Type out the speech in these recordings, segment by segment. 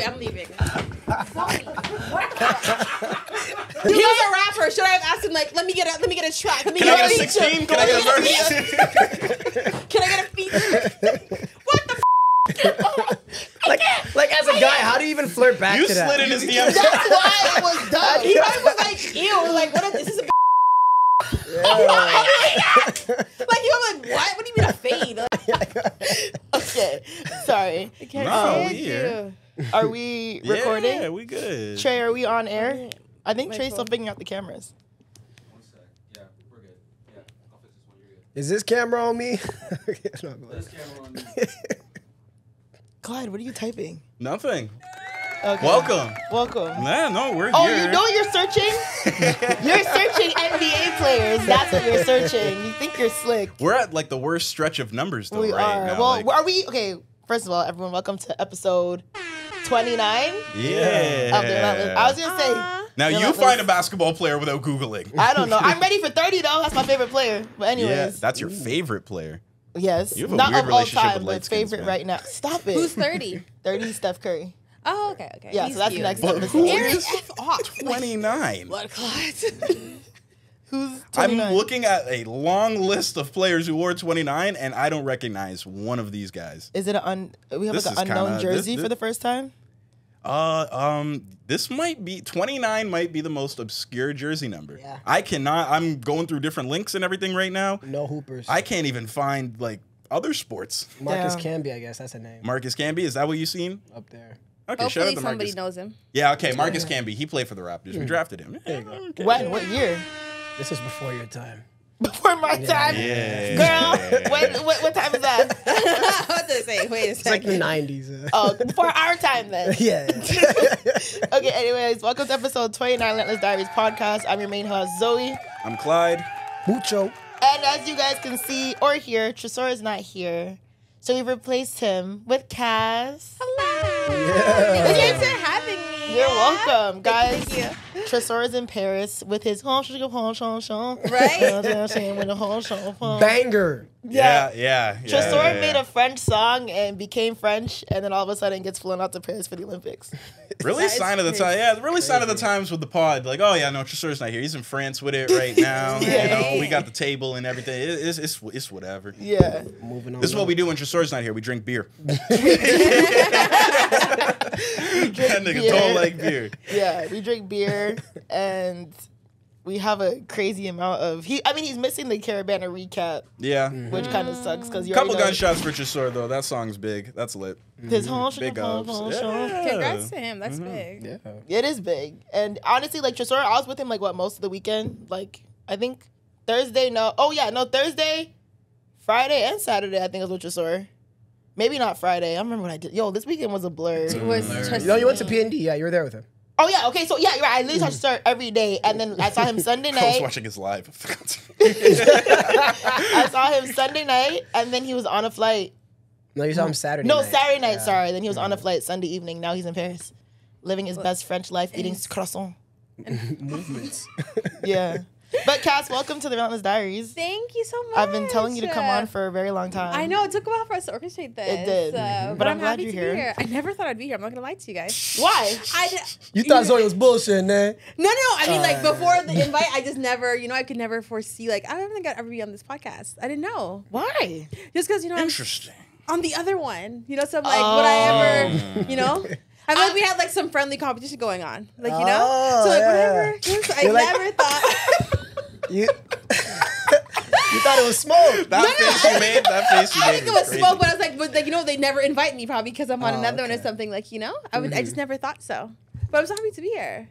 Zoe, I'm leaving. Zoe, what? He was a rapper. Should I have asked him like, let me get a track? Let me Can I get a 16? Can I get a verse? Can I get a feature? What the? Like as a guy, how do you even flirt back You to that? slid in his DMs. That's why it was dumb. He probably was like, ew, like what? This is a. Like you were like, what? What do you mean a fade? Okay, sorry. No, we here. Are we recording? Yeah, we good. Trey, are we on air? I think Trey's still figuring out the cameras. 1 sec. Yeah, we're good. Yeah, I'll fix this one. You're good. Is this camera on me? This camera on me. Clyde, what are you typing? Nothing. Okay. Welcome. Nah, no, we're Oh, here. you know you're searching? You're searching NBA players. That's what you're searching. You think you're slick. We're at like the worst stretch of numbers though, We right are. now. Well, like, are we? Okay, first of all, everyone, welcome to episode 29. yeah. Of the Relentless. I was going to say. Now you Relentless. find a basketball player without Googling. I don't know. I'm ready for 30, though. That's my favorite player. But anyways. Yeah, that's your favorite player. Yes. You have a Not weird of all relationship time, with but light-skins, favorite man. right now. Stop it. Who's 30? 30, Steph Curry. Oh, okay. Yeah, He's so that's the cute. next But episode. who Aaron is F. off. 29? Blood clots. Who's 29? I'm looking at a long list of players who wore 29, and I don't recognize one of these guys. Is it we have This like is an unknown kinda- jersey this- for the first time? This might be 29. Might be the most obscure jersey number. Yeah. I'm going through different links and everything right now. No hoopers. I can't even find like other sports. Marcus Damn. Camby, I guess that's a name. Marcus Camby, is that what you seen? Up there. Okay, shout Hopefully out to somebody Marcus. knows him. Yeah, okay, Marcus Camby. He played for the Raptors. We drafted him. There you go. Okay. When? What year? This is before your time. Before my time? Yeah. Girl, what time is that? What did I say? Wait a It's like second. the 90s. Oh, before our time then. Yeah. Okay, anyways, welcome to episode 29 Relentless Diaries podcast. I'm your main host, Zoe. I'm Clyde. Mucho. And as you guys can see or hear, Tresor is not here. So we've replaced him with Kass. Thanks for having me. You're welcome, guys. Thank you. Tresor is in Paris with his Right? with the Banger. Yeah. Tresor made a French song and became French, and then all of a sudden gets flown out to Paris for the Olympics. Really That is sign of the time. Yeah, really sign of the times with the pod. Like, oh yeah, no, Tresor's not here. He's in France with it right now. Yeah. You know, we got the table and everything. It's whatever. Yeah. Moving on. This is what we do when Tresor's not here. We drink beer. That nigga beer. don't like beer. Yeah, we drink beer and we have a crazy amount of he's missing the Caribana recap, Yeah. which kind of sucks because you Couple already know gunshots for Tresor though. That song's big. That's lit. his whole Big ups. Yeah. Congrats to him. That's big. Yeah. It is big. And honestly, like Tresor, I was with him like most of the weekend. Like I think Thursday, Thursday, Friday, and Saturday, I think I was with Tresor. Maybe not Friday. I don't remember what I did. Yo, this weekend was a blur. It was just You went to PND. Yeah, you were there with him. Oh yeah, okay, so yeah, you're right. I literally saw Tresor every day, and then I saw him Sunday I was night. watching his live. I saw him Sunday night, and then he was on a flight. No, you saw him Saturday No, night. Saturday night, sorry. Then he was on a flight Sunday evening. Now he's in Paris, living his best French life, eating croissant. Movements. Yeah. But Kass, welcome to the Relentless Diaries. Thank you so much. I've been telling you to come on for a very long time. I know it took a while for us to orchestrate this. It did. But I'm glad happy you're to here. be here. I never thought I'd be here. I'm not gonna lie to you guys. Why? You thought Zoe was bullshit, man. No. I mean, like before the invite, I just never, I could never foresee. Like, I don't think I'd ever be on this podcast. I didn't know. Why? Just because I'm Interesting. on the other one. So I'm like, would I ever? I feel like we had like some friendly competition going on. Like, so like whatever. I You're like- never thought. You thought it was smoke. That face you made. That face you I made. think it was crazy. smoke, but I was like, they never invite me probably because I'm on another one or okay. something. Like, I just never thought so. But I'm so happy to be here.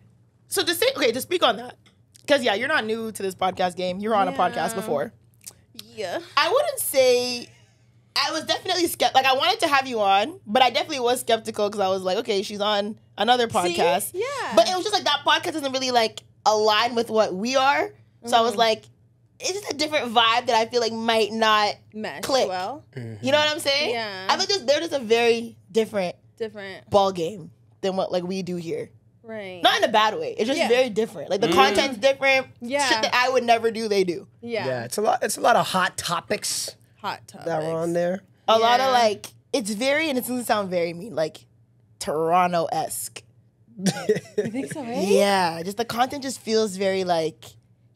So to speak on that, because you're not new to this podcast game. You were on a podcast before. Yeah. I wouldn't say. I was definitely skeptical. Like I wanted to have you on, but I definitely was skeptical because I was like, okay, she's on another podcast. See? Yeah. But it was just like that podcast doesn't really like align with what we are. So I was like, it's just a different vibe that I feel like might not Mesh click. well. You know what I'm saying? Yeah. I think they're just a very different ball game than what like we do here. Right. Not in a bad way. It's just Yeah. very different. Like the content's different. Yeah. Shit that I would never do, they do. Yeah. Yeah, it's a lot of hot topics Hot topics. that were on there. A lot Yeah. of like, it's very, and it doesn't sound very mean, like Toronto-esque. You think so, right? Yeah, just the content just feels very like,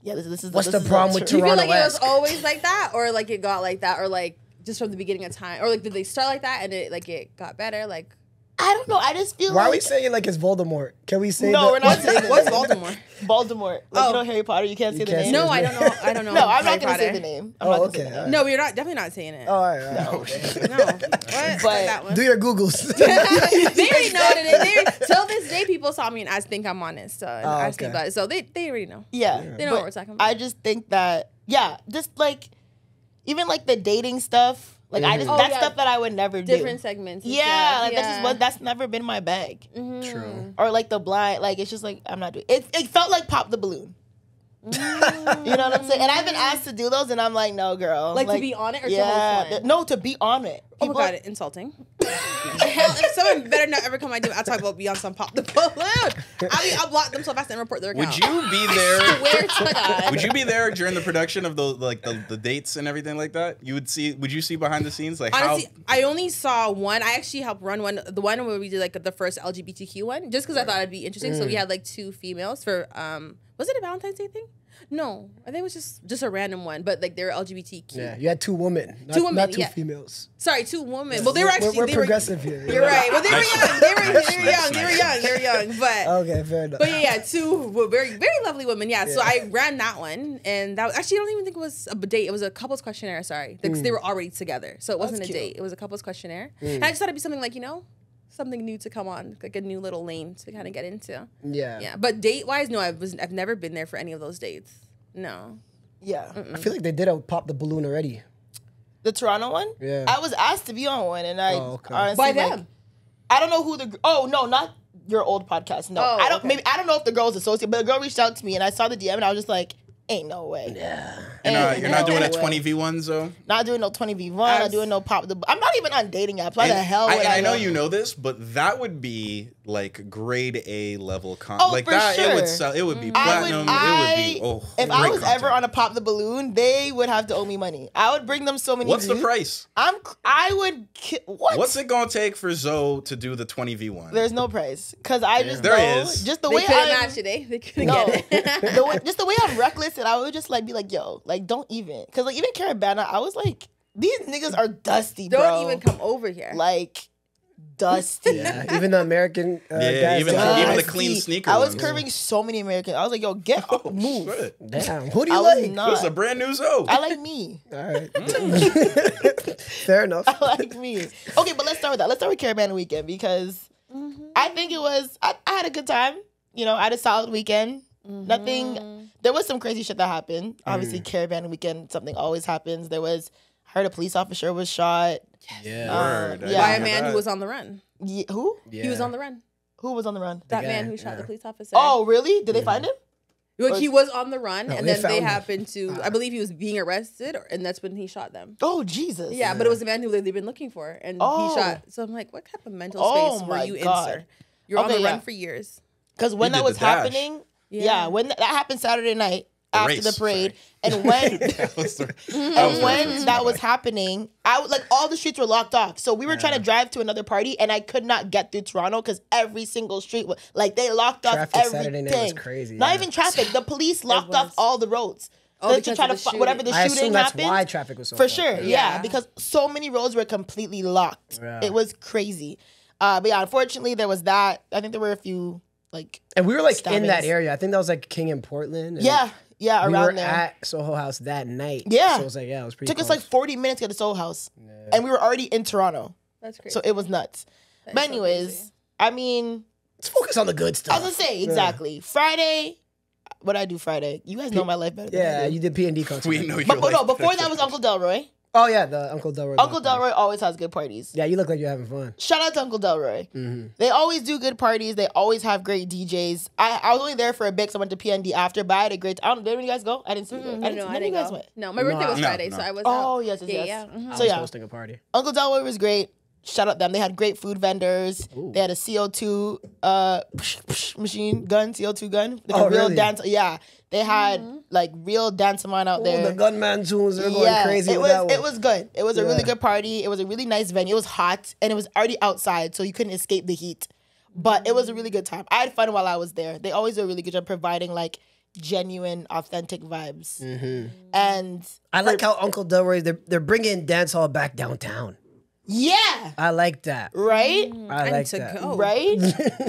yeah, this is. What's this the is problem with Do you feel like it was Toronto-esque? always like that, or like it got like that, or like just from the beginning of time, or like did they start like that and it got better? Like, I don't know. I just feel Why like are we saying it like it's Voldemort? Can we say No, that? we're not saying that. what's Baltimore? Baltimore. Like, you know Harry Potter, you can't say the can't name. say No, I don't know. I don't know. No, I'm Harry not gonna say Potter. the name. I'm not gonna say okay. the all name. right. No, you're not definitely not saying it. All right, all right. No, what? That one. Do your Googles. They already know what it is. Till this day, people saw me and I think I'm honest. And asked me okay. about it, so they already know. Yeah. They know but what we're talking about. I just think that, yeah, just like, even like the dating stuff, like I just, Oh, that's yeah. stuff that I would never do. Different segments. and Yeah, stuff, like that's never been my bag. True. Or like the blind, like it's just like I'm not doing it. It felt like Pop the Balloon. You know what I'm saying? And I've been asked to do those, and I'm like, no, girl. Like to be on it or to yeah, host one? no, to be on it. Oh my god, insulting. Hell, if someone better not ever come my DM, I'll talk about Beyonce and Pop the Balloon. I'll block them so fast and report their account. Would you be there? Swear to God. Would you be there during the production of the dates and everything like that? Would you see behind the scenes like Honestly, how? I only saw one. I actually helped run one. The one where we did like the first LGBTQ one, just because I thought it'd be interesting. So we had like 2 females for was it a Valentine's Day thing? No, I think it was just a random one, but like they were LGBTQ. Yeah, you had 2 women. Not, 2 women, not 2 yeah. females. Sorry, 2 women. Well, they were actually We're they were progressive here. You're right. Well, they were Nice. young. They were Nice. young. They were young. But Okay, fair enough. But yeah, 2 were very, very lovely women. Yeah, so I ran that one, and that was, actually I don't even think it was a date. It was a couples questionnaire. Sorry, because they were already together, so it wasn't a cute. date. It was a couples questionnaire, and I just thought it'd be something like something new to come on, like a new little lane to kind of get into. Yeah. Yeah, but date wise, no, I've never been there for any of those dates. No. Yeah. I feel like they did a Pop the Balloon already. The Toronto one? Yeah. I was asked to be on one, and I okay. honestly, By like, them? I don't know who the. Oh no, not your old podcast. No, Oh, I don't. okay. Maybe I don't know if the girl was associated, but the girl reached out to me, and I saw the DM, and I was just like, "Ain't no way." Yeah. You're not doing a No 20v1s though. Not doing no 20v1. Not doing no pop. I'm not even on dating apps. Why the hell would I? I know go? you know this, but that would be like grade A level content. Oh, like for that, it would sure. sell. It would be I would. platinum. It would be. If I great was content. ever on a Pop the Balloon, they would have to owe me money. I would bring them so many. What's the views. price? I would. What? What's it gonna take for Zoe to do the 20v1? There's no price because I just There know is. just the They way couldn't I'm. match it, eh? They couldn't No, get it. just the way I'm reckless, and I would just like be like, "Yo, like don't even," because like even Caribana, I was like, "These niggas are dusty, bro. Don't even come over here. like dusty." Yeah. Even the American guys. even are- the clean sneaker I was ones. curving so many Americans. I was like, "Yo, get up, move." Shit. Damn. Who do I you was like? not. This is a brand new Zoe. I like me. All right. Fair enough. I like me. Okay, but let's start with that. Let's start with Caribana weekend because I think it was. I had a good time. You know, I had a solid weekend. Nothing. There was some crazy shit that happened. Obviously, Caribana weekend, something always happens. I heard a police officer was shot. Yeah. Word. I yeah. By a didn't hear man that. who was on the run. Who? He was on the run. Who was on the run? That guy, man who shot yeah. the police officer. Oh, really? Did they find him? Like he was on the run, No, and they then they found him. happened to. I believe he was being arrested, and that's when he shot them. Oh, Jesus. Yeah, but it was the man who they've been looking for, and Oh. he shot. So I'm like, what type of mental Oh space were my you in, God. sir? You're on Okay, the yeah. run for years. Because when He that did was the dash. happening, Yeah. when that happened Saturday night after race, the parade, sorry. and when That was the- and that was the when reference, that my was bad. happening, like all the streets were locked off. So we were trying to drive to another party, and I could not get through Toronto because every single street was like they locked off Traffic everything. Saturday night was crazy, Not yeah. even traffic. The police locked was. off all the roads. Oh, to because try of to the shooting. whatever the I shooting assume that's happened. why traffic was so For fucked sure, up. yeah, Yeah. because so many roads were completely locked. Yeah. It was crazy. But yeah, unfortunately, there was that. I think there were a few like And we were like in that Stabbings. area. I think that was like King and Portland. And yeah, we around were there. at Soho House that night. Yeah. So it was like, it was pretty Took us close. like 40 minutes to get to Soul House, and we were already in Toronto, That's crazy. so it was nuts. That But is so anyways, crazy. I mean, Let's focus on the good I stuff. was gonna say exactly Friday. What I do Friday? You guys know my life better. Than I Yeah, do. you did P&D concert. We know your But no, life. before that was Uncle Delroy. Oh yeah, the Uncle Delroy. Uncle block party. Delroy always has good parties. Yeah, you look like you're having fun. Shout out to Uncle Delroy. Mm-hmm. They always do good parties. They always have great DJs. I was only there for a bit because I went to PND after, but I had a great time. I don't know, did any of you guys go? I didn't see you. No, None of I you didn't guys go. went. No, my birthday was No, Friday, no. so I was Oh, out. yes. Yeah. I So was yeah, hosting a party. Uncle Delroy was great. shout out them. They had great food vendors. They had a CO2 machine gun, CO2 gun. Like a real really? dance. Yeah, they had like real dancing out there. The gunman tunes are going crazy with that one. It was good. It was a really good party. It was a really nice venue. It was hot and it was already outside, so you couldn't escape the heat. But it was a really good time. I had fun while I was there. They always do a really good job providing like genuine, authentic vibes. And I like how Uncle Delroy, they're bringing dancehall back downtown. yeah, I like that. right? I I like need to that. go. Right?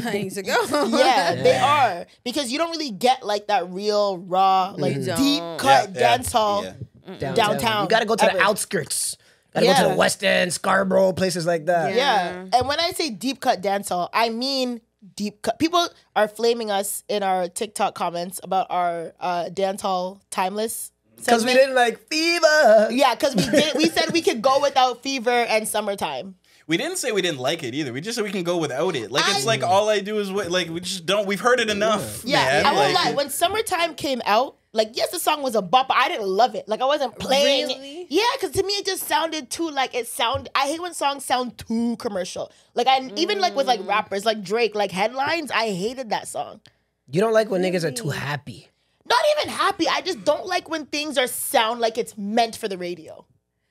I need to go. Yeah, they are. Because you don't really get like that real raw, like You deep don't. cut Yeah, dancehall yeah. downtown. You got to go to ever. the outskirts. Got to go to Yeah. the West End, Scarborough, places like that. Yeah. And when I say deep cut dancehall, I mean deep cut. People are flaming us in our TikTok comments about our dancehall timeless Because we segment. didn't like Fever. Yeah, because we said we could go without Fever and Summertime. We didn't say we didn't like it either. We just said we can go without it. Like it's like all I do is like we just don't. We've heard it enough. Yeah, man. I won't Like, lie. When Summertime came out, like, yes, the song was a bop, but I didn't love it. Like, I wasn't playing Really? it. Yeah, because to me, it just sounded too, like, I hate when songs sound too commercial. Like, even, like, with, like, rappers, like Drake, like, Headlines, I hated that song. You don't like when niggas are too happy. Not even happy. I just don't like when things sound like it's meant for the radio.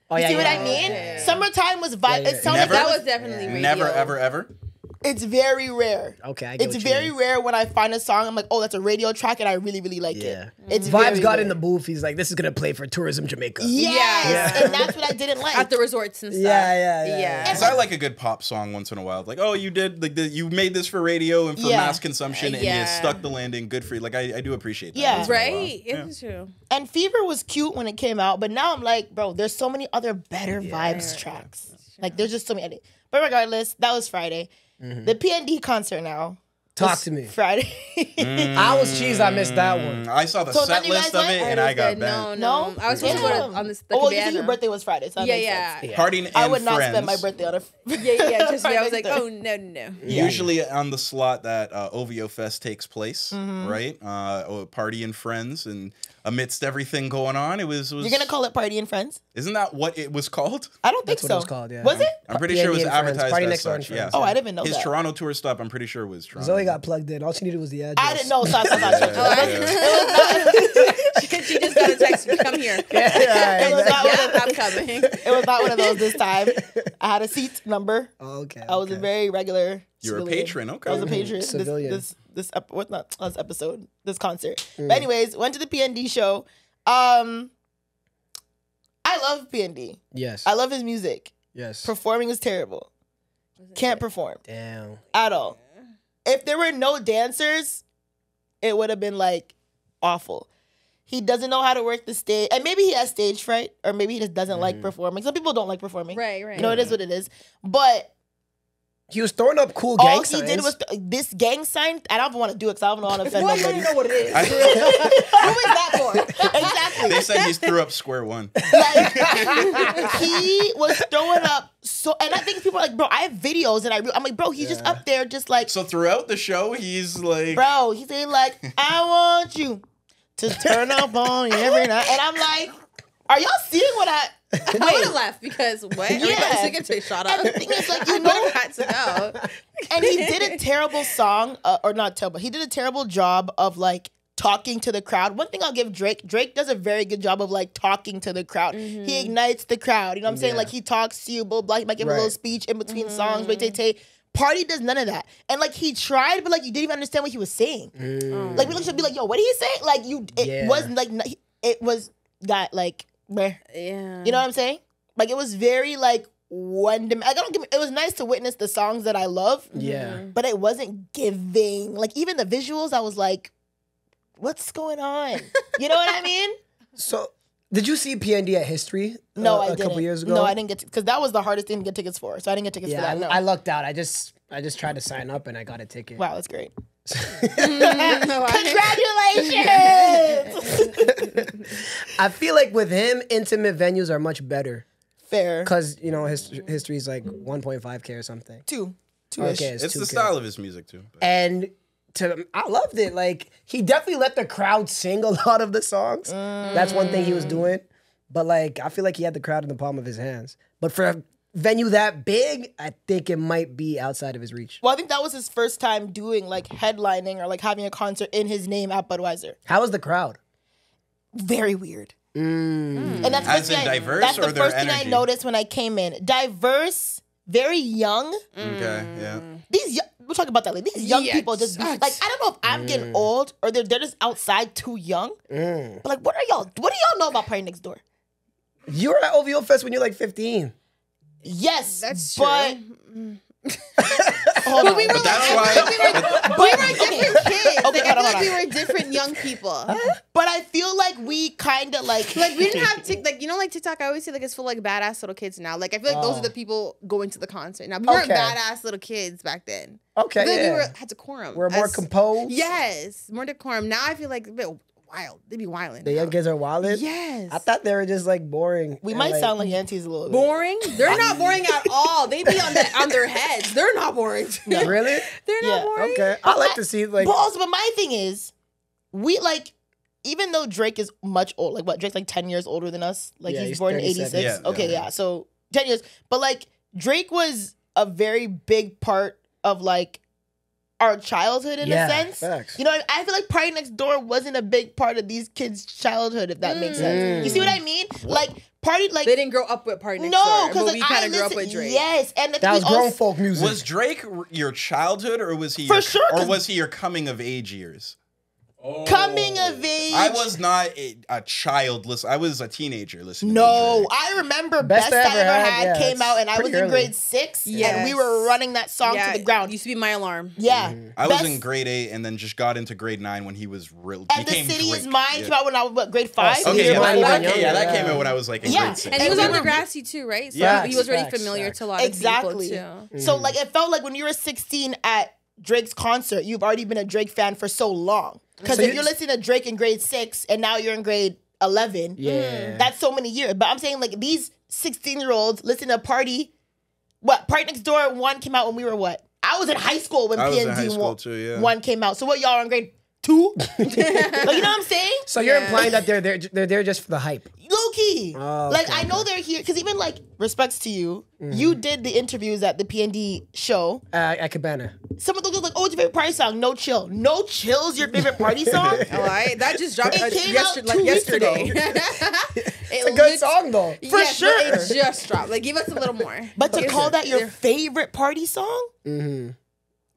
Oh, You yeah, see what yeah, I mean? yeah. Summertime was vibe. Yeah, It sounded Never? like That was definitely radio. never, ever, ever. it's very rare. Okay, I get It's what you very mean. rare when I find a song, I'm like, oh, that's a radio track, and I really, really like Yeah. it. It's very Vibes got rare. in the booth. He's like, this is going to play for Tourism Jamaica. Yes, Yeah. and that's what I didn't like. At the resorts and stuff. Yeah. Because I like a good pop song once in a while. Like, oh, you did like you made this for radio and for Yeah. mass consumption, and you Yeah. stuck the landing. Good for you. Like I do appreciate that. Yeah. once in a while. Right? It's true. And Fever was cute when it came out, but now I'm like, bro, there's so many other better vibes tracks. Like, there's just so many. But regardless, that was Friday. The PND concert now. Talk was to me. Friday. I was cheesed. I missed that one. I saw the So none set of you list guys of it, went? and I got No, bent. no. I was supposed to go Damn. to, on this, the Oh, well, you cabana. said your birthday was Friday, so that makes sense. Yeah. Partying and I would not friends. spend my birthday on a. Yeah. Just me. I was like, Friday. oh, no. Usually on the slot that OVO Fest takes place, Mm-hmm. right? Party and friends, and amidst everything going on, it was. You're gonna call it Party and Friends? Isn't that what it was called? I don't think That's what so. it was called, yeah. Was it? I'm pretty sure it was PND and Friends. advertised Party as Next Door such. and Yeah. Friends. Oh, I didn't even know His that. Toronto tour stop, I'm pretty sure was Toronto. Zoe got plugged in. All she needed was the address. I didn't know. So I thought She just got a text me, come here. Yeah, It was not one of Yeah, I'm coming. It was not one of those this time. I had a seat number. Oh, okay. I was a very regular. You're a civilian. patron, okay. I was a patron. Civilian. This episode, this concert. But anyways, went to the PND show. I love PND. Yes. I love his music. Yes. Performing is terrible. Can't perform Damn. at all. If there were no dancers, it would have been like awful. He doesn't know how to work the stage, and maybe he has stage fright, or maybe he just doesn't like performing. Some people don't like performing. Right. You know, it is what it is. But He was throwing up cool gang all he signs. did was this gang sign. I don't even want to do it because I don't want to offend Well, you nobody. don't know what it is. I- Who is that for? Exactly. they said he threw up square one. Like, he was throwing up so, and I think people are like, bro, I have videos, and I'm like, bro, he's just up there, just like, So throughout the show, he's like, bro, he's saying like, I want you to turn up on you every night, and I'm like, are y'all seeing what I? I would have left because what? Everybody's thinking to shut up. And the thing is, like, you I know, would have had to know. and he did a terrible song, or not terrible. He did a terrible job of like talking to the crowd. One thing I'll give Drake does a very good job of like talking to the crowd. He ignites the crowd. You know what I'm saying? Yeah. Like he talks to you, blah, blah. He might give a Right. little speech in between songs. Party does none of that. And like he tried, but like you didn't even understand what he was saying. Like we should be like, yo, what did he say? Like it wasn't like it was got like, meh. Yeah. You know what I'm saying? Like it was very like it was nice to witness the songs that I love. Yeah. But it wasn't giving. Like even the visuals, I was like, what's going on? You know what I mean? So, did you see PND at History? No, I a didn't. couple years ago. No, I didn't get because that was the hardest thing to get tickets for. So I didn't get tickets for Yeah, that. No. I lucked out. I just tried to sign up and I got a ticket. Wow, that's great. No, Congratulations. I feel like with him, intimate venues are much better Fair. because History is like 1.5K or something. Two-ish. Okay, it's the 2K. style of his music too. But- And I loved it. Like he definitely let the crowd sing a lot of the songs. That's one thing he was doing. But like I feel like he had the crowd in the palm of his hands. But for venue that big, I think it might be outside of his reach. Well, I think that was his first time doing like headlining or like having a concert in his name at Budweiser. How was the crowd? Very weird. And that's As in diverse that's or the their first thing I energy? noticed when I came in. Diverse, very young. Okay, yeah. We'll talk about that later. These young Yes. people just like, I don't know if I'm getting old or they're just outside too young. But like, what do y'all know about Party Next Door? You were at OVO Fest when you were like 15. Yes, That's true. but But we were But that's like, why. we were different kids. Okay, Like, I hold on, feel like hold we on. were different young people. but I feel like we kind of like Like we didn't have like like TikTok. I always say like it's for like badass little kids now. Like I feel like those are the people going to the concert now. We weren't Okay. badass little kids back then. Okay, I feel like yeah. we had decorum. We're more as- composed. Yes, more decorum. Now I feel like a bit wild. They be wilding. The young kids are wildin'? Yes. I thought they were just like boring. we and, might like, sound like aunties a little bit. boring. They're not boring at all. They be on their heads. They're not boring. Really? They're not Yeah, boring. Okay. I like to see like But also, but my thing is, we like, even though Drake is much old, like what, Drake's like 10 years older than us. Like Yeah, he's he's born in 37. 86. Yeah, Okay, yeah. yeah. So 10 years. But like Drake was a very big part of like our childhood in Yeah, a sense. facts. You know, I feel like Party Next Door wasn't a big part of these kids' childhood, if that makes sense. You see what I mean? Like Party, like They didn't grow up with Party Next no, Door, because but like we kind I of grew up listen. with Drake. Yes, and the that thing was is grown also, folk music. Was Drake your childhood, or was he For your, sure, or 'cause- was he your coming of age years? coming of age. I was not a child. I was a teenager listening. No, to Drake. I remember Best Best, I I Ever Ever Had, Had yeah, came out, and I was pretty in early. grade 6, and Yes. we were running that song to the ground. Used to be my alarm. Yeah, I was Best- in grade 8 and then just got into grade 9 when he was real. And the became City Drake. Is Mine Yeah. came out when I was what, grade 5. City Okay, Is yeah, Mine that, even yeah, that younger, came yeah. out when I was like in Yeah, grade 6. And he was we on were- Degrassi too, right? So Yeah. he was already Facts, familiar facts. to a lot Exactly. of people too. So like it felt like when you were 16 at Drake's concert, you've already been a Drake fan for so long. Because So if you- you're listening to Drake in grade 6 and now you're in grade 11, Yeah. that's so many years. But I'm saying like these 16-year-olds listen to Party. What Party Next Door 1 came out when we were what? I was in high school when I was in PND high school 1, too, yeah. 1 came out. So what, y'all are in grade 2? Like, you know what I'm saying? So you're Yeah. implying that they're there just for the hype. Low key. Oh, like okay, I know they're here because even like respects to you, you did the interviews at the PND show. At Cabana. Some of those was like, "Oh, what's your favorite party song?" No Chill. No Chill's your favorite party song? All right, that just dropped It came out 2 like weeks yesterday. It's a good song though. For Yes, sure. but it just dropped. Like, give us a little more. But to Give call us- that your yeah. favorite party song, I see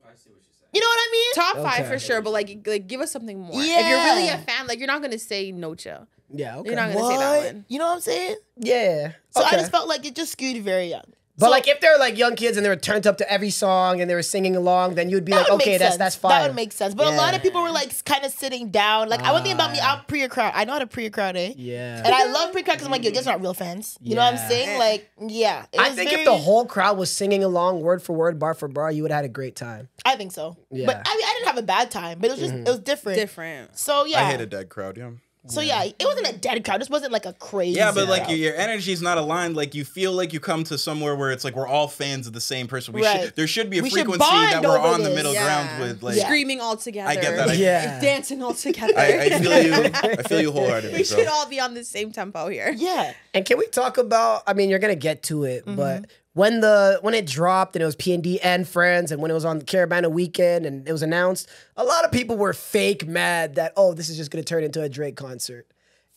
what she's saying. you know what I mean? top 5 Okay. for sure, but like give us something more. If you're really a fan, like you're not gonna say No Chill. Yeah, okay. You're not gonna say that What? one. You know what I'm saying? Yeah. So okay. I just felt like it just skewed very young. But So- like if they're like young kids and they were turned up to every song and they were singing along, then you'd be That like, would okay, make sense. that's fine. That would make sense. But a lot Yeah. of people were like kind of sitting down. Like, one thing about me, I'm pre-crowd. I know how to pre-crowd, eh? Yeah. And I love pre-crowd because I'm like, yo, you guys are not real fans. You know what I'm Yeah. saying? Like, yeah. It I was think very- if the whole crowd was singing along word for word, bar for bar, you would have had a great time. I think so. Yeah. But I mean, I didn't have a bad time, but it was just, it was different. Different. So, yeah. I hate a dead crowd, yeah. So, yeah, it wasn't a dead crowd. It just wasn't like a crazy Yeah, but like crowd. your energy's not aligned. Like you feel like you come to somewhere where it's like we're all fans of the same person. Right. There should be a We should frequency bond that we're over on the this. middle Yeah. ground with. Like Screaming all together. I get that. Yeah. Dancing all together. I feel you. I feel you wholeheartedly. We bro. should all be on the same tempo here. Yeah. And can we talk about, I mean, you're going to get to it, Mm-hmm. but when it dropped and it was P&D and Friends and when it was on the Caribana weekend and it was announced, a lot of people were fake mad that, oh, this is just going to turn into a Drake concert.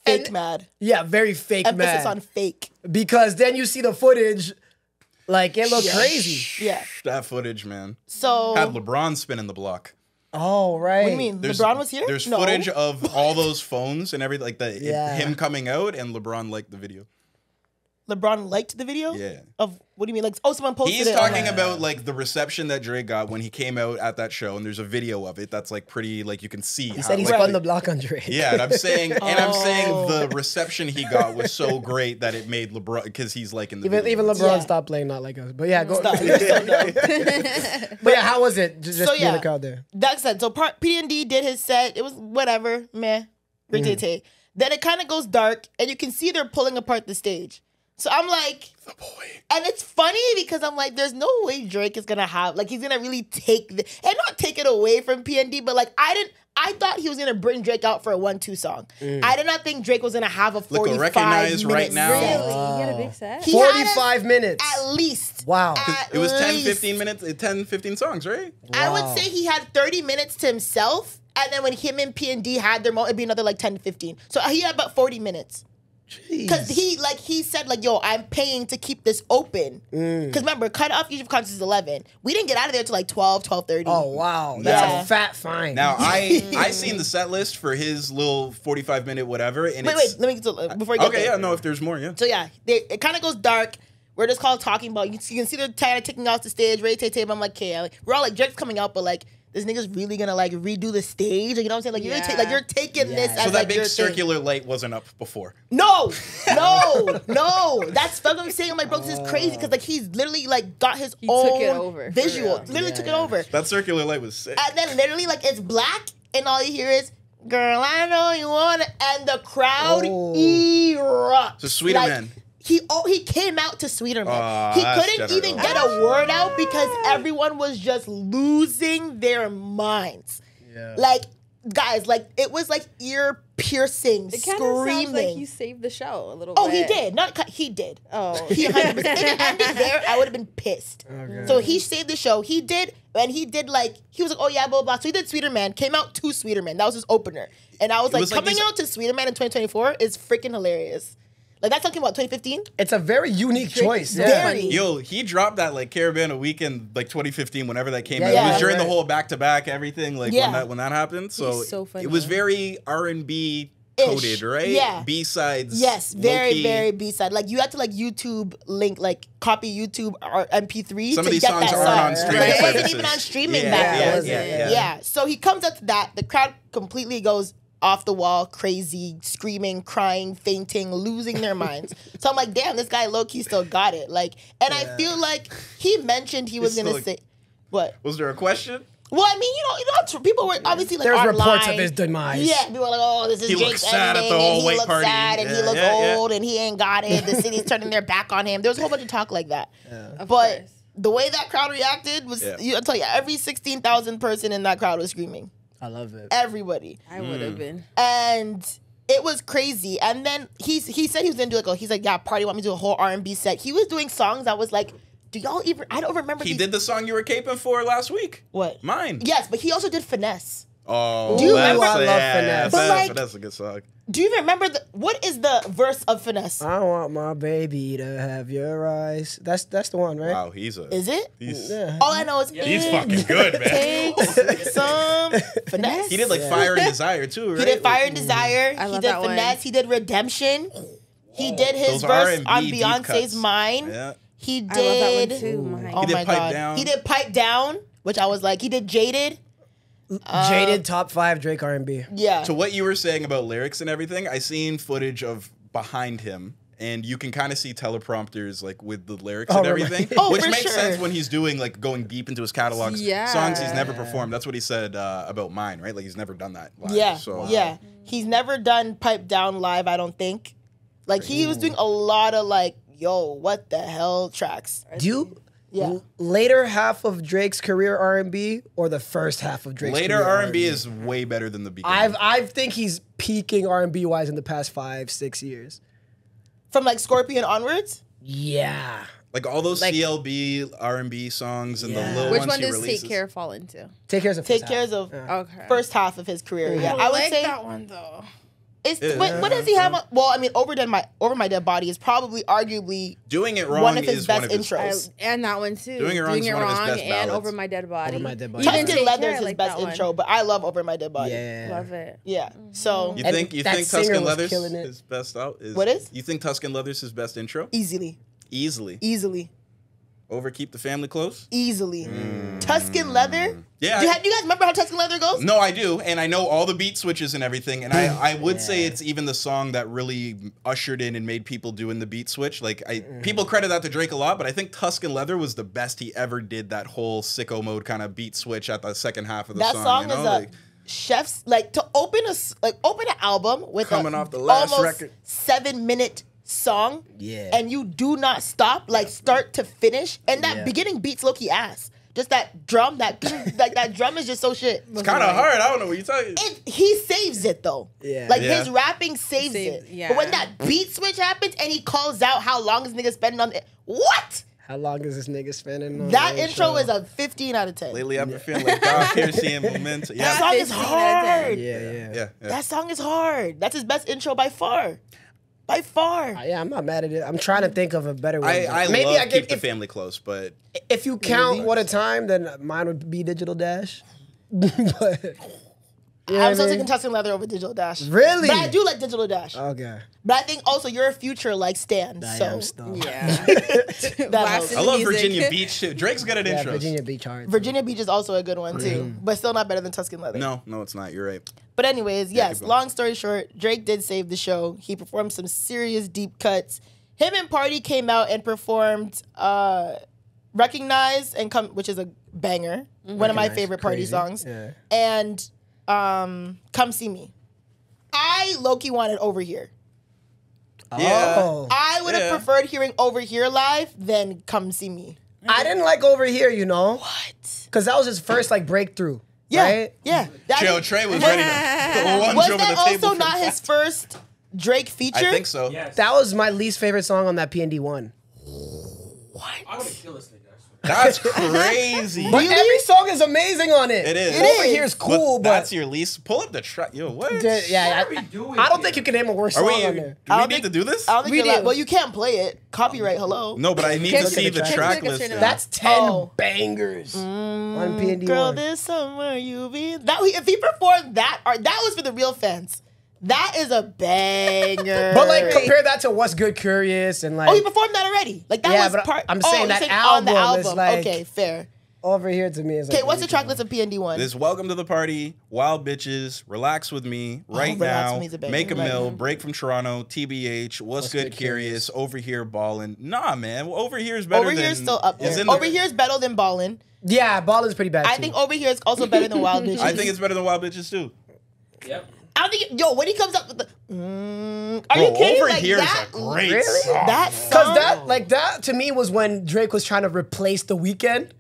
Fake And- mad. Yeah, very fake Emphasis mad. on fake. Because then you see the footage, like it looked crazy. Yeah. That footage, man. So, Had LeBron spinning the block. Oh, right. what do you mean? LeBron was here? There's No. footage of all those phones and everything, like Yeah. him coming out, and LeBron liked the video. LeBron liked the video? Yeah. Of, what do you mean? Like, oh, someone posted He's it. talking on- about like the reception that Drake got when he came out at that show, and there's a video of it that's like pretty, like you can see. He said he like, spun the block on Drake. Yeah, and I'm saying, Oh. the reception he got was so great that it made LeBron, because he's like in the Even video. LeBron Yeah. stopped playing Not Like Us. But yeah, go. Stop. You're so dumb. But yeah, how was it? Just So, being in yeah. the crowd there. That said, so P&D did his set. It was whatever, meh, ritty. Then it kind of goes dark, and you can see they're pulling apart the stage. So I'm like, The boy. and it's funny because I'm like, there's no way Drake is gonna have, like, he's gonna really take and not take it away from P&D, but like, I I thought he was gonna bring Drake out for a 1-2 song. I did not think Drake was gonna have a 45 recognize minute right now. set. Really? He had a big set? He had 45 minutes. At least. Wow. At It was 10, least. 15 minutes, 10, 15 songs, right? I Wow. would say he had 30 minutes to himself, and then when him and P&D had their moment, it'd be another like 10 to 15. So he had about 40 minutes. Because he said, like, yo, I'm paying to keep this open. Because remember, cut off usually for concerts is 11. We didn't get out of there till like 12, 12:30. Oh, wow. Yeah. That's a fat fine. Now, I seen the set list for his little 45-minute whatever, and Wait, it's... let me get to, before you get Okay, there. yeah, no, if there's more, yeah. So yeah, it kind of goes dark. We're just called talking about. You can see the Tana taking off the stage, Ray Tay. I'm like, okay, like, we're all like, Drake's coming out, but like, this nigga's really gonna like redo the stage. Like, you know what I'm saying? Like, you're taking this as So that like big your thing. circular light wasn't up before. No. That's what I'm saying. I'm like, bro, this is crazy because like he's literally like got his own took it over, for visual. real. Literally took it over. That circular light was sick. And then literally like it's black and all you hear is, girl, I know you want it. And the crowd erupts. So Sweeter Like, Man. He came out to Sweeter Man. He that's couldn't even generous. get a word out because everyone was just losing their minds. Yeah. Like, guys, like it was like ear piercing, It kind of sounds screaming. like you saved the show a little Oh, bit. he did. He did. Oh. He 100%. If it ended there, I would have been pissed. Okay. So he saved the show. He did, and he did like, he was like, oh yeah, blah, blah. So he did Sweeter Man, came out to Sweeter Man. That was his opener. And I was like, was like coming these- out to Sweeter Man in 2024 is freaking hilarious. Like, that's talking about 2015? It's a very unique choice. Very Yeah. funny. Yo, he dropped that like Caribana weekend, like 2015, whenever that came Yeah, out. yeah, It was during right. the whole back-to-back everything, like Yeah. when that happened. So, He's so funny. it was very R&B coded, right? Yeah. B-sides. Yes, very, low-key. very B-side. Like, you had to, like, YouTube link, like, copy YouTube or MP3 Some to of these get songs that aren't song. on streaming Like, it wasn't services. even on streaming Yeah, back yeah, then. yeah. So he comes up to that. The crowd completely goes off the wall, crazy, screaming, crying, fainting, losing their minds. So I'm like, damn, this guy low-key still got it. Like, and I feel like he mentioned he was He's going to still- say, what? Was there a question? Well, I mean, people were obviously like There's online. reports of his demise. Yeah, people were like, "Oh, this is He Drake's looks sad at ending, the whole and he white looks party. sad, and he Yeah, looks yeah. old, and he ain't got it. The city's turning their back on him." There was a whole bunch of talk like that. Of But course. the way that crowd reacted was, I'll tell you, every 16,000 person in that crowd was screaming. I love it. Everybody, I would have been. and it was crazy. And then he said he was gonna do he's like, yeah, Party want me to do a whole R&B set. He was doing songs that was like, do y'all even? I don't remember. He these. did the song you were caping for last week. What? Mine. Yes, but he also did Finesse. Oh, Do you that's, remember- I love yeah, Finesse. But, like- that's a good song. Do you even remember what is the verse of Finesse? I want my baby to have your eyes. That's the one, right? Wow, he's a... Is it? He's, Yeah. All I know is he's fucking good, man. Takes some finesse. He did like Fire and Desire too, right? He did Fire and Desire. I He love did that one. Finesse. He did Redemption. He did his Those verse R&B on deep Beyonce's cuts. Mine. Yeah. He I love that did. one too. Mine. Oh He did my Pipe god. Down. He did Pipe Down, which I was like. He did Jaded. Jaded top 5 Drake R&B. Yeah. To what you were saying about lyrics and everything, I seen footage of behind him, and you can kind of see teleprompters like with the lyrics and Oh, really? everything, Oh, which for makes sure. sense when he's doing like going deep into his catalog. Yeah. Songs he's never performed. That's what he said about Mine, right? Like he's never done that live. Yeah. So Yeah. He's never done Pipe Down live, I don't think. Like he was doing a lot of like, yo, what the hell tracks. Do you Yeah. later half of Drake's career R&B or the first half of Drake's later career R&B is way better than the beginning. I think he's peaking R&B wise in the past 5-6 years. From like Scorpion onwards? Yeah. like all those like- CLB R&B songs and Yeah. the little Which ones one he does releases. Take Care fall into? Take Care's a Take first Care's half. of Okay. first half of his career. Yeah. I would like say that one though. it's Yeah. what does he have on, well, I mean, Over My Dead Body is probably arguably Doing It Wrong one of his is best one of his intros. And that one too. Doing It Wrong is one of his best and ballads. Over My Dead Body. Over My Dead Body. Even Tuscan Take Leather's Care, I his like best that one. intro, but I love Over My Dead Body. Yeah. Love it. Yeah. So You And think that singer Tuscan was Leather's killing it. his best out? What is? You think Tuscan Leather's his best intro? easily. Easily. Over Keep the Family Close? Easily. Tuscan Leather? Yeah. Do you guys remember how Tuscan Leather goes? No, I do, and I know all the beat switches and everything, and I would say it's even the song that really ushered in and made people doing the beat switch. Like, people credit that to Drake a lot, but I think Tuscan Leather was the best he ever did that whole sicko mode kind of beat switch at the second half of the That song you know? is a chef's, like, to open an album with Coming off the last almost record. 7-minute song, Yeah. and you do not stop, like start to finish, and that Yeah. beginning beats low-key ass. just that drum, that drum is just so shit. It's kind of hard. I don't know what you're talking. He saves it though. Yeah. Like Yeah. his rapping saves it. Yeah. But when that beat switch happens and he calls out how long is nigga spending on it, what? How long is this nigga spending on That the intro show? is a 15 out of 10. Lately, I've been feeling like God Piercy and Momentum. That Yeah, song is 15 out of 10. hard. Yeah. That song is hard. That's his best intro by far. By far. Yeah, I'm not mad at it. I'm trying to think of a better way. I Maybe love I Keep give, the Family Close, but if you count what a time, then mine would be Digital Dash. But you know I'm what still I taking mean? Tuscan Leather over Digital Dash. Really? But I do like Digital Dash. Okay. But I think also you're a future like Stan. I So am still. Yeah. that Waxing helps. I love music. Virginia Beach too. Drake's good at Yeah, intros. Virginia Beach hard. Virginia Beach is also a good one too, but still not better than Tuscan Leather. No, it's not. You're right. But anyways, yes, keep going. long story short, Drake did save the show. He performed some serious deep cuts. Him and Party came out and performed Recognize and Come, which is a banger. One of my Recognize, favorite Party crazy. songs. Yeah. And Come See Me. I low-key wanted Over Here. Yeah. Oh. I would have Yeah. preferred hearing Over Here live than Come See Me. I didn't like Over Here, you know? What? Because that was his first like breakthrough. Yeah, Right? yeah. That Joe is- Trey was ready to lunge Was over that the table. also for not that. his first Drake feature? I think so. Yes. That was my least favorite song on that PND one. I would have killed this nigga. That's crazy. But every song is amazing on it. It is. Over Here is cool, but that's your least. Pull up the track. Yo, what? yeah, What are we doing I don't here? think you can name a worse Are song we? on Do there. we don't need think- to do this? I don't think We you're allowed. do. Well, you can't play it. Copyright, hello. No, but I need Can't to look see at the the track. track Can't look at list. the track. That's 10 Oh. bangers on PND Girl, one. there's somewhere you be. That if he performed that, or that was for the real fans. That is a banger. But like compare that to What's Good Curious and like oh, he performed that already. Like that Yeah, was but part. I'm oh, saying you're that on the album is album. like- Okay, fair. Over Here to me is like Okay, what's the track list of PND one? This Welcome to the Party, Wild Bitches, Relax with Me, Right Relax Now, with Me's a banger. Make a Right. Mill, Break from Toronto, TBH, What's Good Curious, Over Here Ballin'. Nah, man, Over Here is better Over than. Here's still up is there. in the- Over Here's better than Ballin'. Yeah, Ballin's pretty bad I too. think Over Here is also better than Wild Bitches. I think it's better than Wild Bitches too. Yep. I don't think. Yo, when he comes up with the. Are Bro, you kidding? Over Like, Here is that, a great Really? song. That Cause song- that to me was when Drake was trying to replace The Weeknd,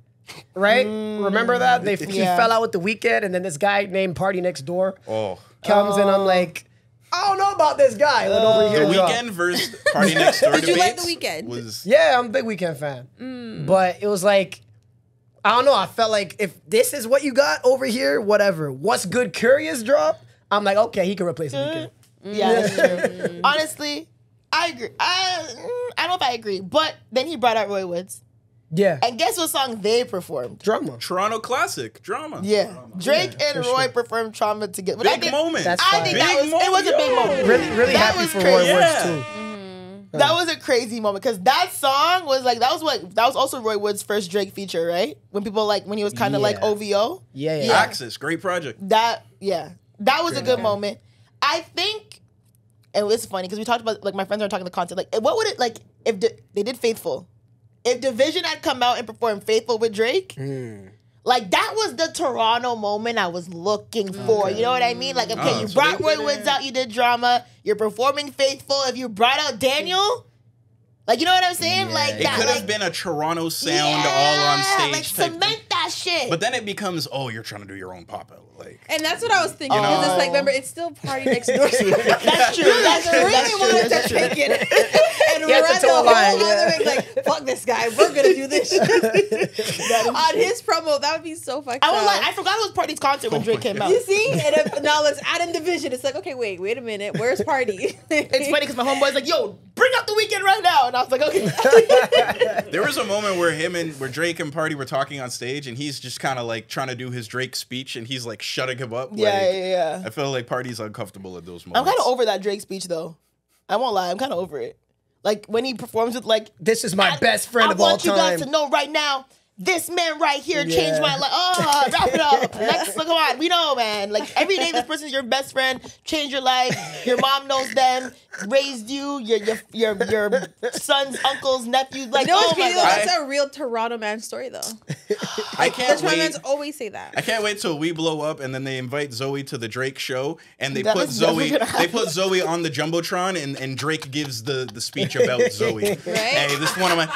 right? Remember that he Yeah. fell out with The Weeknd, and then this guy named Party Next Door Oh. comes, and I'm like, I don't know about this guy. When Over Here The dropped. Weeknd versus Party Next Door Did you like debates The Weeknd? was Yeah, I'm a big Weeknd fan, but it was like, I don't know. I felt like if this is what you got over here, whatever. What's Good Curious drop? I'm like, okay, he can replace The Weeknd. Yeah, that's true. Honestly, I agree. I don't know if I agree, but then he brought out Roy Woods, Yeah, and guess what song they performed? drama. Toronto classic drama. Yeah, Drake Yeah, and for Roy sure. performed Trauma together. But I Big think, moment. That's I fine. think Big that was it was a big moment. moment. Really That happy was for crazy. Roy Woods Yeah. too. That was a crazy moment because that song was like that was also Roy Woods' first Drake feature, right? When people like when he was kind of like Yeah. OVO. Yeah. Axis, great project. That was a good moment. I think, and it's funny because we talked about like my friends are talking the content. Like, what would it like if they did Faithful? If Division had come out and performed Faithful with Drake, like that was the Toronto moment I was looking for. You know what I mean? Like, okay, Oh, you so brought they Roy did it. Woods out, you did Drama, you're performing Faithful. If you brought out Daniel, like you know what I'm saying? Like It that, could like, have been a Toronto sound all on stage like type cement thing. that shit. But then it becomes, oh, you're trying to do your own pop out. Like, And that's what I was thinking. You know? Because it's like, remember, it's still Party Next Door. that's true. That's true. really That's true. wanted That's to true. take it and He had run to the toe whole a line, other yeah. way. Like, fuck this guy. We're gonna do this shit. On his promo. That would be so fucked I won't up. lie, I forgot it was Party's concert when Drake came out. You see? And if, now let's add in Division. It's like, okay, wait a minute. Where's Party? It's funny because my homeboy's like, yo, bring up The Weeknd right now. And I was like, okay. there was a moment where Drake and Party were talking on stage, and he's just kind of like trying to do his Drake speech, and he's like shutting him up. Yeah, like, yeah. I feel like Party's uncomfortable at those moments. I'm kind of over that Drake speech, though. I won't lie. I'm kind of over it. Like, when he performs with, like... This is my best friend I of all want you guys time. to know right now, this man right here changed Yeah. my life. Oh, wrap it up. Next, come on. We know, man. Like, every day this person's your best friend, changed your life. Your mom knows them, raised you, your son's uncles, nephews. Like, No, oh, it's my crazy. God. That's a real Toronto man story, though. I The can't Toronto wait. mans always say that. I can't wait till we blow up and then they invite Zoe to the Drake show and they That put is never Zoe gonna they put Zoe on the Jumbotron and Drake gives the speech about Zoe. Hey, this is one of my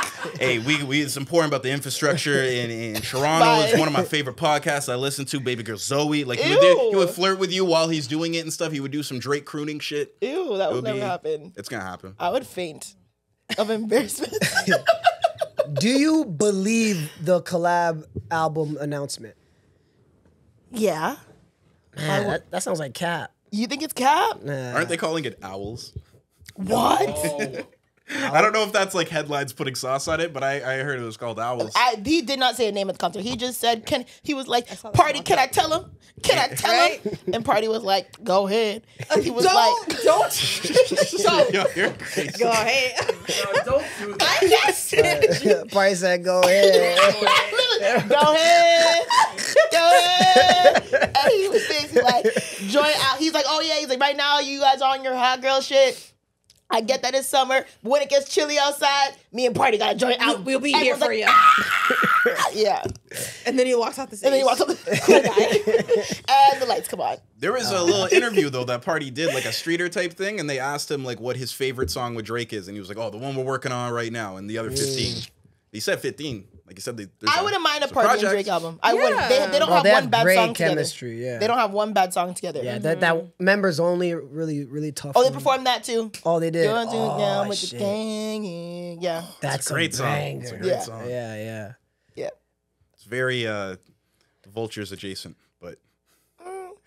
we it's important about the infrastructure. sister in Toronto is one of my favorite podcasts I listen to. Baby girl Zoe, like he would flirt with you while he's doing it and stuff. He would do some Drake crooning shit. Ew, that would never happen. It's gonna happen. I would faint of embarrassment. Do you believe the collab album announcement? Yeah. Man, that sounds like cap. You think it's cap? Nah. Aren't they calling it Owls? What? I don't know if that's like headlines putting sauce on it, but I heard it was called Owls. He did not say a name at the concert. He just said, he was like, Party, can I tell him? Can I tell him? And Party was like, go ahead. He was Yo, you're crazy. Go ahead. No, don't do that. I guess. Party said, go ahead. Go ahead. Go ahead. And he was basically like, join out. He's like, oh yeah. He's like, right now you guys are on your hot girl shit. I get that it's summer. But when it gets chilly outside, me and Party gotta join out. We'll be here for you. Yeah. And then he walks out the stage. And then he walks up the cool guy. And the lights come on. There was a little interview though that Party did, like a streeter type thing, and they asked him like what his favorite song with Drake is, and he was like, "Oh, the one we're working on right now," and the other 15. He said 15. Like he said, I wouldn't mind a Party and Drake album. I wouldn't. They don't have they one bad great song chemistry, together. yeah. They don't have one bad song together. Yeah, that members only really tough. Oh, they performed that too. Oh, they did. Down Oh, with the shit. gang. Yeah. That's a great song. banger. It's a great song. Yeah. Yeah. It's very Vultures adjacent, but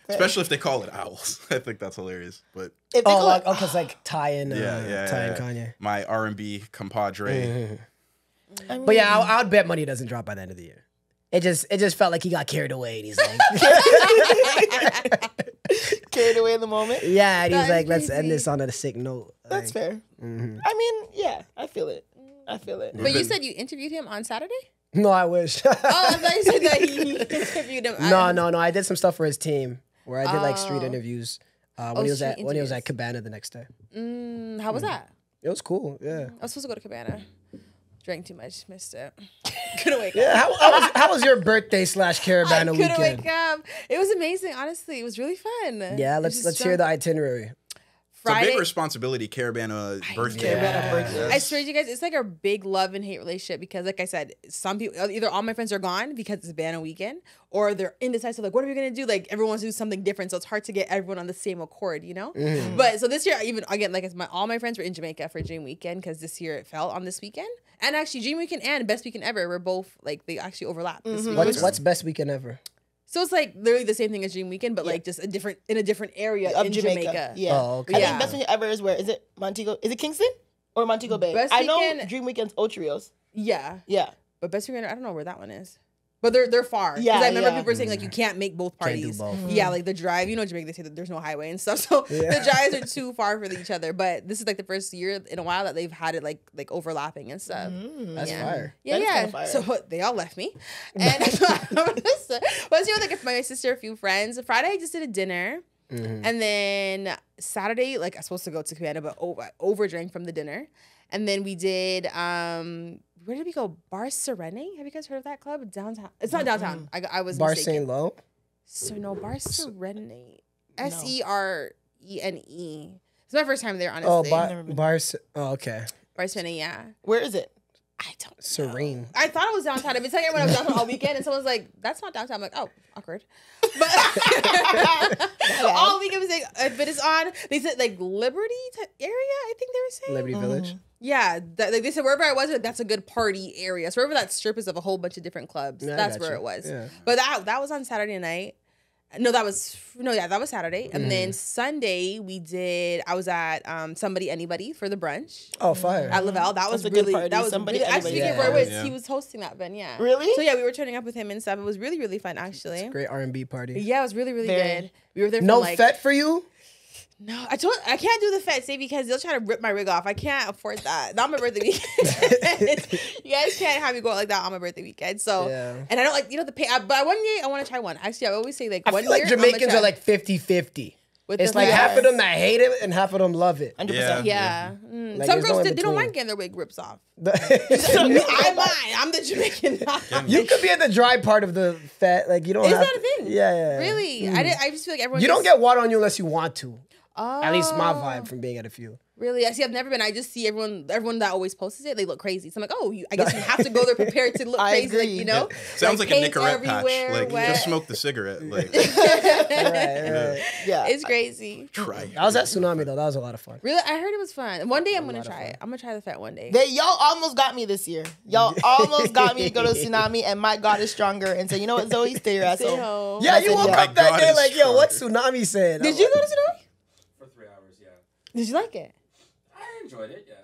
especially if they call it Owls. I think that's hilarious. But If they call it- because like tie-in yeah. Kanye. My R&B compadre. I mean, But yeah, I would bet money doesn't drop by the end of the year. It just felt like he got carried away, and he's like, carried away in the moment. yeah, and he's That's like, let's crazy. end this on a sick note. That's Like, fair. I mean, yeah, I feel it. I feel it. But you said you interviewed him on Saturday? No, I wish. Oh, I thought you said that he interviewed him. No. I did some stuff for his team where I did like street interviews when he was street at Cabana the next day. How was that? It was cool. Yeah. I was supposed to go to Cabana. Drank too much, missed it. Couldn't wake Yeah. up. How was your birthday / Caravana I couldn't weekend? wake up. It was amazing, honestly. It was really fun. Yeah, It was let's just hear the drunk. itinerary. It's a Friday. big responsibility, Caravana birthday. Caravana birthday. I swear to you guys, it's like a big love and hate relationship because, like I said, some people, either all my friends are gone because it's Cabana weekend, or they're indecisive, like, what are we gonna do? Like, everyone wants to do something different, so it's hard to get everyone on the same accord, you know? But so this year, even again, like, all my friends were in Jamaica for Dream Weekend because this year it fell on this weekend. And actually, Dream Weekend and Best Weekend Ever were both, like, they actually overlap this week. What's best weekend ever? So it's like literally the same thing as Dream Weekend, but like just in a different area Of in Jamaica. Jamaica. Yeah. Oh, okay. I Yeah. think Best Weekend Ever is where? Is it Montego? Is it Kingston or Montego Bay? Best I know Weekend- Dream Weekend's Otrios. Yeah. Yeah. But Best Weekend, I don't know where that one is. But they're far. Because Yeah, I remember yeah. people were saying like you can't make both Can't do parties. both. Yeah, like the drive, you know, Jamaica, they say that there's no highway and stuff. So the drives are too far for each other. But this is like the first year in a while that they've had it like overlapping and stuff. That's fire. Yeah, That is yeah. kinda fire. So they all left me. And once you know, like my sister, a few friends. Friday I just did a dinner. And then Saturday, like I was supposed to go to Cabana, but overdrank from the dinner. And then we did where did we go? Bar Serene? Have you guys heard of that club? Downtown. It's not downtown. I was Bar mistaken. St. Lo. So no, Bar Serene. Serene. It's my first time there, honestly. Oh, okay. Bar Serene, yeah. Where is it? I don't Serene. I thought it was downtown. I've been telling everyone I was downtown all weekend, and someone's like, "That's not downtown." I'm like, "Oh, awkward." But all weekend was like, but it's on. They said like Liberty area. I think they were saying Liberty Village. Yeah, like they said wherever I was, like, that's a good party area. So wherever that strip is of a whole bunch of different clubs, Yeah, I that's got where you. it was. Yeah. But that was on Saturday night. That was Saturday. And then Sunday I was at Somebody Anybody for the brunch. Oh, fire. At Lavelle. That was That's a good really party. that was Somebody really, actually Anybody. Roy Woods, Yeah. he was hosting that then, yeah. Really? So yeah, we were turning up with him and stuff. It was really, really fun actually. Great R&B party. Yeah, it was really, really Very. good. We were there No from like fet for you? No, I can't do the Fed Say because they'll try to rip my rig off. I can't afford that. Not my birthday weekend. You guys can't have me go out like that on my birthday weekend. So, Yeah. and I don't like, the pay. But one year I want to try one. Actually, I always say like I one feel like year. I'ma Jamaicans try. are like 50-50. With It's the like Fed. half of them that hate it and half of them love it. 100%. Yeah. Like, Some there's no girls in they don't between. mind getting their wig rips off. I mind. I'm the Jamaican. You could be at the dry part of the fat. Like you don't Is have that a thing? Yeah. Really? I just feel like everyone. You don't get water on you unless you want to. At least my vibe from being at a few. Really? I see. I've never been. I just see everyone that always posts it. They look crazy. So I'm like, oh, I guess you have to go there prepared to look crazy. agree. Like, you know, Sounds like a paint Nicorette patch. everywhere, Like wet. just smoke the cigarette. Like Right. Yeah. It's crazy. try. I was at Tsunami though. That was a lot of fun. Really, I heard it was fun. One day I'm gonna try it. I'm gonna try the fat one day. Y'all almost got me this year. Y'all almost got me to go to Tsunami, and my God is stronger. And say, you know what, Zoe, stay your ass Stay home. home. Yeah, I you said, woke yeah. up that My day God like, is yo, what's Tsunami saying? Did you go to Tsunami? For 3 hours, yeah. Did you like it? I enjoyed it, yeah.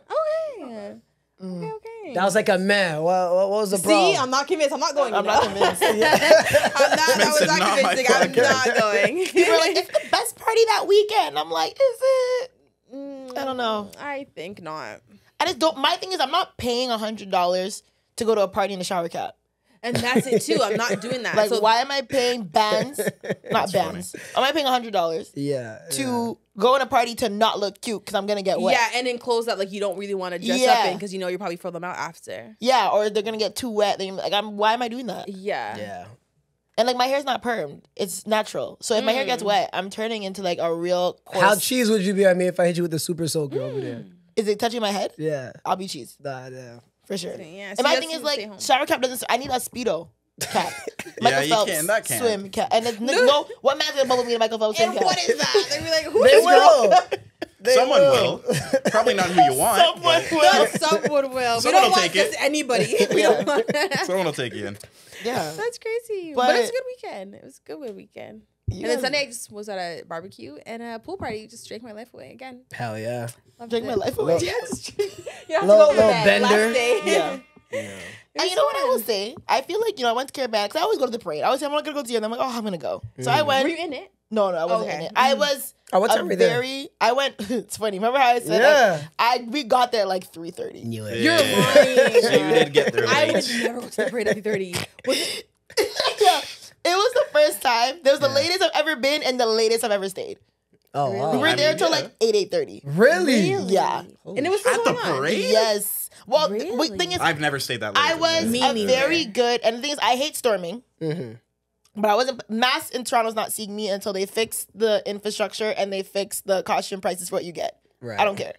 Okay. Okay. That was like a man. What was the See, problem? I'm not convinced. I'm not going. I'm not convinced. I'm not. That was said, not "Not my convincing. I'm podcast." not going. People are like, it's the best party that weekend. I'm like, is it? I don't know. I think not. I just don't. My thing is, I'm not paying $100 to go to a party in a shower cap. And that's it too. I'm not doing that. Like, so why am I paying bands? Not bands. Am I paying $100 Yeah. to go in a party to not look cute because I'm gonna get wet? Yeah, and in clothes that like you don't really want to dress up Yeah. in because you know you're probably throw them out after. Yeah, or they're gonna get too wet. Why am I doing that? Yeah. Yeah. And like my hair's not permed; it's natural. So if my hair gets wet, I'm turning into like a real coarse. How cheese would you be on me if I hit you with the super soaker over there? Is it touching my head? Yeah. I'll be cheese Nah, yeah. for sure. Yeah, And so my you thing have is to like stay home. shower cap doesn't. I need a speedo cap. Yeah, you can't- that can't. swim cap. And it's, no, what man's gonna bubble me in a Michael Phelps swim And cap? what is that? They'd be like, who They is will. They Someone will. Probably not who you want. Someone but will. Someone will. We Someone don't will want take it. just anybody. We don't want Someone will take you in. Yeah. That's crazy. But- But it was a good weekend. It was a good weekend. You And then guys- Sunday I just was at a barbecue and a pool party. Just drank my life away again. Hell yeah. Loved Drink it. my life away. Yes. You have to Little- go over little that bender. last day. Yeah. It And was you know what I fun. will say? I feel like, I went to Caribana because I always go to the parade. I always say, I'm not going to go to you. And I'm like, oh, I'm going to go. So I went. Were you in it? No, I wasn't Okay. in it. I was Oh, what time were you there? I went, it's funny. Remember how I said we got there like 3:30. Knew it. You're Yeah. lying. So you did get there I late. would never go to the parade at 30. Was it? Yeah. It was the first time. It was the latest I've ever been and the latest I've ever stayed. Oh, wow. We were I there mean, till yeah. like 8:30. Really? Yeah. And it was still At the going on. parade? Yes. Well, the Really? thing is, I've never stayed that late. I was Me a neither. very good, and the thing is, I hate storming. But I wasn't. Mass in Toronto's not seeing me until they fix the infrastructure and they fix the costume prices for what you get. Right. I don't care.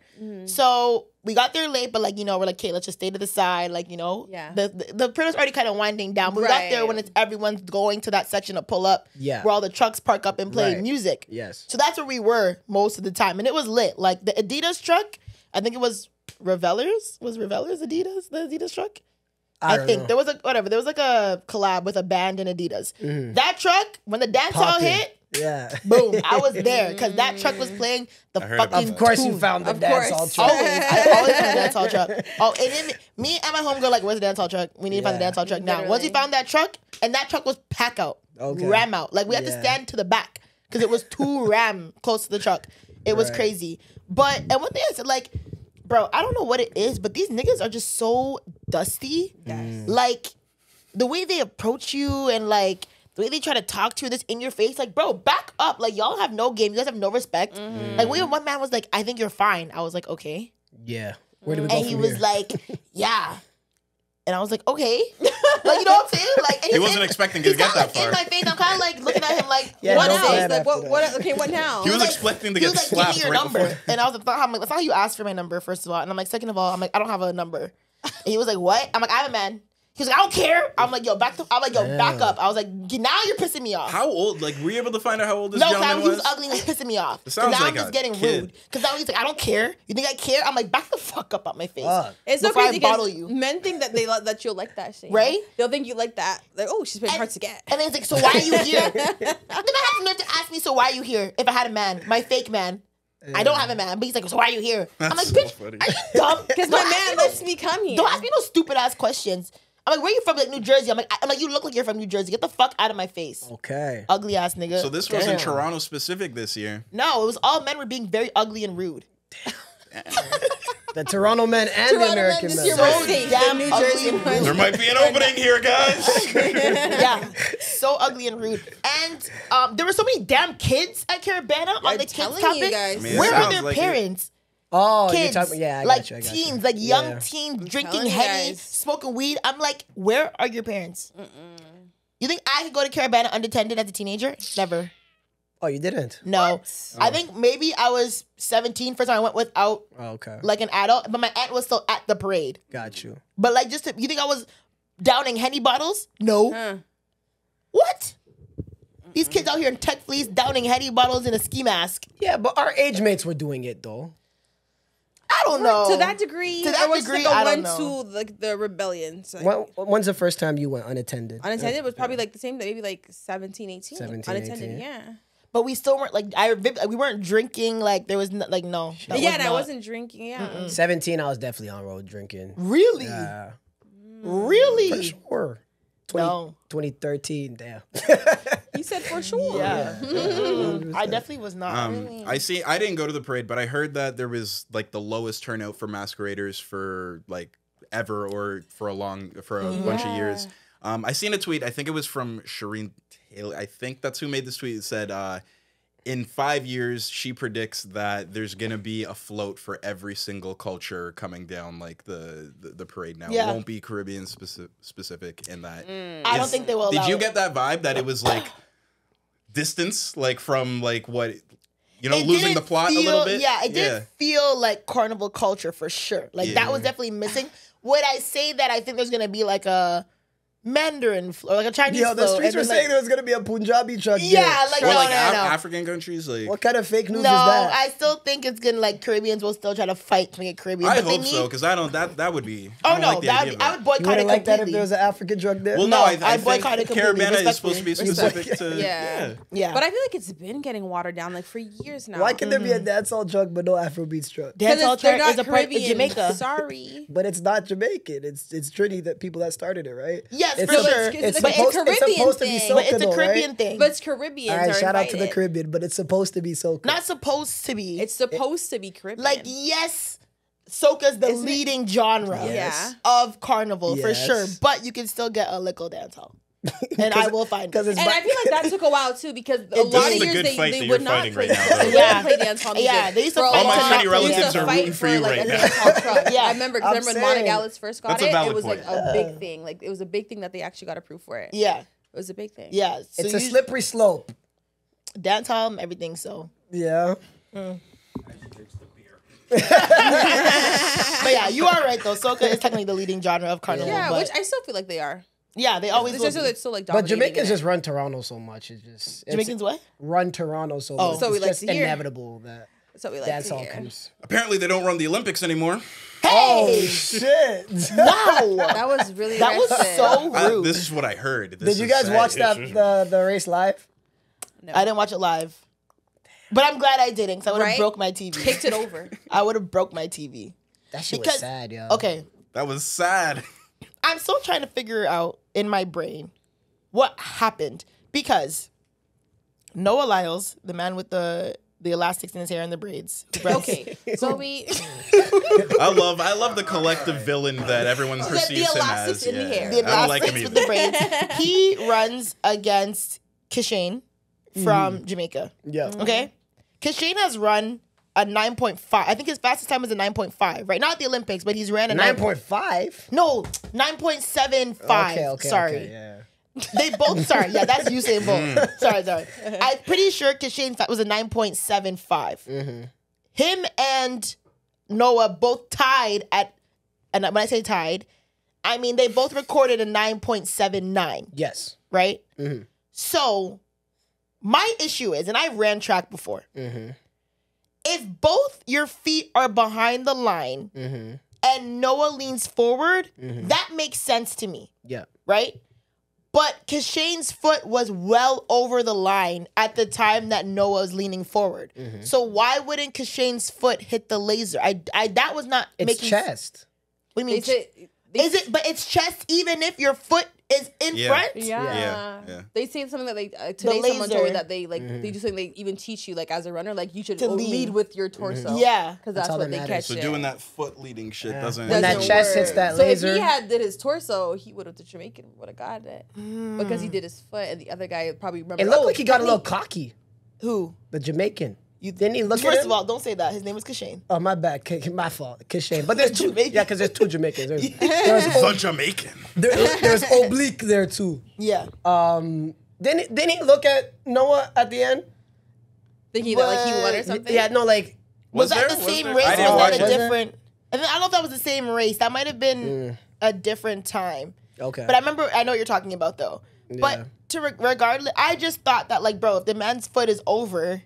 So we got there late, but like we're like, okay, let's just stay to the side. Like Yeah. the parade's already kind of winding down. But we got there Right. when it's everyone's going to that section to pull up. Yeah. Where all the trucks park up and play Right. music. Yes. So that's where we were most of the time, and it was lit. Like the Adidas truck, I think it was Revelers. Was Revelers Adidas the Adidas truck? I don't think know. there was like a collab with a band and Adidas. That truck, when the dance hall Poppin'. hit, Yeah. boom, I was there because that truck was playing the I heard about fucking Of course tune. you found the Of dance course. hall truck. Always, I always found the dance hall truck. Oh, and then me and my homegirl like, where's the dance hall truck? We need to find the Yeah. dance hall truck now. Once we Literally. found that truck, and that truck was pack out, Okay. ram out. Like we had to Yeah. stand to the back because it was too ram close to the truck. It was Right. crazy. But and one thing I said, like, bro, I don't know what it is, but these niggas are just so dusty. Like the way they approach you and like the way they try to talk to you, this in your face, like, bro, back up. Like y'all have no game. You guys have no respect. Like one man was like, I think you're fine. I was like, okay. Yeah. Where do we go And he from was here? like, yeah. And I was like, okay. Like, you know what I'm saying? Like, and He he's wasn't in- expecting to he's get kinda, that like, far. in my face. I'm kind of like looking at him like, Yeah, What no else? plan Like, after that. what? Okay, what now? He was like- expecting to he get was like, slapped give me your right number. before. And I was like, that's not how you ask for my number, first of all. And I'm like, second of all, I'm like, I don't have a number. And he was like, what? I'm like, I have a man. He was like, I don't care. I'm like, yo, back up. I was like, now you're pissing me off. How old? Like, were you able to find out how old this No, gentleman he was was? ugly and he was pissing me off. It So sounds now like I'm just a getting kid. rude. Because now he's like, I don't care. You think I care? I'm like, back the fuck up out my face. Fuck. It's so before I crazy bottle because you. men think that that you'll like that shit, you Right? know? They'll think you like that. Like, oh, she's paying hard to get. And then it's like, so why are you here? Then I have to ask me, so why are you here? If I had a man, my fake man. I don't have a man, but he's like, so why are you here? I'm like, That's so bitch, funny. are you dumb? Because my man lets me come here. Don't ask me no stupid ass questions. I'm like, where you from? Like New Jersey. I'm like, you look like you're from New Jersey. Get the fuck out of my face. Okay. Ugly ass nigga. So this wasn't Damn. Toronto specific this year. No, it was all men were being very ugly and rude. The Toronto men and Toronto the men American this men. year So were safe. damn The New ugly Jersey and ones. rude. There might be an opening here, guys. Yeah, so ugly and rude. And there were so many damn kids at Caribana on the kids telling topic. you guys. I mean, it Where were sounds their like it. parents? Oh, Kids, you're talking. Yeah, I like got you. I got teens, you. like young Yeah. teens drinking telling you Henny, guys. smoking weed. I'm like, where are your parents? You think I could go to Caribana unattended as a teenager? Never. Oh, you didn't? No. I think maybe I was 17 first time I went without Okay. like an adult, but my aunt was still at the parade. Got you. But like, you think I was downing Henny bottles? No. Huh. What? These kids out here in tech fleece downing Henny bottles in a ski mask. Yeah, but our age mates were doing it though. I don't know. To that degree, To that or was degree, like a I don't one know. to like the rebellions. Like, When's the first time you went unattended? unattended was probably like the same, maybe like 17, 18. 17, unattended, 18. yeah. But we still weren't like we weren't drinking. Like there was like no. that Yeah, was and I not- wasn't drinking. Yeah. 17, I was definitely on road drinking. Really. Really. For sure. 20, No. 2013, damn. He said for sure. Yeah. I definitally was not. Really. I didn't go to the parade, but I heard that there was like the lowest turnout for masqueraders for like ever or for a bunch of years. I seen a tweet. I think it was from Shireen Taylor. I think that's who made this tweet. It said, in 5 years, she predicts that there's gonna be a float for every single culture coming down like the parade now. Yeah. It won't be Caribbean specific in that. I don't think they will. Did allow you it. get that vibe that it was like distance, like from like what, It losing the didn't plot a feel- little bit? Yeah, it didn't feel like carnival culture for sure. Like that was definitely missing. Would I say that I think there's gonna be like a Mandarin or like a Chinese Yo, the float, streets and were then, saying there was gonna be a Punjabi truck. Yeah, there. like, Or no, like no. African countries, like What kind of fake news No, is that? I still think it's gonna like Caribbeans will still try to fight to make it Caribbean. I but they hope need, so, because I don't. That would be. Oh I don't no, like the that idea would of be, I that. would You boycott wouldn't it like that if completely. there was an African truck there? Well, No, no, I I think boycott it completely, Caribana is supposed to be respectfully. specific to. Yeah. Yeah. But I feel like it's been getting watered down like for years now. Why can there be a dancehall truck but no Afrobeats truck? Because Dancehall they're track not is a part of Caribbean. Jamaica. Sorry. But it's not Jamaican. It's Trini, that people that started it, right? Yes, It's for sup- sure. It's But it's supposed, Caribbean it's supposed to be thing. soca, But it's a though, Caribbean right? thing. But it's Caribbeans. All right, are shout out to the invited. Caribbean, but it's supposed to be soca. Not supposed to be. It's supposed to be Caribbean. like yes, soca's the Isn't it? leading genre Yeah. of carnival for Yes. sure. But you can still get a little dancehall, and I will find because it. it's And I feel like that took a while too because a lot is of the years good fight that they you're would not fighting play. right now, though. They Yeah. wouldn't play dance hall music. Yeah, they used to For a fight. long All my time, Trini they relatives used to are fight rooting for you like, right a now. dance hall truck. Yeah. I remember I'm because when Monica saying. Gallus first got That's a it, valid it was like point. a big thing. Like it was a big thing that they actually got approved for it. Yeah, It was a big thing. yeah. So it's a you- slippery slope. dancehall, everything. So, Yeah. but yeah, you are right though. Soca is technically the leading genre of carnival. Yeah, but which I still feel like they are. yeah, they always It's will just be. it's still like But dominating Jamaicans it. just run Toronto so much. It's Jamaicans what? run Toronto so Oh. much. So we it's like just to hear. inevitable that That's what we like that's to all hear. comes. Apparently, they don't run the Olympics anymore. Oh Hey, shit! wow, That was really that was aggressive. so rude. This is what I heard. Did you guys watch that the race live? No. I didn't watch it live, but I'm glad I didn't because I would have Right? broke my TV. Kicked it over. I would have broke my TV. That shit Because was sad, yo. okay, That was sad. I'm still trying to figure out in my brain what happened because Noah Lyles, the man with the elastics in his hair and the braids. Okay, so we I love the collective villain that everyone perceives him elastics as. in the hair. The I don't like him elastics with either. the braids. He runs against Kishane from Jamaica. Yeah. Okay? Kishane has run a 9.5. I think his fastest time is a 9.5, right? Not at the Olympics, but he's ran a 9.5. No, 9.75. Okay. Sorry. Okay, yeah. They both, sorry. Yeah, that's Usain Bolt. Sorry. I'm pretty sure Kishane was a 9.75. Him and Noah both tied at, and when I say tied, I mean they both recorded a 9.79, Yes. right? So my issue is, and I ran track before, if both your feet are behind the line and Noah leans forward, that makes sense to me, Yeah. right? But Kishane's foot was well over the line at the time that Noah was leaning forward. So why wouldn't Kishane's foot hit the laser? I that was not It's making chest. What do you mean? they say Is it? But it's chest even if your foot is in Yeah. front. Yeah. They say something that they today someone told me laser. that they like they do something they even teach you like as a runner like you should To lead lead. with your torso. Yeah. because that's all what that they matters. catch. So it. doing that foot leading shit doesn't. When that Doesn't chest hits work. that So laser. if he had did his torso, he would have the Jamaican would have got it because he did his foot, and the other guy probably remember. It looked like he got a little cocky. Who? The Jamaican. You didn't he look at First him? of all, don't say that. His name was Kishane. Oh, my bad. My fault. Kishane. But there's two. Jamaican. Yeah, because there's two Jamaicans. There's The Jamaican. there's oblique there too. Yeah. Didn't he look at Noah at the end Thinking that like he won or something. Yeah, no, like Was that there? the Was same there? race? I Or didn't was watch that a it. different? I don't know if that was the same race. That might have been a different time. okay. But I remember, I know what you're talking about though. But regardless, I just thought that like, bro, if the man's foot is over,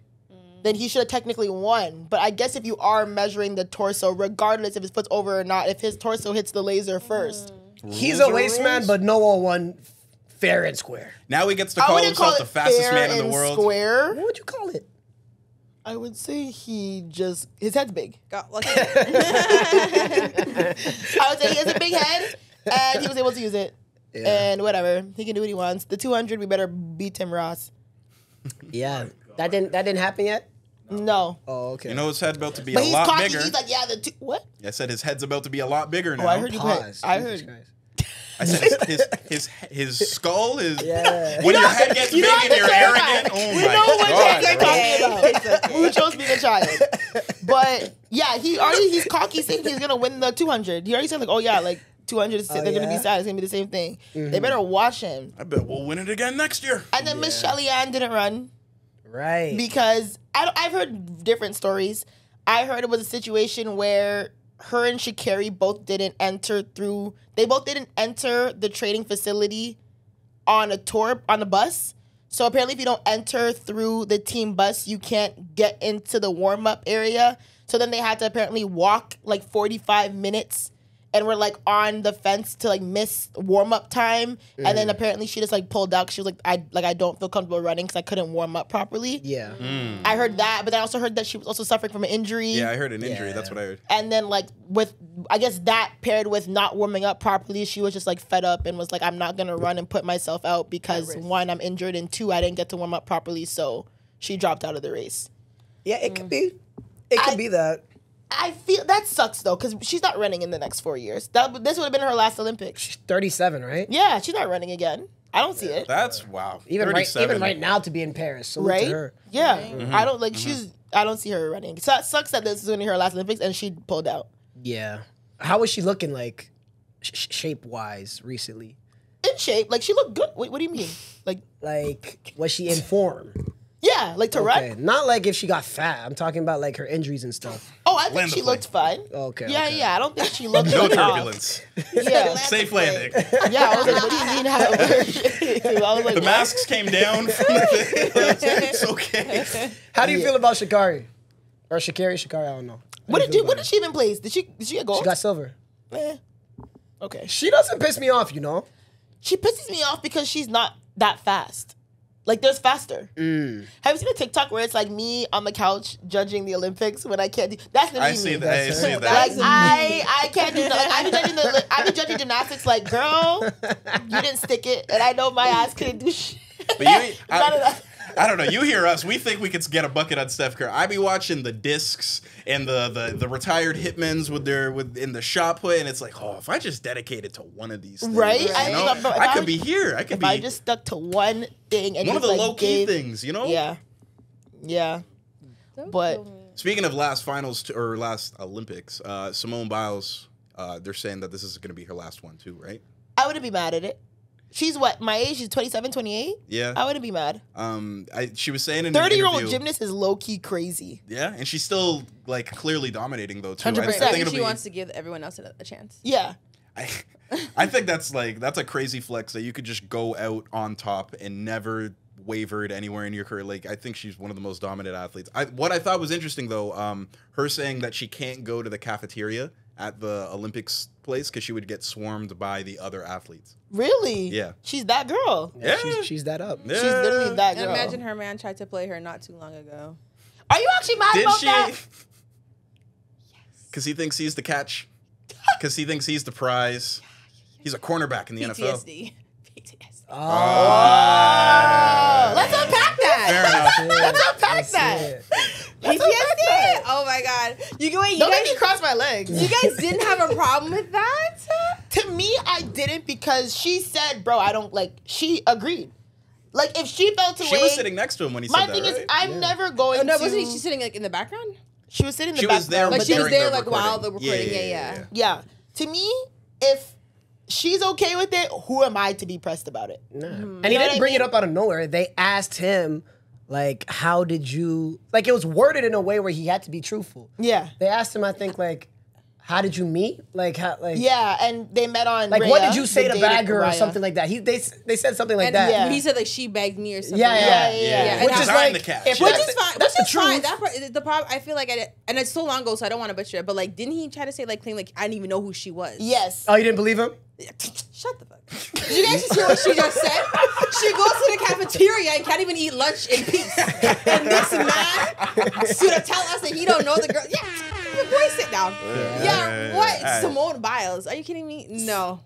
then he should have technically won. But I guess if you are measuring the torso, regardless if his foot's over or not, if his torso hits the laser first, He's a waste man, but Noah won fair and square. Now he gets to I call wouldn't call himself it the fastest fair man in the and world. square. What would you call it? I would say his head's big. Got lucky. I would say he has a big head, and he was able to use it. Yeah. And whatever, he can do what he wants. The 200, we better beat Tim Ross. Yeah, that didn't happen yet. No. Oh, okay. You know his head's about to be But a he's lot cocky. bigger. He's like, yeah, what? I said his head's about to be a lot bigger now. Oh, I heard you put. Pause. I Jesus heard. Christ. I said his skull is Yeah. when your head gets big and you're arrogant. Oh We my know what god! you're bro. talking about. Mucho's being a child. But yeah, he's cocky saying he's gonna win the 200. He already said like, oh yeah, like 200 is they're gonna be yeah? sad. It's gonna be the same thing. They better watch him. I bet we'll win it again next year. And then Miss Shelly Ann didn't run Right. because I've heard different stories. I heard it was a situation where her and Sha'Carri both didn't enter through. They both didn't enter the training facility on a tour on the bus. So apparently, if you don't enter through the team bus, you can't get into the warm up area. So then they had to apparently walk like 45 minutes. And we're like on the fence to like miss warm up time, and then apparently she just like pulled out. She was like, I don't feel comfortable running because I couldn't warm up properly. Yeah. I heard that, but I also heard that she was also suffering from an injury. Yeah, I heard an injury. Yeah. That's what I heard. And then like with, I guess that paired with not warming up properly, she was just like fed up and was like, I'm not gonna run and put myself out because one, I'm injured, and two, I didn't get to warm up properly, so she dropped out of the race. Yeah, it could be. It could be that. I feel that sucks though, because she's not running in the next 4 years. This would have been her last Olympics. She's 37, right? Yeah, she's not running again. I don't see it. That's wow. Even 37. right now to be in Paris. Salute Right? to her. Yeah. I don't like I don't see her running. So it sucks that this is going to be her last Olympics and she pulled out. Yeah. How was she looking like shape wise recently? In shape. Like she looked good. Wait, what do you mean? Like was she in form? Yeah, like to Okay. run. Not like if she got fat. I'm talking about like her injuries and stuff. Oh, I think Land the she plane. looked fine. Okay. Yeah, okay. yeah. I don't think she looked No like off. turbulence. Yeah. Safe landing. Yeah, I was like, what do you mean how it works? I was like, The what? masks came down from the thing. It's okay. How do you feel about Sha'Carri? Or Sha'Carri? I don't know. What did she even place? Did she get gold? She got silver. Okay. She doesn't piss me off, you know? She pisses me off because she's not that fast. Like, there's faster. Have you seen a TikTok where it's like me on the couch judging the Olympics when I can't do? That's the I meme. see that. I see Like that. I can't do that. Like, I've been judging gymnastics. Like, girl, you didn't stick it, and I know my ass couldn't do shit. But you, None of that. I don't know. You hear us. We think we could get a bucket on Steph Curry. I be watching the discs and the retired hitmens in the shot put, and it's like, oh, if I just dedicated to one of these things, Right? you I know, think if I I could would- be here. I could If be I just stuck to one thing and one of just, the like, low key gave- things, you know? Yeah. Yeah. But Speaking of last finals or last Olympics, Simone Biles, they're saying that this is going to be her last one too, right? I wouldn't be mad at it. She's what? My age? She's 27, 28? Yeah. I wouldn't be mad. She was saying in an 30-year-old interview, gymnast is low-key crazy. yeah, and she's still like clearly dominating though too. 100%. I I think think it'll she be. wants to give everyone else a chance. Yeah. I think that's a crazy flex that you could just go out on top and never wavered anywhere in your career. Like, I think she's one of the most dominant athletes. What I thought was interesting though, her saying that she can't go to the cafeteria at the Olympics place because she would get swarmed by the other athletes. Really? Yeah. She's that girl. Yeah. She's that up. Yeah. She's literally that And girl. imagine her man tried to play her not too long ago. Are you actually mad Did about she? that? Because he thinks he's the catch. Because he thinks he's the prize. He's a cornerback in the NFL. PTSD. PTSD. Oh, let's unpack that. Fair enough. Let's unpack that. Let's unpack that. Oh my god. You Don't make me cross my legs. You guys didn't have a problem with that? To me, I didn't because she said, bro, I don't like, she agreed. Like, if she felt away. She was sitting next to him when he My said that, thing is, right? I'm never going Oh, no, to. wasn't she sitting like in the background? She was sitting in the She back. was there Like she was during there the like while the recording. recording. Yeah. Yeah. To me, if she's okay with it, who am I to be pressed about it? Nah. And he You know what didn't I bring mean? it up out of nowhere. They asked him like, how did you, like, it was worded in a way where he had to be truthful. Yeah. They asked him, I think, like, how did you meet? Like, how, like, Yeah, and they met on like, Rhea, what did you say the to dating bag her or Raya. something like that? They said something like And that. Yeah. he said like she begged me or something. Yeah. Which And is I- like, the catch. if Which that's is fine. That's the Which is fine. truth. That part, the problem, I feel like, and it's so long ago, so I don't want to butcher it. But like, didn't he try to say like, claim like I didn't even know who she was? Yes. Oh, you didn't believe him? Shut the fuck. Did you guys just hear what she just said? She goes to the cafeteria and can't even eat lunch in peace. And this man to tell us that he don't know the girl. Yeah, the boy, sit down. Yeah, what? Alright. Simone Biles? Are you kidding me? No.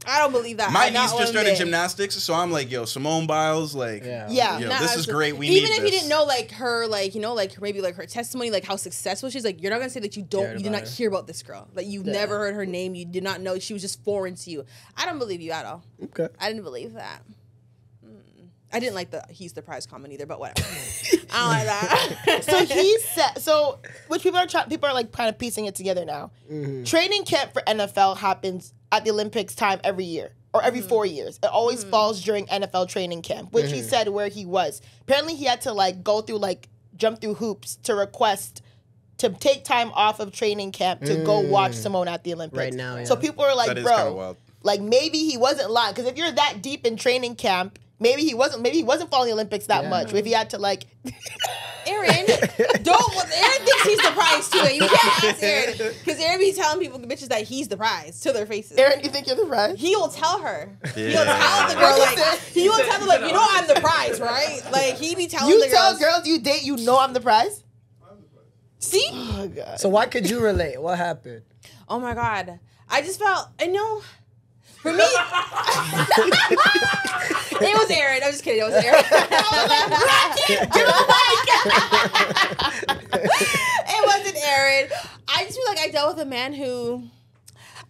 I don't believe that. My I'm not niece just one started bit. gymnastics, so I'm like, yo, Simone Biles, like, Yeah. yo, Nah, this is absolutely. great. We Even need if this. you didn't know like her, like you know, like maybe like her testimony, like how successful she's, like you're not gonna say that you did not hear about this girl, like you've never heard her name, you did not know she was just foreign to you. I don't believe you at all. Okay. I didn't believe that. I didn't like the he's the prize comment either, but whatever. I don't like that. So he said, which people are like kind of piecing it together now. Training camp for NFL happens at the Olympics time every year or every 4 years. It always falls during NFL training camp, which he said where he was. Apparently he had to like go through like jump through hoops to request to take time off of training camp to go watch Simone at the Olympics. Right now, So yeah. people are like, That is kinda bro, wild. like maybe he wasn't lying, because if you're that deep in training camp, maybe he wasn't following the Olympics that much. If he had to like Aaron, Aaron thinks he's the prize too. Like, you can't ask Aaron because Aaron be telling people, bitches, that he's the prize to their faces. Aaron, you think you're the right? He will tell her. He'll Yeah. tell the girl like he will tell her like, you know I'm the prize, right? Like he be telling You the tell girls. girls you date, you know I'm the prize? See? Oh god. So why could you relate? What happened? Oh my god. I just felt I know. For me, it was Aaron. I'm just kidding. It was Aaron. It wasn't Aaron. I just feel like I dealt with a man who.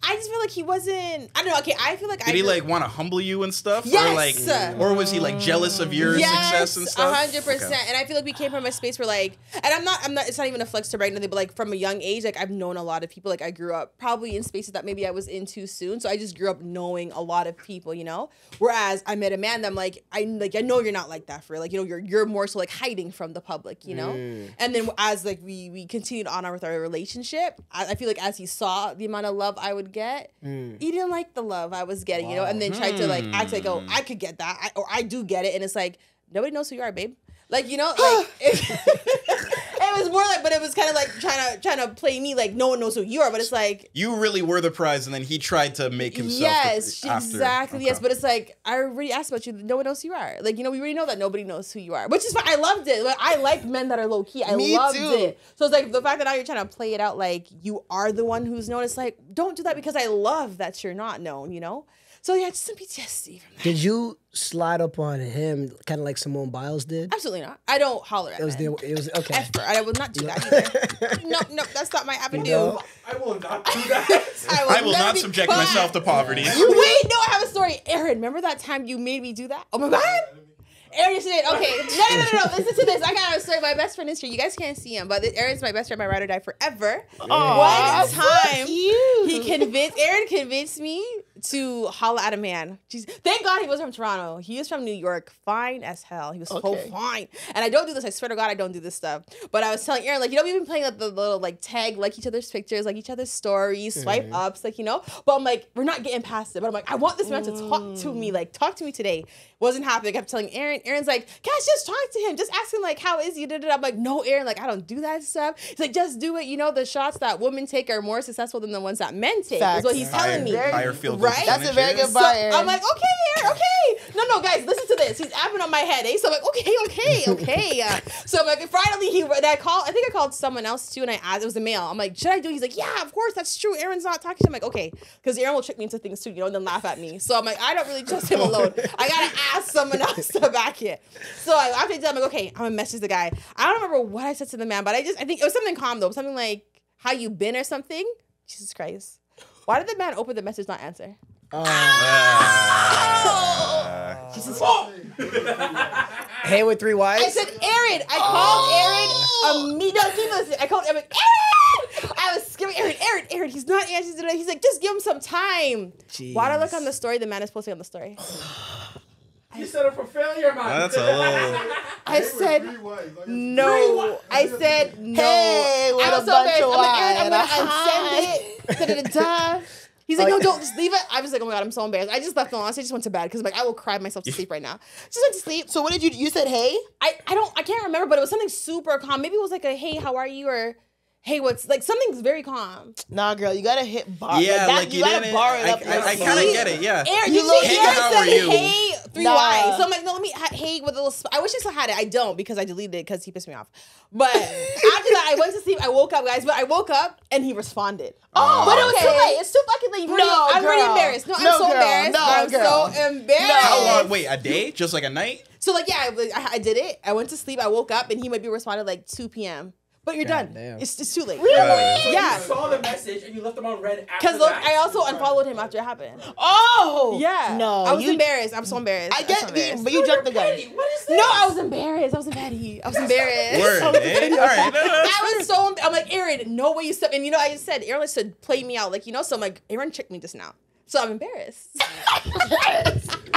I just feel like he wasn't. I don't know. Okay, I feel like Did he like want to humble you and stuff? Yes. Or was he like jealous of your success and stuff? 100%. Okay. And I feel like we came from a space where like, and I'm not. It's not even a flex to brag nothing, but like from a young age, like I've known a lot of people. Like I grew up probably in spaces that maybe I was in too soon. So I just grew up knowing a lot of people, you know. Whereas I met a man that I'm like, I know you're not like that for real. Like, you know, you're more so like hiding from the public, you know. And then as like we continued on with our relationship, I feel like as he saw the amount of love I would get. He didn't like the love I was getting, you know, and then tried to like act like, oh, I could get that, or I do get it, and it's like nobody knows who you are, babe. Like, you know, like it was more like, but it was kind of like trying to play me like no one knows who you are, but it's like You really were the prize, and then he tried to make himself. yes, after. exactly, Okay. yes, but it's like I already asked about you. No one knows who you are. Like, you know, we already know that nobody knows who you are, which is fine. I loved it. Like, I like men that are low key. I Me loved too. it. So it's like the fact that now you're trying to play it out like you are the one who's known. It's like don't do that because I love that you're not known. You know. So yeah, just some PTSD from that. Did you slide up on him kind of like Simone Biles did? Absolutely not. I don't holler at It was men. it was okay. Ever. I will not do that either. No, that's not my avenue. know? I will not do that. I will never not be subject caught. myself to poverty. Wait, no, I have a story. Aaron, remember that time you made me do that? Oh my god. Aaron, yes, you did. Okay. No. Listen to this. I got a story. My best friend is here. You guys can't see him, but Aaron's my best friend, my ride or die forever. One time, Aaron convinced me to holla at a man. Jeez. Thank God he was from Toronto. He was from New York. Fine as hell. He was so fine. And I don't do this. I swear to God, I don't do this stuff. But I was telling Aaron, like, you know, we've been playing like the little like tag, like each other's pictures, like each other's stories, swipe ups, like, you know. But I'm like, we're not getting past it. But I'm like, I want this man to talk to me. Like, talk to me today. Wasn't happening. I kept telling Aaron. Aaron's like, Kass, just talk to him. Just ask him, like, how is he? I'm like, no, Aaron, like, I don't do that stuff. He's like, just do it. You know, the shots that women take are more successful than the ones that men take. Facts. Is what he's telling me. Higher field goal Right? That's a percentage, very yeah. good buy, Aaron. I'm like, okay, Aaron, okay. No, guys, listen to this. He's apping on my head, eh? So I'm like, okay. So I'm like, finally, I think I called someone else too, and I asked, it was a male. I'm like, should I do it? He's like, yeah, of course, that's true. Aaron's not talking to him. I'm like, okay, because Aaron will trick me into things too, you know, and then laugh at me. So I'm like, I don't really trust him alone. I gotta ask someone else to back it. So after I did, I'm like, okay, I'm gonna message the guy. I don't remember what I said to the man, but I think it was something calm though, something like, how you been or something. Jesus Christ. Why did the man open the message, not answer? Jesus Christ. Hey with three wives. I said, Aaron. I called Aaron. No, keep listening. I called Aaron. Aaron! I was screaming, Aaron. He's not answering today. He's like, just give him some time. Why did I look on the story? The man is posting on the story. You set up for failure, man. That's a little. I said no. I said no. Hey, with I was a so bunch embarrassed. of I'm like, Aaron, I'm wine. gonna unsend it. Da-da-da-da. He's like, no, don't just leave it. I was like, oh my god, I'm so embarrassed. I just left it on. I just went to bed because I'm like, I will cry myself to sleep right now. Just went to sleep. So what did you said hey? I can't remember, but it was something super calm. Maybe it was like a hey, how are you, or hey, what's like something's very calm. Nah, girl, you gotta hit bar. Yeah, like you gotta didn't. bar it up. I kind of get it. Yeah. Aaron, You you look- see, Hey, Aaron how said are you? hey, 3 Nah. Y's. So I'm like, no, let me hey with a little. I wish I still had it. I don't because I deleted it because he pissed me off. But after that, I went to sleep. I woke up, guys. But I woke up and he responded. Oh, But it was too late. It's too fucking late. I'm already girl. embarrassed. No, I'm No, so girl. embarrassed. No, I'm girl. so embarrassed. How long? Wait, a day? Just like a night? So like, yeah, I did it. I went to sleep. I woke up and he might be responded like 2 p.m. But you're done. damn. It's too late. You Yeah. saw the message and you left them on red after Because look, that? I also unfollowed him after it happened. Oh Yeah. No, I was you, embarrassed. I'm so embarrassed. I I'm so get embarrassed. but you jumped the gun. Petty. What is this? No, I was embarrassed. I was petty. I was embarrassed. Word, eh? All right. I was so. I'm like, Aaron, no way you step. And you know, I just said Aaron likes to play me out, like, you know. So I'm like, Aaron tricked me just now. So I'm embarrassed.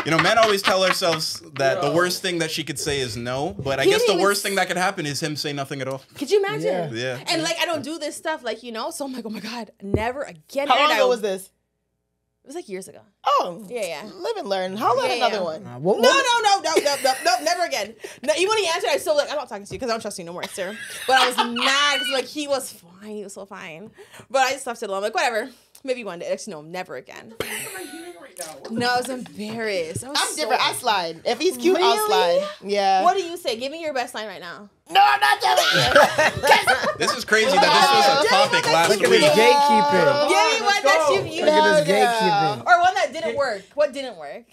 You know, men always tell ourselves that the worst thing that she could say is no, but I He guess didn't the even worst thing that could happen is him say nothing at all. Could you imagine? Yeah. And like, I don't do this stuff, like, you know. So I'm like, oh my god, never again. How Aaron, long ago was this? It was like years ago. Oh, Yeah. Live and learn. How about Yeah, another yeah. one? No, never again. No, even when he answered, I still like, I'm not talking to you because I don't trust you no more, sir. But I was mad because like he was fine, he was so fine. But I just left it alone. Like whatever, maybe one day. Actually, no, never again. What am I hearing right now? No, I was embarrassed. I was I'm so- different. I slide. If he's cute, I'll Really? slide. Yeah. What do you say? Give me your best line right now. No, I'm not telling you. This is crazy that this was a topic last Look at week. this gatekeeping. Give me one that you Look at this gatekeeping. or one that didn't work. What didn't work?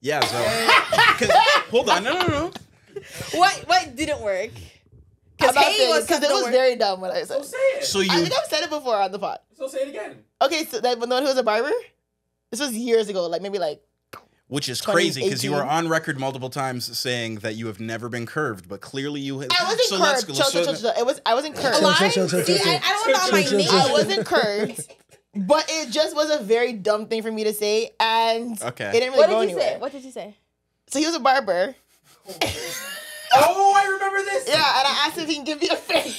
Yeah, so. 'Cause- hold on. No. What didn't work? I'm Because not hey saying was because it was very dumb what I said. So say it. So I you. think I've said it before on the pod. So say it again. Okay, so that the one who was a barber. This was years ago, like maybe like. Which is crazy because you were 2018. on record multiple times saying that you have never been curved, but clearly you have. I wasn't So let's curved. go. Chill. I wasn't curved. Lie? Chill. See, I don't know my Chill. name. I wasn't curved, but it just was a very dumb thing for me to say, and Okay. it didn't really What go did you anywhere. say? What did you say? So he was a barber. Oh, I remember this. Yeah, and I asked if he can give me a fade.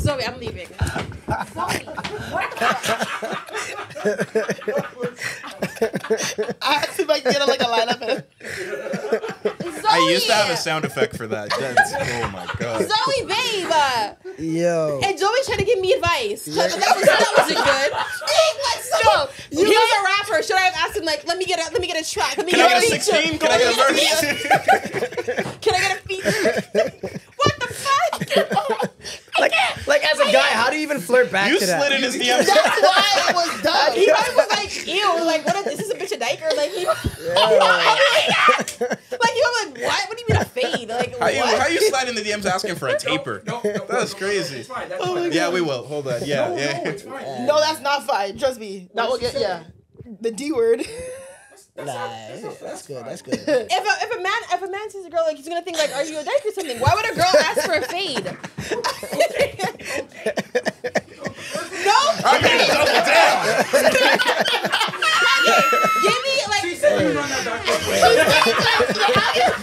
Zoe, I'm leaving. I asked if I could get like a lineup. I used to have a sound effect for that. That's, oh my god. Zoe, babe. Yo. And Joey tried to give me advice. That wasn't good. Stop. He was a rapper. Should I have asked him like, let me get a track? Let me Can I get get a 16? Can I get a verse? Can I get a feature? What the fuck? Like as a guy, how do you even flirt back You to that? slid in his DMs. That's why it was dumb. He probably was like, ew, like what? Is this a bitch of dyke or like? He, like you were like, what? What do you mean a fade? Like How what? you slide in the DMs asking for a taper? No, That's crazy. It's fine. That's fine. Yeah, we will. Hold on. Yeah, No, yeah. it's fine. No, that's not fine. Trust me. That will get the D word. Nah, that's good. That's good. If a man sees a girl like he's gonna think like, are you a dyke or something? Why would a girl ask for a fade? No. Okay, double down. Give me like. She said you run that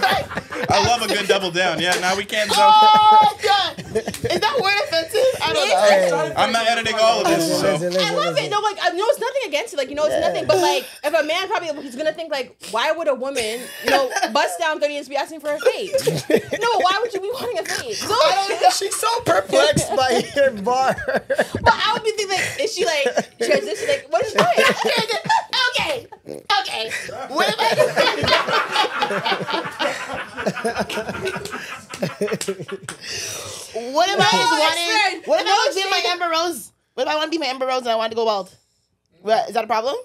back. I love a good double down. Yeah, now we can't. Oh god, is that word offensive? I don't know. Hey. I'm not editing all of this. So. I love it. No, like I know it's nothing against it. Like you know, it's nothing. But like, if a man probably he's gonna think like, why would a woman, you know, bust down 30 inches be asking for a fade? No, why would you be wanting a fade? So She's so perplexed by your bar. but I would be thinking like, is she like transition? Like, what is she doing? Okay. What am What if I was wanting? What if I was being my Amber Rose? What if I want to be my Amber Rose and I want to go bald? What, is that a problem?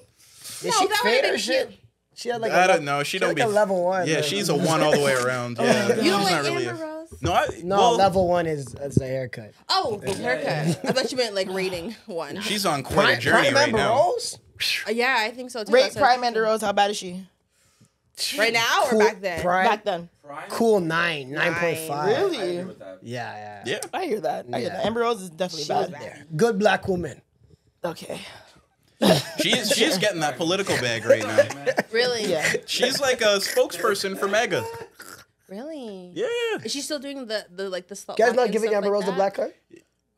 Did No, she that fade would've or been shit? cute. She had like I a don't know. She don't like be a level 1. Yeah, man. she's a 1 all the way around. Yeah, You don't she's like not really. Amber Rose? No, No, well, level 1 is a haircut. Oh, haircut. I thought you meant like rating one. she's on quite a journey Prime right Amber now. Rose? Yeah, I think so too. Rate That's what- Prime Amber Rose. How bad is she? right now or Cool, back then? Prime, Back then. Prime? cool 9.5. I Really? agree with that. Yeah. Yeah. I hear that. I hear Yeah. that. Amber Rose is definitely She was bad. there. Good black woman. Okay. She's getting that political bag right now. Really? Yeah. She's like a spokesperson for MAGA. Really? Yeah. Is she still doing the like the slut You guys walk not and giving stuff Amber like Rose the that? black card?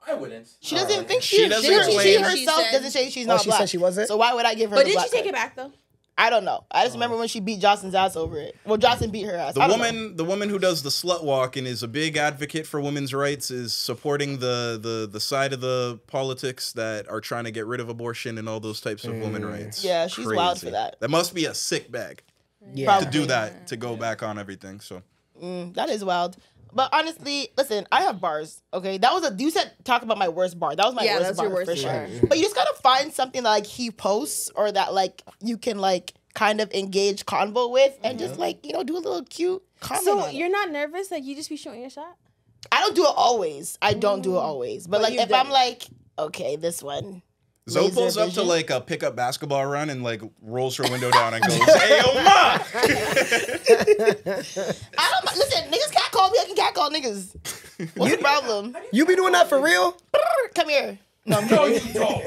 I wouldn't. She doesn't think She doesn't she claim- herself She doesn't say she's not she black. said she wasn't? So why would I give her But the did black she take card? it back though? I don't know. I just remember when she beat Jocelyn's ass over it. Well, Jocelyn beat her ass. I don't know. The woman who does the slut walk and is a big advocate for women's rights is supporting the side of the politics that are trying to get rid of abortion and all those types of women rights. Yeah, she's wild for that. That must be a sick bag Yeah. to do that, to go back on everything. So That is wild. But honestly, listen, I have bars. Okay, that was you said talk about my worst bar. That was my worst that's bar your worst for sure. bar. But you just gotta find something that like he posts or that like you can like kind of engage convo with and just like do a little cute comment. So on it. you're not nervous? Like you just be shooting your shot? I don't do it always. I don't do it always. But like you if did. I'm like, okay, this one. Zoe Laser pulls up to vision. like a pickup basketball run and like rolls her window down and goes, "Hey, yo, ma!" I don't listen. Niggas can't call me. I can cat call niggas. What's the problem? You be doing that for real? Come here. No, I'm No, kidding. you don't.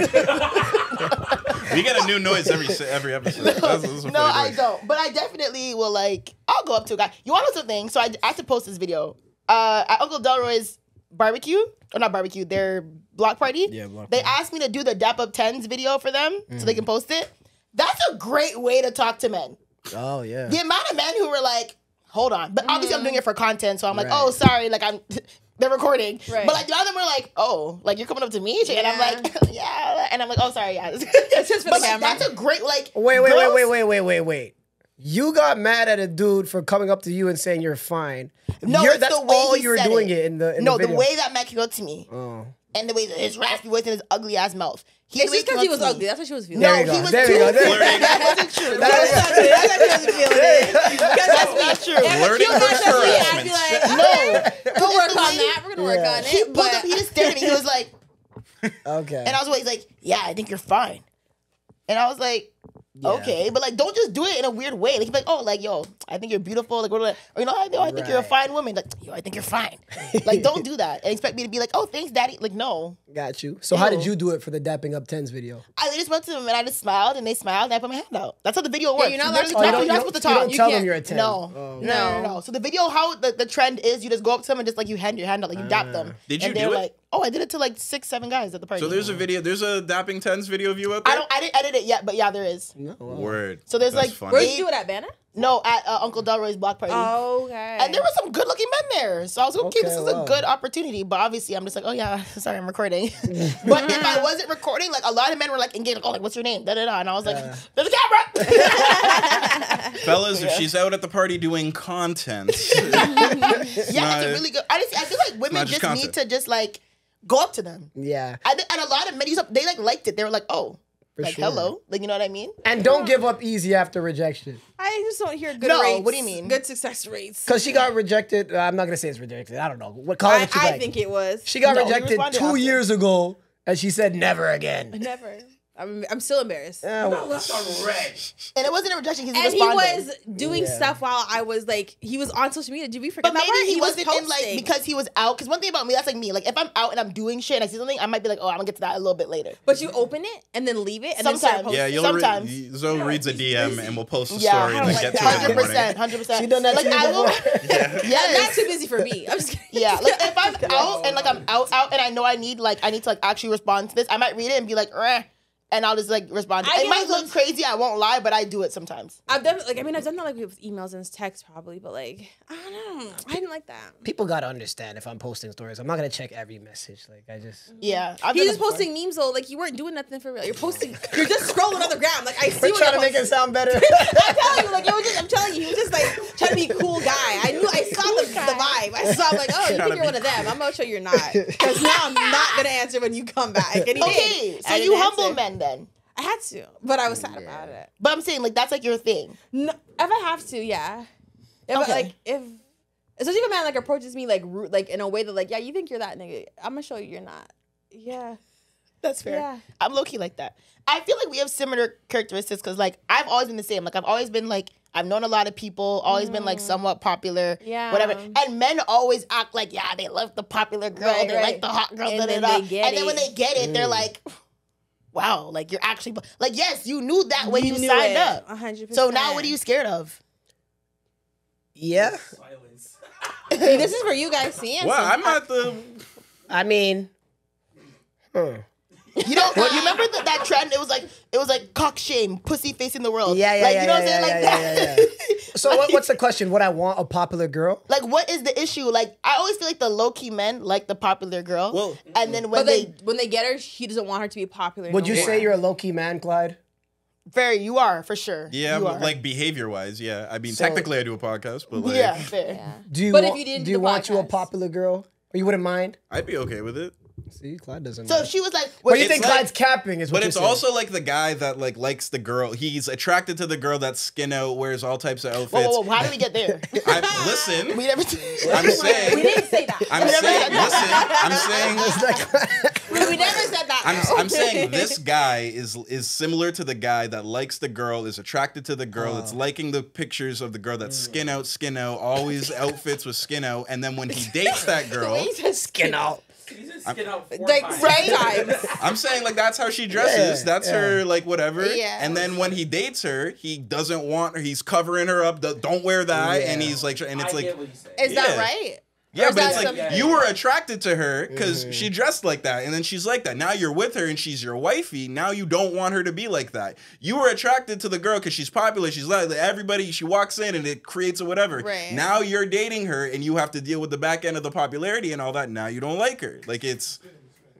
We get a new noise every episode. That's a No, funny I noise. don't. But I definitely will like. I'll go up to a guy. You want to know something? So I have to post this video. At Uncle Delroy's barbecue, or not barbecue, their block party. Yeah, block They party. asked me to do the Dap Up Tens video for them so they can post it. That's a great way to talk to men. Oh, yeah. The amount of men who were like, "Hold on," but obviously I'm doing it for content, so I'm like, Right. "Oh, sorry," like I'm. They're recording, Right. but like the other them were like, "Oh, like you're coming up to me," and I'm Yeah. like, "Yeah," and I'm like, "Oh, sorry, yeah." It's just for But the like, camera. that's a great like. Wait. girls- You got mad at a dude for coming up to you and saying you're fine. No, You're, it's that's the way all he you're said doing it. it in the No, video. the way that man came up to me, Oh. and the way that his raspy voice and his ugly ass mouth. It's the way just because he came was up to me- ugly. That's what she was feeling. There No, you go. he was There too you go. There you go. flirty. That wasn't true. That's what she was feeling it. That's not true. Flirting versus I'd be harassment. like, No, we'll work the on way- that. We're gonna work on He it. pulled up. But He just stared at me. He was like, Okay. and I was always like, "Yeah, I think you're fine." And I was like, "Okay," but like, don't just do it in a weird way. Like, he's like, "Oh, like, yo, I think you're beautiful." Like, or I think you're a Right. fine woman. Like, yo, I think you're fine. Like, don't do that and expect me to be like, "Oh, thanks, daddy." Like, no. Got you. So how did Ew. you do it for the Dapping Up 10s video? I just went to them and I just smiled and they smiled and I put my hand out. That's how the video works. you're not You allowed literally to talk, talk. you're not supposed to You talk. don't You tell can't- them you're a 10. No. Oh. No. So the video, how the trend is, you just go up to them and just like you hand your hand out, like you dap them. Did you and they're do it? like, oh, I did it to like 6, 7 guys at the party. So there's a Dapping Tens video of you out there. I didn't edit it yet, but yeah, there is. Word. So there's That's like- funny. where'd you do it at, Banner? No, at Uncle Delroy's block party. Okay. And there were some good looking men there. So I was like, okay, Okay, this is wow. a good opportunity. But obviously, I'm just like, oh, yeah, sorry, I'm recording. But if I wasn't recording, like a lot of men were like engaged, like, oh, like, what's your name? Da da da. And I was like, there's a camera. Fellas, if she's out at the party doing content, Yeah, not- it's a really good. I feel like women not just just need content. to just like go up to them. Yeah. And a lot of men, they like liked it. They were like, oh, like sure. hello, like you know what I mean? And don't give up easy after rejection. I just don't hear good No, rates. what do you mean? Good success rates. Because she got rejected. I'm not going to say it's rejected. I don't know. Call it what you I like. think it was. She got No, you rejected responded 2 after. years ago, and she said never again. Never. I'm still embarrassed. That's on red. And it wasn't a rejection because And he he responded. was doing Yeah. stuff while I was like, he was on social media. Did we forget But that maybe part? he was wasn't in like posting. because he was out. Because one thing about me, that's like me. Like if I'm out and I'm doing shit and I see something, I might be like, oh, I'm gonna get to that a little bit later. But you open it and then leave it and then start Sometimes. posting. yeah, you'll Sometimes. Zoe reads a DM and we'll post a Yeah, story and then I get don't to like it in the morning. 100%. She done that like to you I will. before? Not Yes. too busy for me. I'm just kidding. Yeah, like if I'm out and like I'm out and I know I need to like actually respond to this, I might read it and be like, and I'll just like respond. I It get might those- look crazy, I won't lie, but I do it sometimes. I've done like I've done that like with emails and texts probably, but like I don't know. I didn't like that. People got to understand if I'm posting stories. I'm not going to check every message. Like, I just... Yeah, I've You're done just it before. posting memes though, like you weren't doing nothing for real. You're posting. You're just scrolling on the ground. Like I see We're what trying to you're make it posting. sound better. I'm telling you, like it was just. I'm telling you, he was just like trying to be a cool guy. I saw the vibe. I saw like, oh, you Trying think to you're one be of them. I'm gonna show you're not. Because now I'm not gonna answer when you come back. And he did. Okay, so I you didn't humble answer. men then. I had to, but I was sad about it. But I'm saying like that's like your thing. No, if I have to, yeah. If Okay. like if especially if a man like approaches me like rude, like in a way that like, yeah, you think you're that nigga. I'm gonna show you you're not. Yeah. That's fair. Yeah. I'm low key like that. I feel like we have similar characteristics because like I've always been the same. Like I've always been like I've known a lot of people, always been like somewhat popular, Yeah. whatever. And men always act like yeah, they love the popular girl, Right, they right. like the hot girl, And da, da, then da. they get and then when it. they get it, they're like, wow, like you're actually like yes, you knew that when you knew signed it, up. 100%. So now what are you scared of? Yeah. Silence. This is for you guys seeing. Well, I'm not the. I mean, You know, you remember that trend? It was like cock shame, pussy facing the world. Yeah, like, you know what I'm saying? Like that. So what's the question? Would I want a popular girl? Like, what is the issue? Like, I always feel like the low-key men like the popular girl. Well, and then But when they get her, he doesn't want her to be popular. Would no you more. say you're a low-key man, Clyde? you are, for sure. yeah, you but are. like behavior-wise, yeah. I mean, So- technically, I do a podcast, but like, Yeah, fair. Do you But if want, you didn't do do you the want you a podcast? popular girl? Or you wouldn't mind? I'd be okay with it. See, Clyde doesn't So mind. if she was like, What do you it's think like- Clyde's capping is what But you're it's saying. also like the guy that like likes the girl. He's attracted to the girl that's skin out, wears all types of outfits. whoa, how did we get there? Listen, we never. I'm saying. We didn't say that. I'm saying. Listen, I'm saying. We never said that. I'm saying this guy is similar to the guy that likes the girl, is attracted to the girl, that's liking the pictures of the girl that's skin out, always outfits with skin out, and then when he dates that girl, skin out. He's in skin out 4 Like times. right times. I'm saying like that's how she dresses, that's her like whatever, Yeah. and then when he dates her, he doesn't want her, he's covering her up, don't wear that, and Yeah. he's like, and it's I like, get what you say. Is that Yeah. right? yeah, is but that it's like something- you were attracted to her because she dressed like that, and then she's like that. Now you're with her and she's your wifey. Now you don't want her to be like that. You were attracted to the girl because she's popular. She's like everybody. She walks in and it creates a whatever. Right. Now you're dating her and you have to deal with the back end of the popularity and all that. Now you don't like her. Like it's.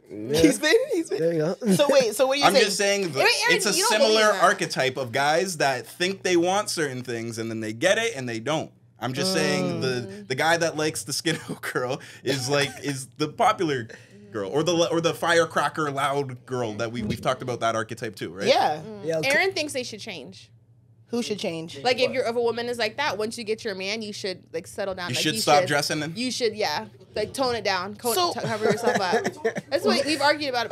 He's been. There you go. So wait. So what are you I'm saying? just saying Aaron, it's a you don't similar believe that. archetype of guys that think they want certain things and then they get it and they don't. I'm just saying the guy that likes the skin out girl is the popular girl or the firecracker loud girl that we've talked about that archetype too, right? Yeah. Yeah, okay. Aaron thinks they should change. Who should change? Like if a woman is like that, once you get your man, you should like settle down. You like, should stop dressing then? You should, like tone it down, So- cover yourself up. That's what we've argued about it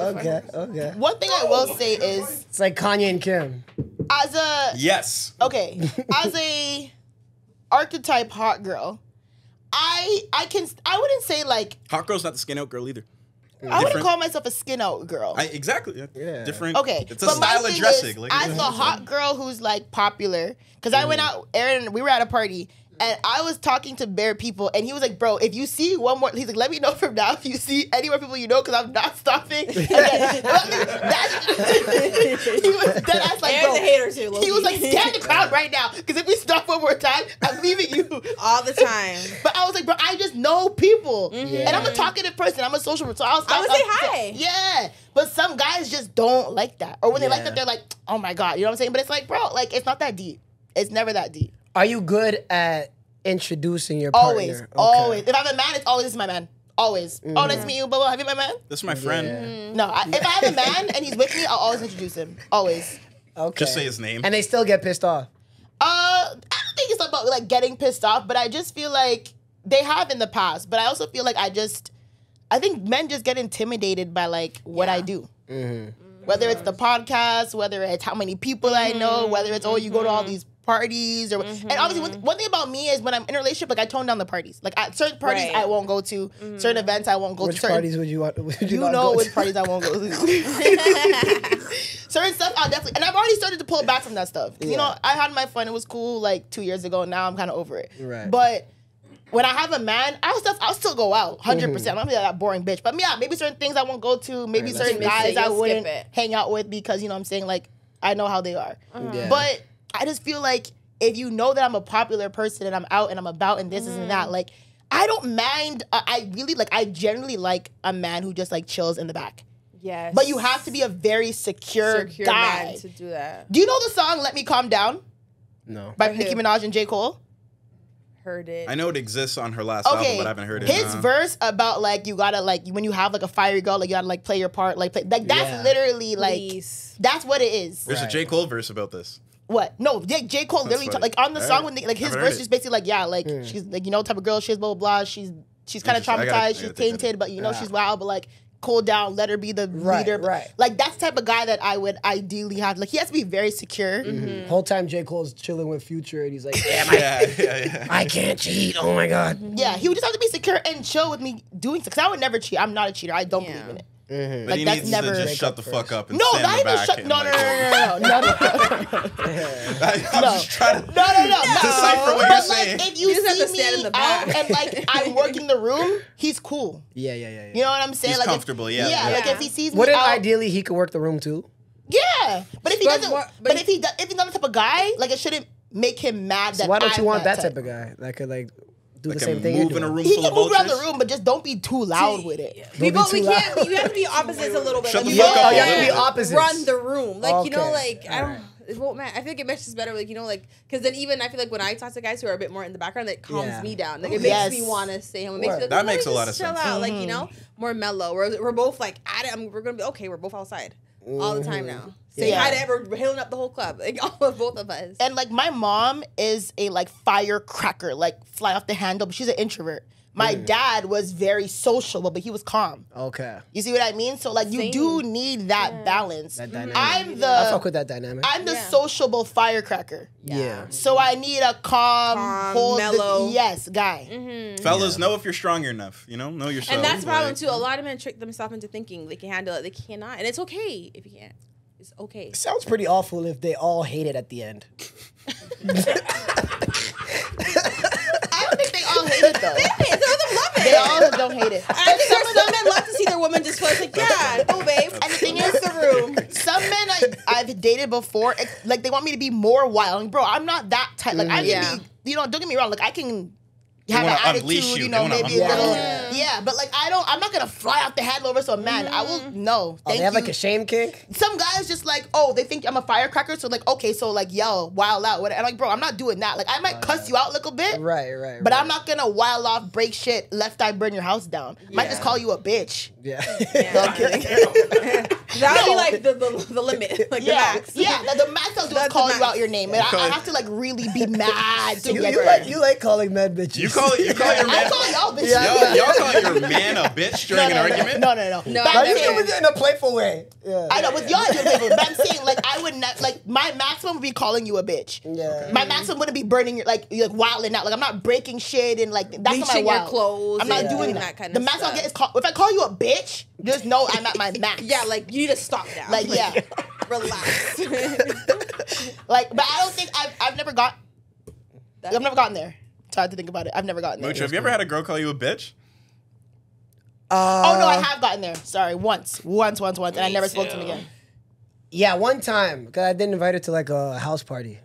before. Okay. One thing I will say is, It's like Kanye and Kim. as a Yes. okay, as a archetype hot girl, I wouldn't say like Hot girl's not the skin out girl either. I wouldn't Different. call myself a skin out girl. Exactly. Yeah. Different. Okay, It's a but my style of thing dressing. is, Like, as the hot girl who's like popular, because I went out, Aaron, we were at a party, and I was talking to bare people, and he was like, "Bro, if you see one more," he's like, "Let me know from now if you see any more people you know, because I'm not stopping." And then, he was dead ass like, Aaron's "Bro." a hater too. He was like, "Scan the crowd right now, because if we stop one more time, I'm leaving you." all the time. But I was like, bro, I just know people. And I'm a talkative person. I'm a social person. So I would say hi. Yeah. But some guys just don't like that. Or when they like that, they're like, oh my God. You know what I'm saying? But it's like, bro, like, it's not that deep. It's never that deep. Are you good at introducing your partner? Always. Okay. Always. If I'm a man, it's always, this is my man. Always. Oh, nice to meet you. Blah, blah. Have you met my man? this is my friend. No. If I have a man and he's with me, I'll always introduce him. Always. Okay. Just say his name. And they still get pissed off. I don't think it's about like getting pissed off, but I just feel like they have in the past. But I also feel like I think men just get intimidated by like what I do. Whether it's the podcast, whether it's how many people I know, whether it's you go to all these parties or and obviously one thing about me is when I'm in a relationship, like I tone down the parties. Like at certain parties Right. I won't go to, certain events I won't go Which to. Certain, parties would you want? Would you not know go which to? parties I won't go to. Certain stuff I'll definitely, and I've already started to pull back from that stuff. 'Cause, you know, I had my fun. It was cool like 2 years ago. Now I'm kind of over it. Right. But when I have a man, I'll still go out 100%. I'm not gonna be that boring bitch. But yeah, maybe certain things I won't go to. Maybe Right, certain that's guys fair. I You'll wouldn't skip it. hang out with because you know what I'm saying, like I know how they are. Yeah. But I just feel like if you know that I'm a popular person and I'm out and I'm about and this and that, like I don't mind. I generally like a man who just like chills in the back. Yes. But you have to be a very secure guy. man to do that. Do you know the song "Let Me Calm Down" No. by By who? Nicki Minaj and J. Cole? Heard it. I know it exists on her last album, but I haven't heard it. His verse about like you gotta like when you have like a fiery girl, like you gotta like play your part, like that's Yeah. literally like Please. that's what it is. There's a J. Cole verse about this. What? No, J. Cole literally funny. like on the song Alright. when they, like his Haven't verse heard is it. basically like like she's like you know type of girl she is blah blah blah she's kind of Interesting. I gotta traumatized, she's take that in. tainted, but you know she's wild, but like cool down, let her be the Right, leader. right. Like that's the type of guy that I would ideally have. Like he has to be very secure. Whole time J. Cole's chilling with Future and he's like, damn, Yeah. I can't cheat. Oh my God. Yeah, he would just have to be secure and chill with me doing stuff. Because I would never cheat. I'm not a cheater. I don't believe in it. But Like, he that's needs never- to just Break shut up the first. fuck up and No, stand not in the even back. shut. and, No. I'm just trying to No. decipher what you're But saying. like, if you You just have to see stand in me the out back. and like I'm working the room, he's cool. Yeah. You know what I'm saying? He's like comfortable, If, yeah. yeah. Like Yeah. if he sees me Wouldn't out, ideally he could work the room too? yeah. But if he But doesn't, more- but but if he's not the type of guy, like it shouldn't make him mad. So That why don't you I'm want that type of guy that could like do Like the a same thing? you're move in a doing? room He full can of move around the vultures. room, but just don't be too loud with it. Don't be too we loud. can't. You have to be opposites a little bit. Shut Like, the you fuck can't up. Oh, you have to be Yeah. opposites. Run the room, like you know, Okay. like I don't. It won't matter. I feel like it meshes better, like you know, like because then even I feel like when I talk to guys who are a bit more in the background, it calms Yeah. me down. Like it Yes. makes me want to stay home. It makes Word. me like, That "Oh, makes a just lot of chill sense. out, like you know, more mellow. We're both like at it. We're gonna be okay. We're both outside all the time now. Say Yeah. hi to everyone. We're hailing up the whole club, like all of both of us. And like my mom is a like firecracker, like fly off the handle, but she's an introvert. My dad was very sociable, but he was calm. Okay. You see what I mean? So like you Same. do need that balance. That dynamic. I'm I fuck the with that dynamic. I'm the Yeah. sociable firecracker. yeah. So I need a calm, hold mellow. yes guy. Fellas, know if you're strong enough. You know yourself. And that's the problem like- too. A lot of men trick themselves into thinking they can handle it. They cannot, and it's okay if you can't. It's okay. Sounds pretty awful if they all hate it at the end. I don't think they all hate it though. Some of them love it. They all don't hate it. I think some men love to see their woman just feel like, yeah, go babe. And the thing Where's is, the room? some men I've dated before, like they want me to be more wild. Like, bro, I'm not that type. Like I Yeah. can be, don't get me wrong. Like I can have an wanna unleash attitude, you. you They know, wanna maybe a unleash little, you. yeah. But like I'm not gonna fly off the handle over to a man. I will no. Oh, Thank they have you. like a shame kink? Some guys just like, oh, they think I'm a firecracker, so like, okay, so like yell, wild out, whatever. And like, bro, I'm not doing that. Like I might cuss you out a little bit, Right. but I'm not gonna wild off, break shit, left eye, burn your house down. Might just call you a bitch. Yeah. No, I'm kidding. That would be No. like the limit, like the Yeah, max. yeah. The max I'll do is That's call the you max. out your name, and I have to like really be mad to you, get you there. like you like calling men bitches. You call your I man. call y'all bitches. Y'all call your man a bitch during an argument? No. No, But I I'm never. saying It was in a playful way. Yeah. I know with y'all, you're different. But I'm saying like I would not like my maximum would be calling you a bitch. Yeah. My maximum wouldn't be burning your like wilding out. Like I'm not breaking shit and like that's not my Bleaching your wild. clothes I'm not and doing doing that. that kind the of max I'll stuff. get is call. If I call you a bitch, just know I'm at my max. Yeah, like you need to stop now. Like yeah. relax. Like, but I don't think I've never gotten there. So I have to think about it. I've never gotten there. Mooch, have you ever had a girl call you a bitch? Oh no, I have gotten there. Sorry, once, and I never spoke to him again. Yeah, one time, because I didn't invite her to like a house party.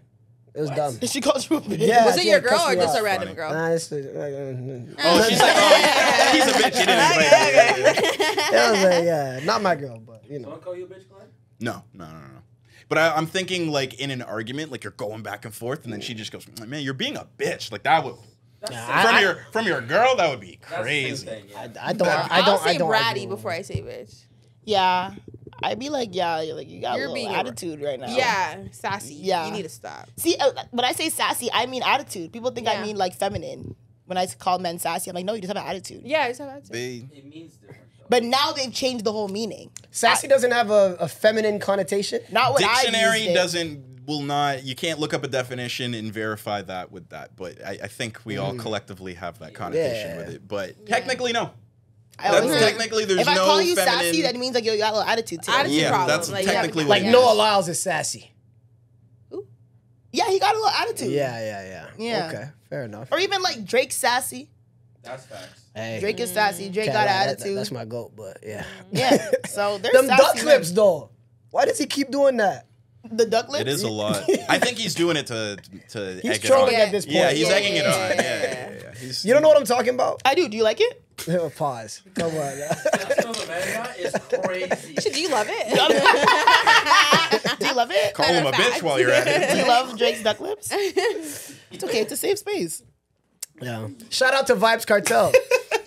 It was dumb. She called you a bitch. Yeah. Was it your yeah, girl cuss or me just out. a random Funny. girl? Nah, it's, Oh, she's like, oh, he's a bitch. He didn't invite me. I was like, yeah, not my girl, but you know. Someone call you a bitch, Glenn? No. But I'm thinking like in an argument, like you're going back and forth, and then she just goes, "Man, you're being a bitch." Like that would from your girl, that would be That's the same crazy. thing, yeah. I'll say I don't bratty argue. before I say bitch. Yeah, I'd be like, yeah, you're like you got You're a being little a- attitude right now. Yeah, sassy. Yeah. You need to stop. See, when I say sassy, I mean attitude. People think I Yeah. mean like feminine. When I call men sassy, I'm like, no, you just have an attitude. Yeah, I just have that too. They- It means different, though. But now they've changed the whole meaning. Sassy doesn't have a feminine connotation. Not what Dictionary I used it. will not. You can't look up a definition and verify that with that. But I think we all collectively have that connotation Yeah. with it. But technically, no. I always That's say- technically there's if I no call you feminine. sassy, that means like you got a little attitude to it. Attitude Yeah, problem. that's Like, technically yeah. what Like it Noah is. Lyles is sassy. Yeah, he got a little attitude. Yeah. Yeah. Okay, fair enough. Or even like Drake sassy. That's facts. Hey, Drake is sassy. Drake okay, got an that- attitude. that's my goat, but yeah. Yeah. So there's Them sassy duck men. clips though. Why does he keep doing that? The duck lips. It is a lot. I think he's doing it to He's egg it trolling on. at this point. Yeah, he's Yeah, egging it yeah, on. yeah, Yeah. He's, You don't know what I'm talking about? I do. Do you like it? Pause. Come on. That's still the man guy is crazy. Do you love it? Do you love it? call him a bitch while you're at Do it. you love Drake's duck lips? It's okay. It's a safe space. Yeah. Shout out to Vibes Cartel.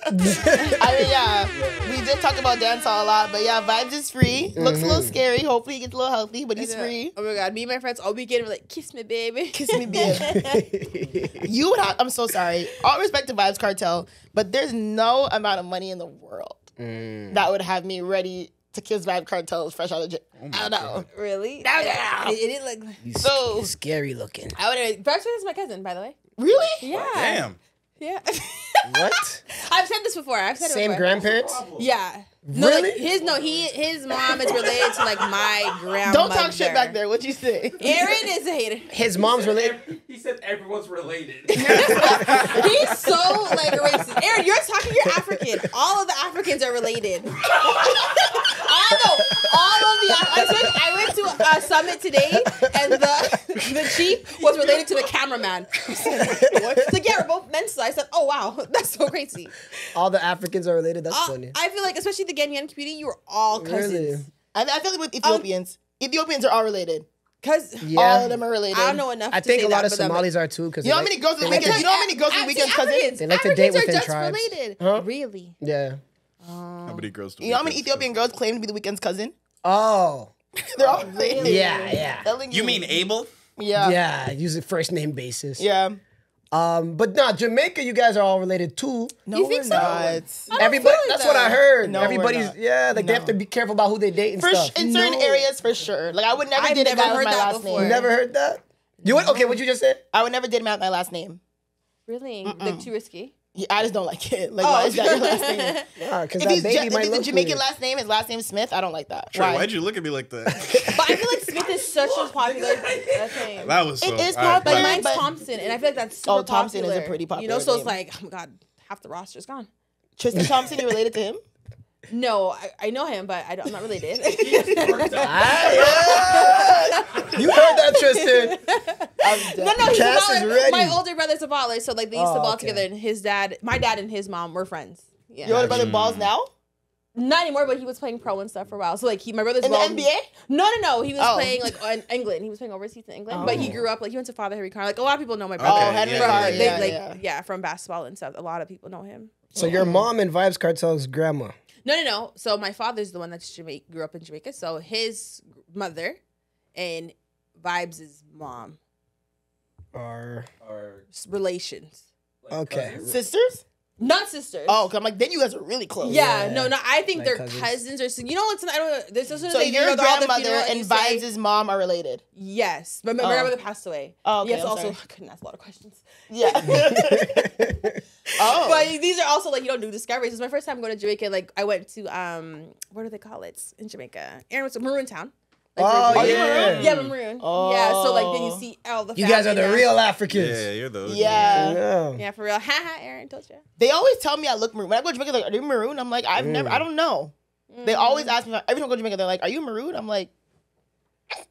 I mean, yeah, we did talk about dancehall a lot, but yeah, Vibes is free. Looks a little scary. Hopefully, he gets a little healthy, but he's free. Oh my god, me and my friends all weekend were like, kiss me, baby. Kiss me, babe. You would have. I'm so sorry. All respect to Vibes Cartel, but there's no amount of money in the world that would have me ready to kiss Vibes Cartel fresh out of jail. I don't know. Really? No, no. It didn't look like. He's So- scary looking. I would have. Vibes is my cousin, by the way. Really? Yeah. Damn. Yeah. What? I've said this before. I've said it Same before. grandparents? Yeah. No, Really? like, his mom is related to like my grandmother. Don't talk shit back there. What'd you say? Aaron is a hater. His mom's related. He said everyone's related. He's so like racist. Aaron, you're talking. You're African. All of the Africans are related. All of the. I went to a summit today, and the chief was related to the cameraman. It's like, yeah, we're both Mensa. I said, oh wow, that's so crazy. All the Africans are related. That's funny. I feel like, especially the Ghanaian community, you are all cousins. Really? I feel like with Ethiopians, Ethiopians are all related. Cause All of them are related. I don't know enough. I to think say a lot that, of but Somalis are too. Cause You know how many girls in the weekend? You know how many girls in the weekend cousins? They like to date Africans are within just tribes. related. Huh? Really? Yeah. How many girls do You know how many weekends Ethiopian girls claim to be the weekend's cousin? Oh. They're all related. Yeah. Telling You mean Abel? Yeah. Yeah. Use a first name basis. Yeah. But no, Jamaica, you guys are all related too. No, You think we're so? not. Everybody. like That's that. what I heard. No, we're Everybody's not. like they have to be careful about who they date and stuff. In certain areas, for sure. Like I would never I've date a never guy with heard my that last before. name. Never heard that. You would? Okay, what you just said? I would never date a man with my last name. Really? Like too risky? Yeah, I just don't like it. Like, why is that your last name? Because If that he's, baby if might he's a look Jamaican weird. last name, his last name is Smith, I don't like that. Trey, Why? why'd you look at me like that? But I feel like Smith is such a popular name. That was so. It is all right, popular. Like but- mine's but- Thompson, and I feel like that's super Thompson is a popular. pretty You know, popular so it's name. like, oh my god, half the roster's gone. Tristan Thompson, you related to him? No, I know him, but I'm not related. You heard that, Tristan. No, he's Kass a is baller. ready. My older brother's a baller, so like they used to ball okay. together, and my dad and his mom were friends. Yeah. Your older brother balls now? Not anymore, but he was playing pro and stuff for a while. So like my brother's In the ball- NBA? No. He was Oh. playing like in England. He was playing overseas in England, but he grew up like he went to Father Henry Carr. Like a lot of people know my brother. Oh, Okay, Henry yeah, Carr, yeah, They, yeah. from basketball and stuff. A lot of people know him. So your mom and Vibes Cartel's grandma. No. So my father's the one that's grew up in Jamaica. So his mother and Vibes' mom Are Or relations, like Okay. cousins. Sisters? not sisters. Oh, 'cause I'm like, then you guys are really close. Yeah, Yeah. no. I think Like they're cousins. cousins or you know what's I don't. There's So your grandmother and Vibes' mom are related. Yes, but my Oh. grandmother passed away. Oh, okay, Yes, I'm also sorry. I couldn't ask a lot of questions. Yeah. Oh. But these are also like you don't do discoveries. It's my first time going to Jamaica. Like I went to what do they call it in Jamaica? Aaron was to Maroon Town. Like, Oh, for- yeah. Yeah, Maroon. Yeah, so like then you Oh. see all the You guys are family the now. real Africans. Yeah, you're those. Yeah. Yeah. Yeah, for real. Haha, Aaron told you. They always tell me I look maroon. When I go to Jamaica, they're like, are you maroon? I'm like, I've never, I don't know. They always ask me, every time I go to Jamaica, they're like, are you maroon? I'm like,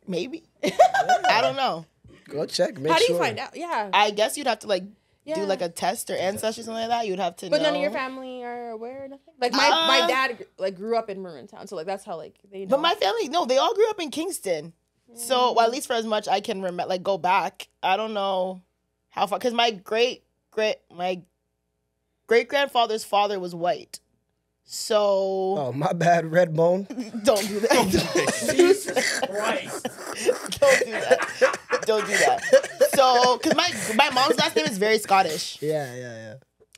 maybe. I don't know. Go check. Make How do you sure. find out? Yeah. I guess you'd have to like Yeah. do like a test or ancestry, something like that. You'd have to But know. none of your family are aware or nothing? Like my dad like grew up in Maroon Town, so like that's how like they know. But my family, no, they all grew up in Kingston. So, well, at least for as much I can remember, like go back. I don't know how far, because my great grandfather's father was white. So Oh, my bad, red bone. don't do that. Jesus Christ. Don't do that. Don't do that. So, because my mom's last name is very Scottish. Yeah.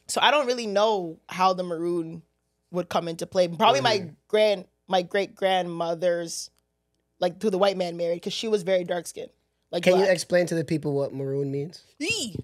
So I don't really know how the maroon would come into play. Probably my great grandmother's, like who the white man married, because she was very dark skinned. Like Can you black. explain to the people what maroon means? Yee.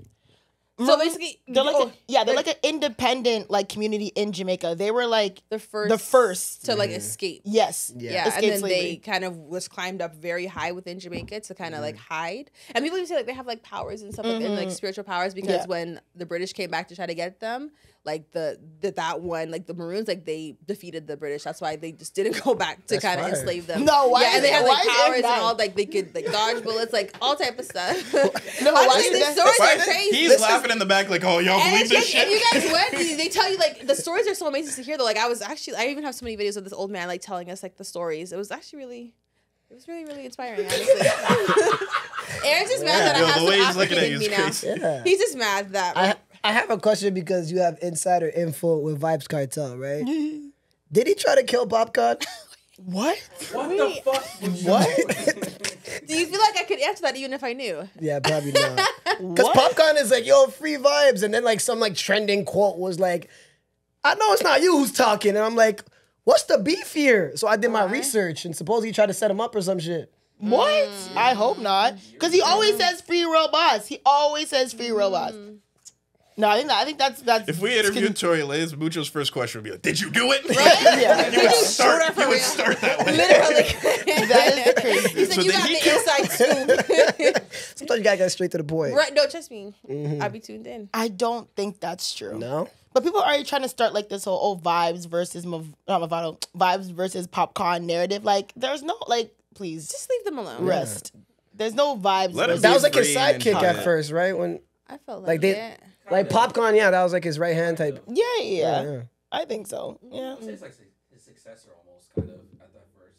So basically, They're like they're like an independent like community in Jamaica. They were like the first to like escape. yes, Yeah, and escape then slavery. they kind of was climbed up very high within Jamaica to kind of like hide. And people even say like they have like powers and stuff like and like spiritual powers because Yeah. when the British came back to try to get them, like that one like the Maroons like they defeated the British. That's why they just didn't go back to That's kind of fire. enslave them. No, why Yeah, is and they it- had why like is it powers and that? all like they could like dodge bullets, like all type of stuff. No, why Honestly, is these that- stories Why are did- crazy. He's laughing in the back like, oh, y'all And believe it's this just, if you shit? guys went, they tell you like the stories are so amazing to hear. Though, like I even have so many videos of this old man like telling us like the stories. It was really inspiring. Honestly, Aaron's just mad that Yo, I have the way some he's looking African at in you me is now. crazy. Yeah. He's just mad that I have a question because you have insider info with Vibes Cartel, right? Did he try to kill Popcorn? What? What the fuck? Was What? do you feel like I could answer that even if I knew? Yeah, probably not. Because Popcorn is like, yo, free vibes. And then like some like trending quote was like, I know it's not you who's talking. And I'm like, what's the beef here? So I did my research and suppose he tried to set him up or some shit. What? I hope not. Because he always says free robots. He always says free robots. No, I think that's. If we interviewed Tory Lanez, Mucho's first question would be like, "Did you do it?" Right? Yeah. You would start. her for You would real. start that way. Literally. That is crazy. He said So you then got he the inside scoop. Sometimes you gotta get straight to the point. Right? No, trust me. I'll be tuned in. I don't think that's true. No. But people are already trying to start like this whole vibes versus vibes versus popcorn narrative. Like, there's no like, please Just leave them alone. rest. There's no vibes. Let him versus- That was like his Free and sidekick at hot. first, right? When I felt like like like Popcorn, yeah, that was like his right hand type. yeah. I think so. Yeah. I'd say it's like his successor almost, kind of, at that first.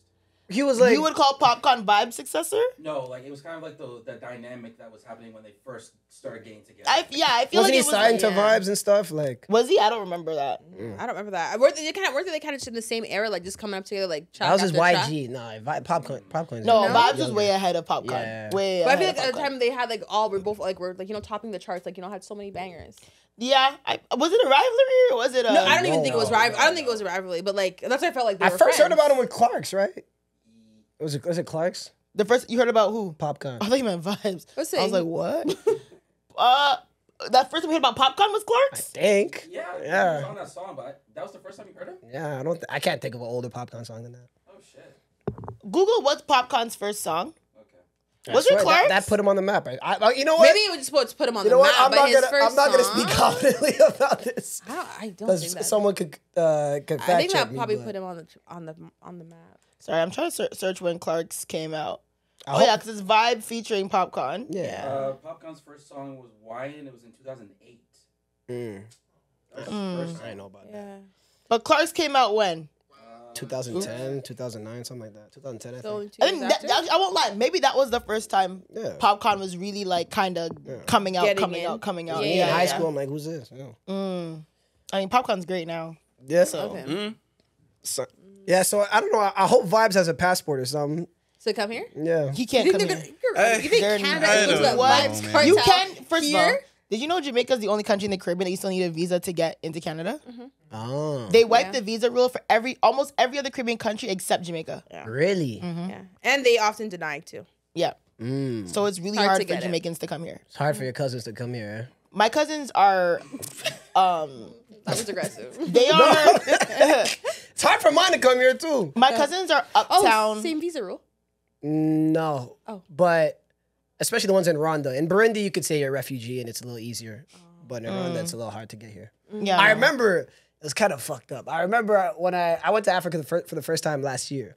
He was like, You would call Popcorn Vibe successor? No, like, it was kind of like the dynamic that was happening when they first started getting together. I feel wasn't like he it was signed to yeah. Vibes and stuff? Like, Was he? I don't remember that. I don't remember that. Weren't they kind of in the same era, like just coming up together, like that was his track after track? YG. Nah, Popcorn. No, No? Vibes was way ahead of Popcorn. Yeah. Way But I ahead feel of like at the Popcorn. time they had like we're both like we're like topping the charts, like had so many bangers. Yeah. Was it a rivalry or was it a... No, I don't even no. think it was rivalry. I don't think it was a rivalry, but like that's what I felt like. They I were first heard friends. about him with Clark's, right? Was it Clark's? The first... You heard about who? Popcorn. I thought you meant Vibes. Let's I was see. like, what? That first time we heard about Popcorn was Clark's? Think. Yeah, he Yeah. was on that song, but that was the first time you heard him? Yeah, I can't think of an older Popcorn song than that. Oh, shit. Google what's Popcorn's first song. Okay. Was I it swear, Clark's? That put him on the map. You know what? Maybe it was just to put him on You the know what? map. I'm but not his gonna. first I'm not gonna song- speak confidently about this. I don't Because think that. someone could fact I think check that me, probably but put him on the map. Sorry, I'm trying to search when Clark's came out. I Oh hope- yeah, because it's Vibe featuring Popcorn. Yeah. Popcorn's first song was Wine. It was in 2008. Mm. That was his first I song. know about that. Yeah. But Clark's came out when? 2010, 2009, something like that. 2010, I So think. two I think years after? I won't lie. Maybe that was the first time Yeah. Popcorn was really like kind of coming out. Getting in. coming out. Yeah, Me yeah, in high school, I'm like, who's this? Yeah. I mean, Popcorn's great now. Yeah. So Okay. So, yeah. So I don't know. I hope Vibes has a passport or something. So come here. Yeah. he can't You come think, here. you think They're Canada not- is I the don't vibes know, man. cartel You can first of all. here? Did you know Jamaica's the only country in the Caribbean that you still need a visa to get into Canada? Oh. They wiped Yeah. the visa rule for almost every other Caribbean country except Jamaica. Really? Yeah, and they often deny too. Yeah. Mm. So it's really Hard hard to for get it. Jamaicans to come here. It's hard for your cousins to come here. Eh? My cousins are That was aggressive. they are It's hard for mine to come here too. my cousins are Oh, uptown. same visa rule. No. Oh. But especially the ones in Rwanda. In Burundi, you could say you're a refugee and it's a little easier. But in Rwanda, it's a little hard to get here. Yeah. I remember it was kind of fucked up. I remember when I went to Africa for the first time last year,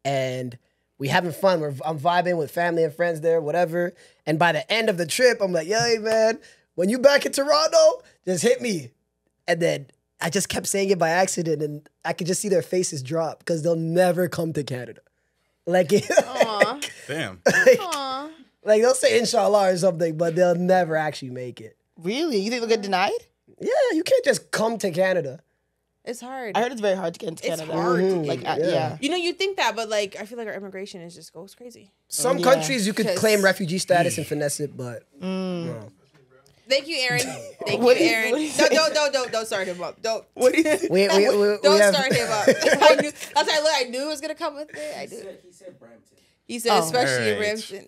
and we having fun. I'm vibing with family and friends there, whatever. And by the end of the trip, I'm like, "Hey man, when you back in Toronto, just hit me." And then I just kept saying it by accident, and I could just see their faces drop because they'll never come to Canada. Like, Aw. Damn. Aw. like they'll say inshallah or something, but they'll never actually make it. Really? You think they'll get denied? Yeah, you can't just come to Canada. It's hard. I heard it's very hard to get into It's Canada. hard to Like, get yeah. You know, you think that, but like, I feel like our immigration is just goes crazy. Some Yeah. countries you could 'Cause- claim refugee status and finesse it, but no. Thank you, Aaron. Thank What you, is- Aaron. what is- Don't start him up. Don't. we Don't have, start him up. I knew. That's why I knew it was gonna come with it. I knew. He said Brampton. He said, Oh. especially in Alright. Brampton.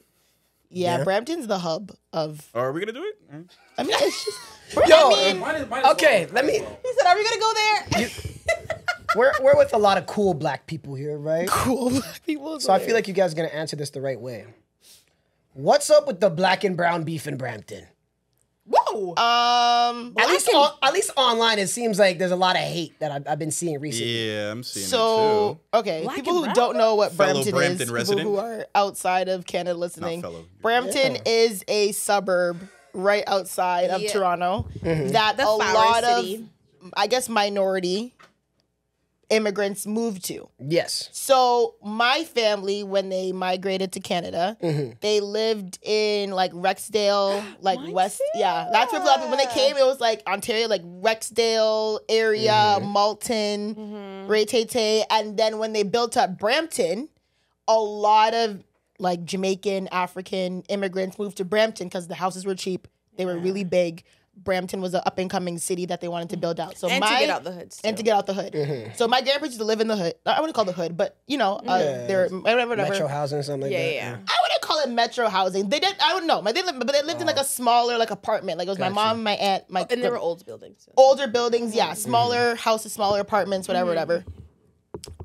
Yeah, Yeah. Brampton's the hub of. Oh, are we gonna do it? I mean, it's just. Yo, Mine is okay, well, let me. He said, "Are we gonna go there?" We're with a lot of cool black people here, right? Cool black people. So I feel like you guys are gonna answer this the right way. What's up with the black and brown beef in Brampton? Whoa. At least online, it seems like there's a lot of hate that I've been seeing recently. Yeah, I'm seeing So it okay, Black people and who brown? don't know what Fellow Brampton, Brampton is, resident? people who are outside of Canada listening, fellow. Brampton Yeah. is a suburb right outside of Yeah. Toronto that The a flower lot city. of, I guess, minority immigrants moved to. Yes. So my family, when they migrated to Canada, they lived in like Rexdale, like West. Yeah, that's where a lot of people, when they came, it was like Ontario, like Rexdale area, Malton, Ray-Tay-Tay. And then when they built up Brampton, a lot of like Jamaican, African immigrants moved to Brampton because the houses were cheap. They were really big. Brampton was an up-and-coming city that they wanted to build out. So And to get out the hoods, And too. to get out the hood. So my grandparents used to live in the hood. I wouldn't call it the hood, but you know, they're whatever. Metro housing or something like Yeah, that. yeah. I wouldn't call it metro housing. They did. I don't know. But they lived in like a smaller like apartment. Like it was my mom, my aunt, and there were old buildings. Older buildings, yeah, smaller houses, smaller apartments, whatever.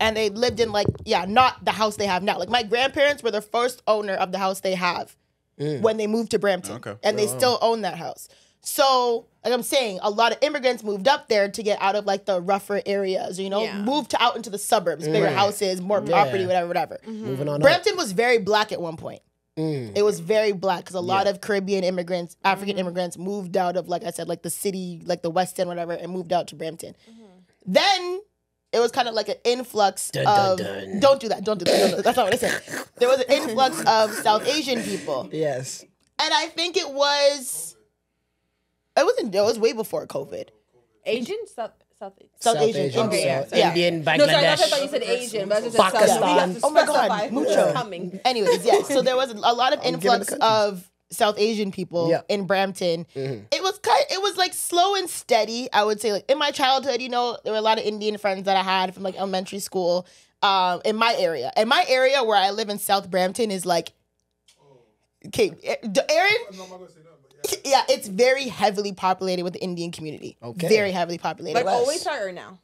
And they lived in like not the house they have now. Like my grandparents were the first owner of the house they have when they moved to Brampton, and they still own that house. So, like I'm saying, a lot of immigrants moved up there to get out of like the rougher areas, moved out into the suburbs, bigger houses, more property, whatever. Moving on. Brampton was very black at one point. It was very black because a lot of Caribbean immigrants, African immigrants moved out of, like I said, like the city, like the West End, whatever, and moved out to Brampton. Then it was kind of like an influx of... Don't do that. That's not what I said. There was an influx of South Asian people. Yes. And I think it was way before COVID. Asian? South Asian. Okay, yeah. Indian, Bangladesh. No, sorry, I thought you said Asian, but I just said Pakistan. Oh my God, mucho. Coming. Anyways, yeah. So there was a lot of influx of South Asian people in Brampton. It was like slow and steady, I would say. Like in my childhood, there were a lot of Indian friends that I had from like elementary school in my area. And my area where I live in South Brampton is like, okay, Aaron? Yeah, it's very heavily populated with the Indian community. Okay. Very heavily populated. Like always or now?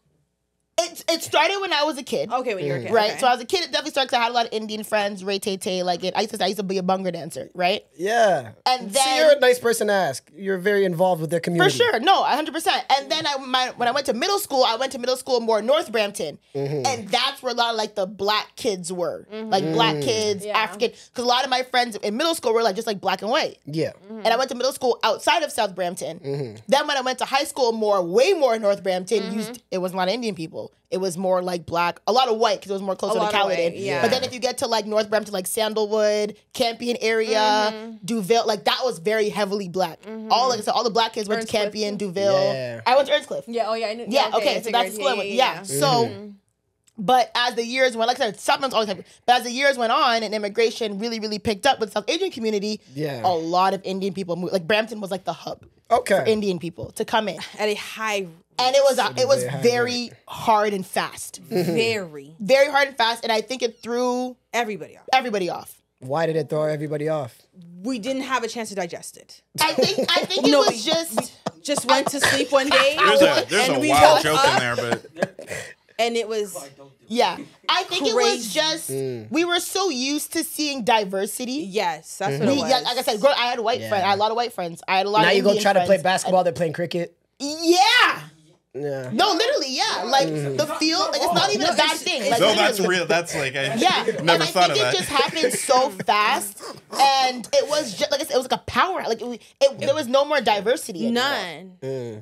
It started when I was a kid. Okay, when you were a kid. Right? Okay. So as a kid, it definitely started because I had a lot of Indian friends, Ray Tay, like I used to be a bunga dancer, right? Yeah. And then... See, you're a nice person to ask. You're very involved with their community. For sure. No, 100%. And then when I went to middle school, I went to middle school more North Brampton. And that's where a lot of like the black kids were. Like black kids, African. Because a lot of my friends in middle school were like just like black and white. Yeah. And I went to middle school outside of South Brampton. Then when I went to high school way more North Brampton, it wasn't a lot of Indian people. It was more like black, a lot of white because it was more closer to Caledon. But then if you get to like North Brampton, like Sandalwood, Campion area, Duville, like that was very heavily black. All the black kids went to Campion, Duville. Yeah. I went to Earnscliff. Yeah, oh yeah, I knew. Yeah, okay, so that's the school I went. Yeah. So, but as the years went, like I said, sometimes always happened. But as the years went on and immigration really, really picked up with the South Asian community, a lot of Indian people moved. Like Brampton was like the hub for Indian people to come in At a high and it was very hard and fast. Very hard and fast. And I think it threw everybody off. Why did it throw everybody off? We didn't have a chance to digest it. I think it was just went to sleep one day. There's a wild joke in there, but... And it was... Yeah. I think it was just... We were so used to seeing diversity. Yes, that's what it was. Yeah, like I said, I had friends. I had a lot of white friends. I had a lot of Now you Indian go try to play friends. basketball, they're playing cricket. Yeah. Yeah. No, literally, yeah. Like the field, like it's not even a bad thing. Like, No, that's real. That's like I never thought of that. And I think it just happened so fast, and it was just like I said, it was like a power. Like there was no more diversity. None.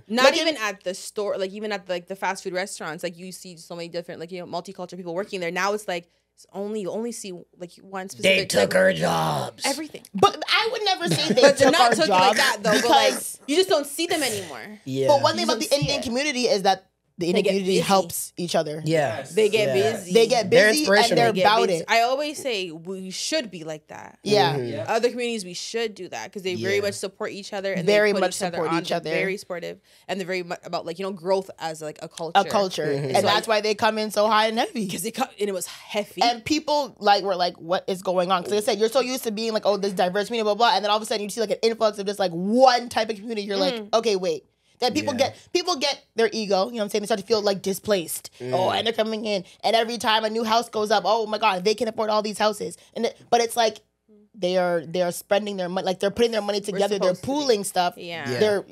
Not like even at the store. Like even at the fast food restaurants. Like you see so many different multicultural people working there. Now it's like you only see like one specific. They took our jobs. Everything. But I would never say they but took not our took jobs like that though. But like you just don't see them anymore. Yeah. But one thing about the Indian community is that the Indian community helps each other. Yeah. They get busy. They get busy and they're about it. I always say we should be like that. Yeah. Other communities, we should do that because they very much support each other and very they put much each other support on. each other. Very supportive and they're very much about growth as like a culture. A culture. And so that's why they come in so high and heavy. Because and it was heavy. And people were like, what is going on? Because like I said, you're so used to being like, oh, this diverse community, blah, blah, and then all of a sudden you see like an influx of just like one type of community. You're like, okay, wait. Then people get their ego, you know what I'm saying? They start to feel like displaced. Oh, and they're coming in. And every time a new house goes up, oh my God, they can afford all these houses. But it's like they are spending their money, like they're putting their money together, they're pooling stuff. Yeah. They're,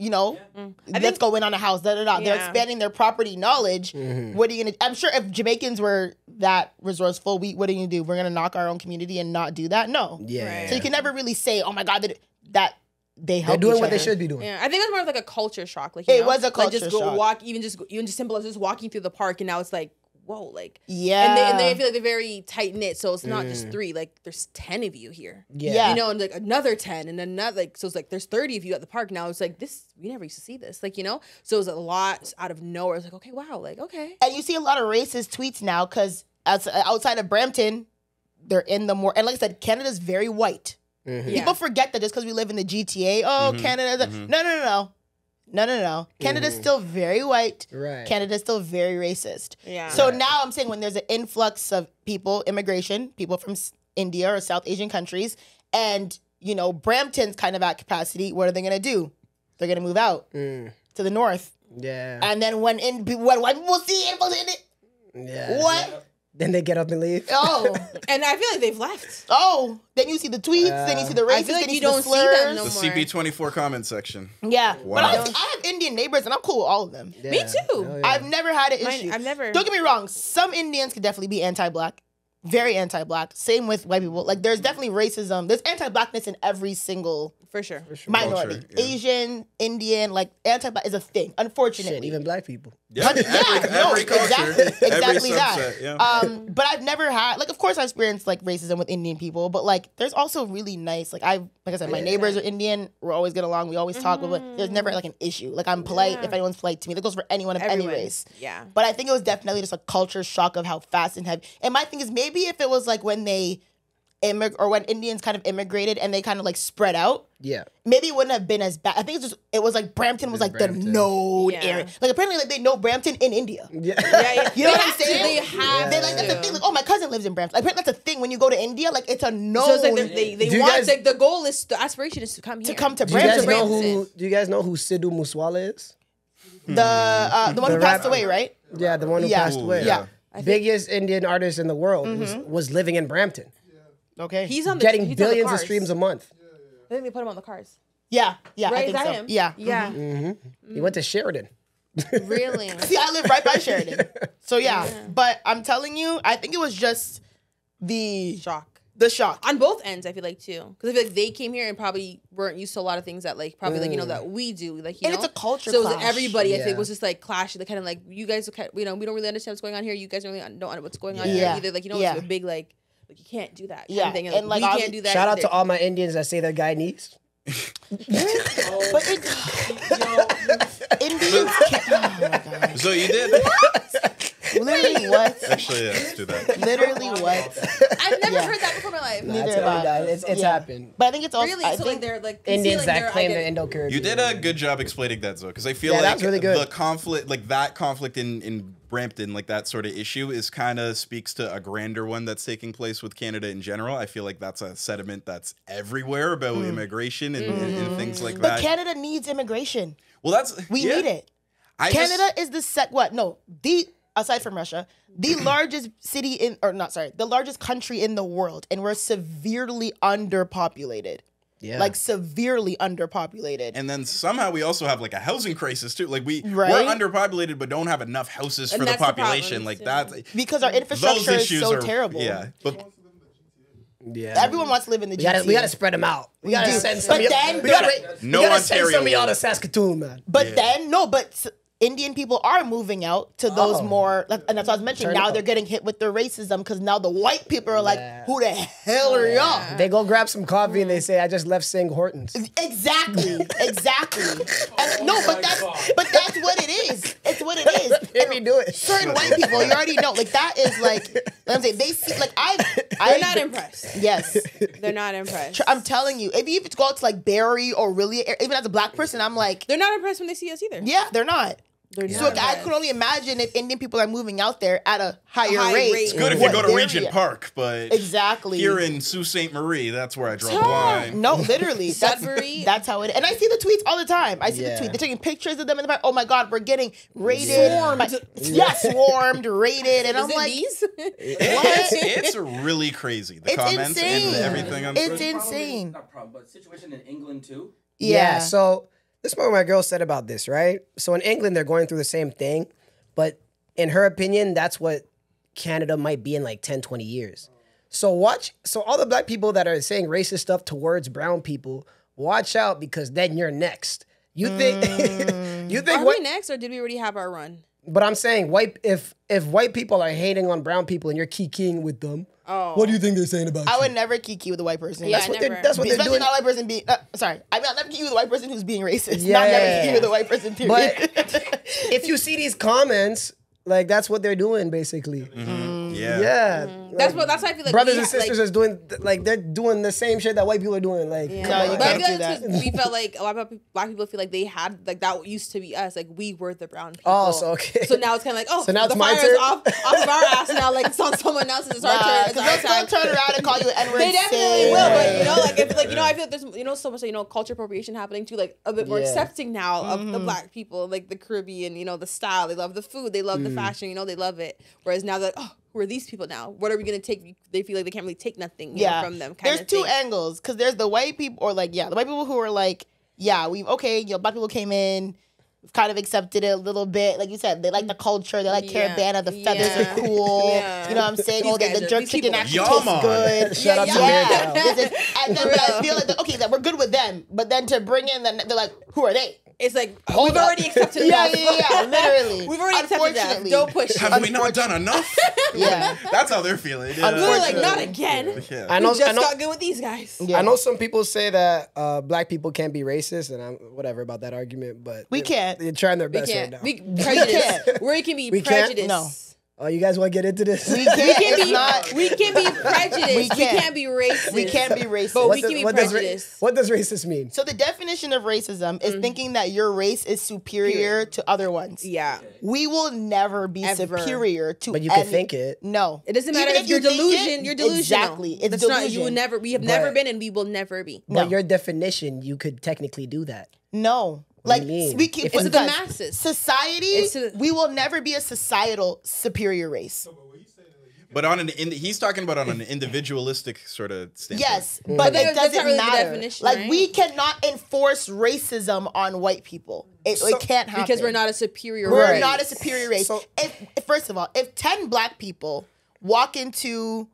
let's go in on a house, da da da. They're expanding their property knowledge. What are you gonna I'm sure if Jamaicans were that resourceful, what are you gonna do? We're gonna knock our own community and not do that? No. Yeah. Right. So you can never really say, oh my God, that they help. They're doing each what other. they should be doing. Yeah, I think it's more of like a culture shock. Like it was a culture just go shock. walk, even just simple as just walking through the park, and now it's like, whoa, like and they feel like they're very tight knit. So it's not just 3, like there's 10 of you here. Yeah. And like another 10, and another so it's like there's 30 of you at the park now. It's like this we never used to see this, like So it was a lot out of nowhere. It's like okay, wow, like okay. And you see a lot of racist tweets now because outside of Brampton, they're in the more and like I said, Canada's very white. People forget that just because we live in the GTA, Canada. No. Canada's still very white. Right. Canada's still very racist. Yeah. So now I'm saying when there's an influx of immigration, people from India or South Asian countries, And, you know, Brampton's kind of at capacity. What are they going to do? They're going to move out to the north. Yeah. And then when white people see it, Yeah. what? Then they get up and leave. Oh. And I feel like they've left. Oh. Then you see the tweets, then you see the racists, I feel like then you see the don't see slurs. them no The more. CP24 comment section. Yeah. Wow. But I have Indian neighbors and I'm cool with all of them. Yeah. Me too. Hell yeah. I've never had an issue. I've never. Don't get me wrong. Some Indians can definitely be anti-black. Very anti-black. Same with white people. Like, there's definitely racism. There's anti-blackness in every single For sure. minority. Culture, yeah. Asian, Indian, like, anti-black is a thing, unfortunately. Shit, even black people. Yeah, every culture, exactly every that. subset, yeah. But I've never had, like, of course I've experienced, like, racism with Indian people, but, like, there's also really nice, like I said, my neighbors are Indian. We're always get along. We always talk, but there's never, like, an issue. Like, I'm polite if anyone's polite to me. That goes for anyone of any race. Yeah. But I think it was definitely just a culture shock of how fast and heavy. And my thing is, maybe if it was, like, when they or when Indians kind of immigrated and they kind of, like, spread out, Yeah. maybe it wouldn't have been as bad. I think it was like Brampton was like Brampton. the known Yeah. area. Like apparently like they know Brampton in India. Yeah. Yeah. You know what I'm have to. saying? They have They like that's the thing. Like, oh, my cousin lives in Brampton. Like apparently that's a thing when you go to India. Like it's a known So it's like they Do you want guys- like the goal is the aspiration is to come here. to come to Do you guys Brampton. know do you guys know who Sidhu Muswala is? The one who The passed rap- away, right? Yeah, the one who Yeah. passed away. Yeah. Biggest Indian artist in the world was living in Brampton, Okay. He's on the getting he's on the billions of cars. streams a month. I think they put him on the cars. yeah. I Right? think Is that so. him? Yeah. Yeah. He went to Sheridan. Really. See, I live right by Sheridan. So yeah. But I'm telling you, I think it was just the Shock. shock. On both ends, I feel like too, because I feel like they came here and probably weren't used to a lot of things that like probably like that we do, like And know? it's a culture So it was clash. everybody. I Yeah. think was just like clashing. The kind of like you guys, we don't really understand what's going on here. You guys don't really don't know what's going on Yeah. here either. Like Yeah. it's a big like you can't do that. Kind Yeah. of thing. And, like, we obvi- can't do that. Shout out either. to all my Indians that say they're Guyanese. But Indians can't, oh my God. So you did. Literally what? Actually, yeah, let's do that. Literally what? I've never Yeah. heard that before in my life. Neither That's have I. it's Yeah. happened. But I think it's also Really? I So think like they're like Indians concealing that their claim the identity. Indo-Caribbean. You did a good job explaining that, Zoe, because I feel Yeah, that like was really good. the conflict, like that conflict in Brampton, like that sort of issue, is kind of speaks to a grander one that's taking place with Canada in general. I feel like that's a sentiment that's everywhere about immigration and things like but that. Canada needs immigration. Well, that's We yeah. need it. Canada is the aside from Russia, the largest the largest country in the world, and we're severely underpopulated. Yeah. Like severely underpopulated. And then somehow we also have like a housing crisis too. Like we're Right? underpopulated, but don't have enough houses And for the that's the population. problem, Like too. that's Because our those infrastructure is issues so are terrible. Yeah, but Yeah. Everyone wants to live in the We GTA. gotta spread them out. We gotta do. send some But of y'all. then- We gotta No send some Ontario of y'all will. to Saskatoon, man. But then, Indian people are moving out to those more, like, and that's what I was mentioning. Turn Now up. they're getting hit with the racism because now the white people are like, Yeah. who the hell are y'all? They go grab some coffee and they say, "I just left Sing Hortons." Exactly. And, no, but that's what it is. It's what it is. Let me do it. Certain white people, you already know, like that is like, I'm saying they see, like They're not impressed. Yes, They're not impressed. I'm telling you, if you go out to like Barrie or really, even as a black person, I'm like, They're not impressed when they see us either. yeah, they're not. They're So like, I impressed. could only imagine if Indian people are moving out there at a higher high rate. rate. good if you what go to they're Regent at. Park, but Exactly. here in Sault Ste. Marie, that's where I draw the line. No, literally. Sudbury. That's how it is. And I see the tweets all the time. I see Yeah. the tweets. They're taking pictures of them in the back. Oh my God, we're getting raided. Swarmed, raided. And I'm Is it like, these? It's really crazy. The It's comments insane. and everything on It's Twitter. insane. Not problem, but situation in England too. Yeah. So this is what my girl said about this, right? So in England, they're going through the same thing, but in her opinion, that's what Canada might be in like 10, 20 years. So all the black people that are saying racist stuff towards brown people, watch out because then you're next. You think Are we next, or did we already have our run? But I'm saying if white people are hating on brown people and you're kikiing with them, what do you think they're saying about I you? would never kiki with a white person. Yeah, That's what never. they're Especially doing. not a white person being, sorry. I mean, I'll never kiki with a white person who's being racist. Yeah. Not never kiki with a white person, period. But if you see these comments, like that's what they're doing basically. Yeah. That's what I feel like brothers we and sisters like, is doing like they're doing the same shit that white people are doing. Like, Yeah. No, you But I can't feel do like that. we felt like a lot of black people feel like they had like that used to be us. Like we were the brown people. Oh, so okay. So now it's kind of like So now it's the my fire's turn? off of our ass now. Like it's on someone else's. It's our turn. It's Because our they'll time. still turn around and call you an N-word. They definitely say- will, but like if like I feel like there's so much culture appropriation happening too, like a bit more Yeah. accepting now of the black people, like the Caribbean, the style, they love the food, they love the fashion, they love it. Whereas now that who are these people now? What are we gonna take? They feel like they can't really take nothing from them. There's two angles because there's the white people, or like the white people who are like, black people came in. We've kind of accepted it a little bit. Like you said, they like the culture. They like Caribana. The feathers are cool. Yeah. You know what I'm saying? These guys The are- jerk these chicken people- actually Yeah, tastes man. good. Shout out to Yeah. America. And then but I feel like, that we're good with them. But then to bring in, they're like, who are they? It's like Hold we've up. already accepted Yeah, enough. literally. We've already accepted that. Unfortunately. Don't push it. Have we not done enough? Yeah. That's how they're feeling. Yeah. We're like, not again. Yeah. I know. We just I know. got good with these guys. Yeah. I know some people say that black people can't be racist, and I'm whatever about that argument, but We can't. They're trying their We best right can't. now. We prejudice. Where it can be We can't? prejudice. No. Oh, you guys want to get into this? We can't. We can It's be. not. We can be prejudiced. We can't. can't be racist. We can't be racist. But we What can be what does prejudiced. what does racist mean? So the definition of racism is thinking that your race is superior to other ones. Yeah. We will never be Ever. superior to But you can any- think it. No. It doesn't matter Even if you're you think delusion. it, You're delusional. Exactly. It's That's delusion. not. You will never. We have never been, and we will never be. But No. your definition, you could technically do that. No. What do you mean? we can, It's to the because masses. Society, It's to- we will never be a societal superior race. But he's talking about on an individualistic sort of standpoint. Yes, but But it that's doesn't not really the matter. definition, Like right? we cannot enforce racism on white people. It can't happen Because we're not a superior We're race. not a superior race. So- if first of all, if 10 black people walk into,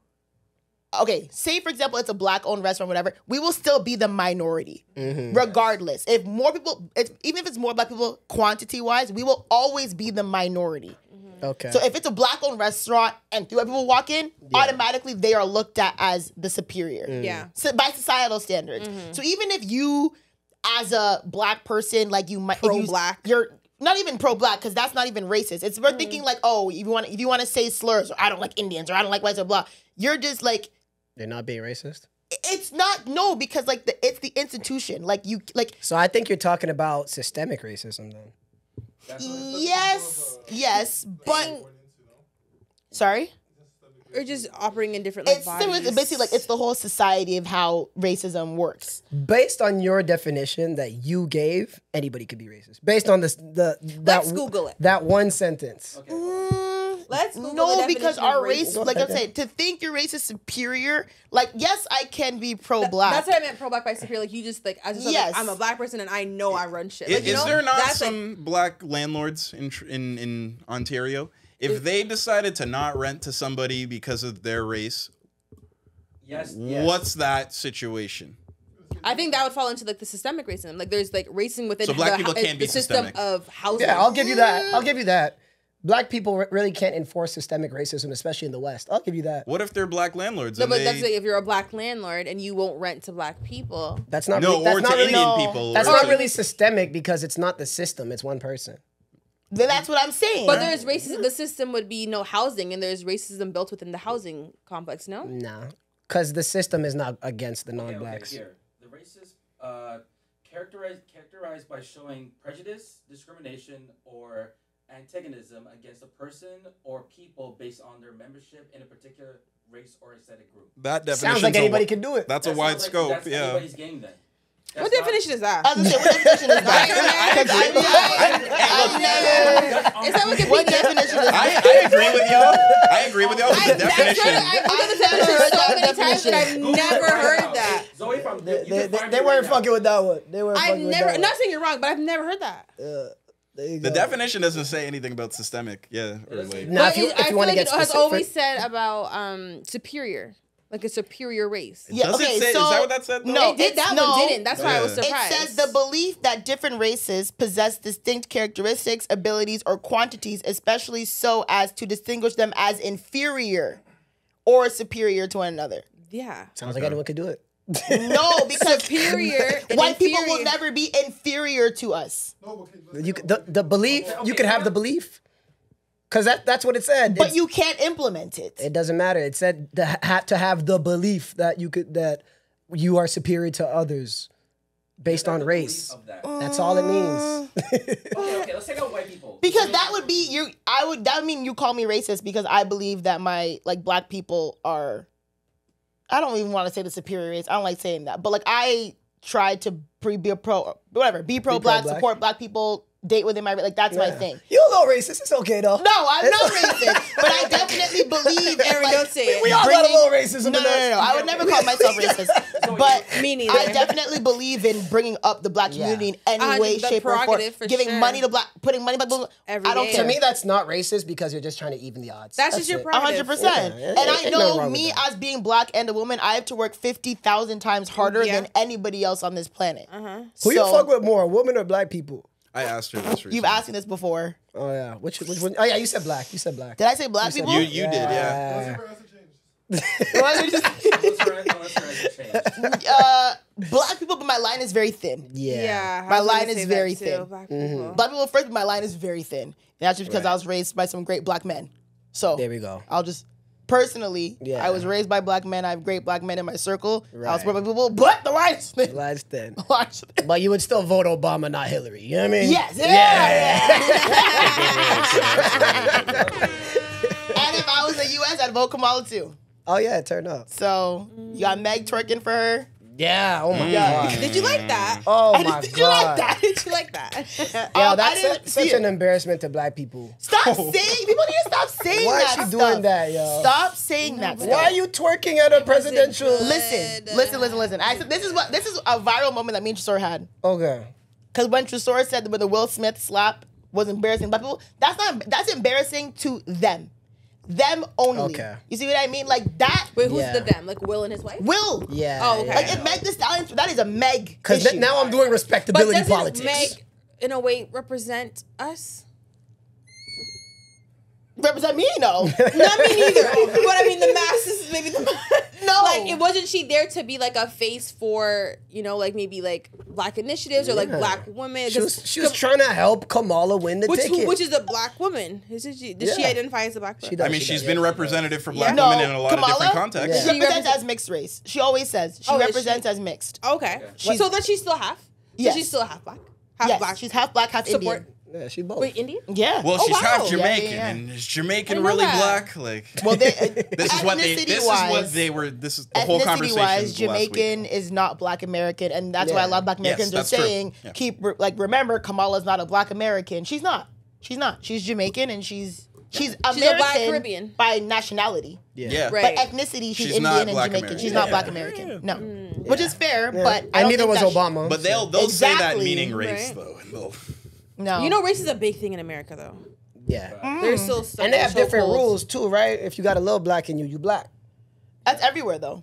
say for example it's a black-owned restaurant, whatever, we will still be the minority, regardless. If more people, even if it's more black people, quantity-wise, we will always be the minority. Okay. So if it's a black-owned restaurant and 3 white people walk in, automatically they are looked at as the superior. Yeah. So by societal standards. So even if you, as a black person, like you might Pro-black. you're not even pro-black because that's not even racist. It's we're thinking like, if you want to say slurs, or I don't like Indians, or I don't like whites, or blah. You're just like, They're not being racist. it's not because like it's the institution. Like you like So I think you're talking about systemic racism then. yes, but sorry. Or just operating in different It's bodies. basically like it's the whole society of how racism works. Based on your definition that you gave, anybody could be racist. Based on Let's Google it. That one sentence. Let's Google No, the because definition our of race, racism. like I'm saying, to think your race is superior, like yes, I can be pro-black. That's what I meant. Pro-black by superior. Like you just like as Yes. I'm a black person and I know I run shit. Like, Is there not that's some black landlords in Ontario? If they decided to not rent to somebody because of their race, Yes. what's that situation? I think that would fall into like the systemic racism. Like there's like racism within So black the, people can't be the system systemic. of housing. Yeah, I'll give you that. Black people really can't enforce systemic racism, especially in the West. I'll give you that. What if they're black landlords? No, and but they, that's like if you're a black landlord and you won't rent to black people. That's not no, really, that's or not to really, Indian people. That's or not to- really systemic because it's not the system, it's one person. Then that's what I'm saying. But there's racism. The system would be no housing, and there's racism built within the housing complex. No. Nah. Because the system is not against the Okay, non-blacks. here. The racist characterized by showing prejudice, discrimination, or antagonism against a person or people based on their membership in a particular race or aesthetic group. That definition Sounds like anybody can do it. That's a That wide sounds like scope. That's Yeah. anybody's game then. What That's not- definition is that? I was gonna say, what definition is that? Is that what What definition is that? I agree with y'all. I agree with y'all with the definition. I've looked at the definition so many times, but I've never heard that. Zoe, from you They can find weren't it right now. fucking with that one. They weren't I've fucking with never. that Not saying you're wrong, but I've never heard that. one. There you The go. definition doesn't say anything about systemic. Yeah. Or like, Now, But if you I feel want to like get it has specific, always said about superior, like a superior race. Yeah, Does it okay, say? so is that what that said? though? no, It did. That no. one didn't. That's why I was Yeah. surprised. It says the belief that different races possess distinct characteristics, abilities, or quantities, especially so as to distinguish them as inferior or superior to one another. Yeah. sounds like anyone could do it. No, because Superior. and white people will inferior. never be inferior to us. The belief, you could have the belief. Because that's what it said. But you can't implement it. It doesn't matter. It said to have the belief that you are superior to others based on race. That's all it means. Okay, let's take out white people. Because that would be that would mean you call me racist because I believe that my black people are, I don't even want to say the superior race. I don't like saying that. But I try to be pro-black, support black people, date within my, that's my thing. You're a little racist. It's okay though. No, I'm not racist, but I definitely believe in don't say it. We all got a little racism. No. I would never call myself racist, but Me neither. I definitely believe in bringing up the black community in any way, the shape, or form. prerogative for Giving sure. money to putting money back. Every I don't day. care. To me, that's not racist because you're just trying to even the odds. That's just your it. prerogative. 100%. Yeah, And ain't I nothing know wrong me with that. as being black and a woman, I have to work 50,000 times harder Yeah. than anybody else on this planet. Who you fuck with more, women or black people? I asked her this recently. You've asked me this before. Oh yeah, which one? Oh yeah, you said black. You said black. Did I say black people? You did, yeah. Black people, but my line is very thin. Yeah. Mm-hmm. I was line gonna is say very that too, thin. black people. Black people first, but my line is very thin. And that's just because I was raised by some great black men. So There we go. I'll just personally, Yeah. I was raised by black men. I have great black men in my circle. I was Right. supported by people, but the line is thin. Line's thin. The line is thin. But you would still vote Obama, not Hillary. You know what I mean? Yes. And if I was in the U.S., I'd vote Kamala too. Oh yeah, turn up. So you got Meg twerking for her. Yeah. Oh my god. Did you like that? Oh my god. Did you like that? Did you like that? Yo, I that's didn't such see an it. embarrassment to black people. Stop saying. People need to stop saying Why that. is she stuff. doing that, yo? Stop saying that. Stuff. Why are you twerking at a presidential? good. Listen. This is a viral moment that me and Tresor had. Okay. Because when Tresor said that the Will Smith slap was embarrassing to black people, that's embarrassing to them. Them only. Okay. You see what I mean? Like that. Wait, who's Yeah. the them? Like Will and his wife? Will. Yeah. Oh, okay. Like if Meg Thee Stallion, that is a Meg Because issue. now I'm doing But respectability doesn't politics. Meg, in a way, represent us? represent me, no. Not me neither. But I mean, the masses, maybe the No. Like, it wasn't she there to be like a face for, like maybe like black initiatives or like Yeah. black women? She was trying to help Kamala win the ticket. Which is a black woman? Isn't she? Does she Yeah. identify as a black She woman? does. I mean, she's been representative for black No, women in a lot Kamala? of different contexts. Yeah. She represents as mixed race. She always says she Oh, is represents she? as mixed. Okay. She's- So that she's still half? So Yes. she's still half black? Half Yes, black? she's half black, half Support. Indian. Yeah, she both. Wait, Indian? Yeah. Well, Oh, she's half wow. Jamaican, Yeah. and is Jamaican I know really that. black? Like, Well, this is what ethnicity-wise- they were. This is the whole conversation. Ethnicity-wise, last Jamaican week. is not Black American, and that's why a lot of Black Americans are that's true. saying, Yeah. remember, Kamala's not a Black American. She's not. She's Jamaican, and she's American a Black Caribbean. by nationality. Yeah. Right. But ethnicity, she's She's not Indian and Black Jamaican. American. She's not Yeah. Black American. No. Which is fair, but I and don't neither think was that she- Obama. But they'll say that Exactly. meaning race Right. though. And they'll- No. Race is a big thing in America, though. Yeah. There's still stuff And they have in different chokeholds. rules too, right? If you got a little black in you, you black. That's everywhere, though.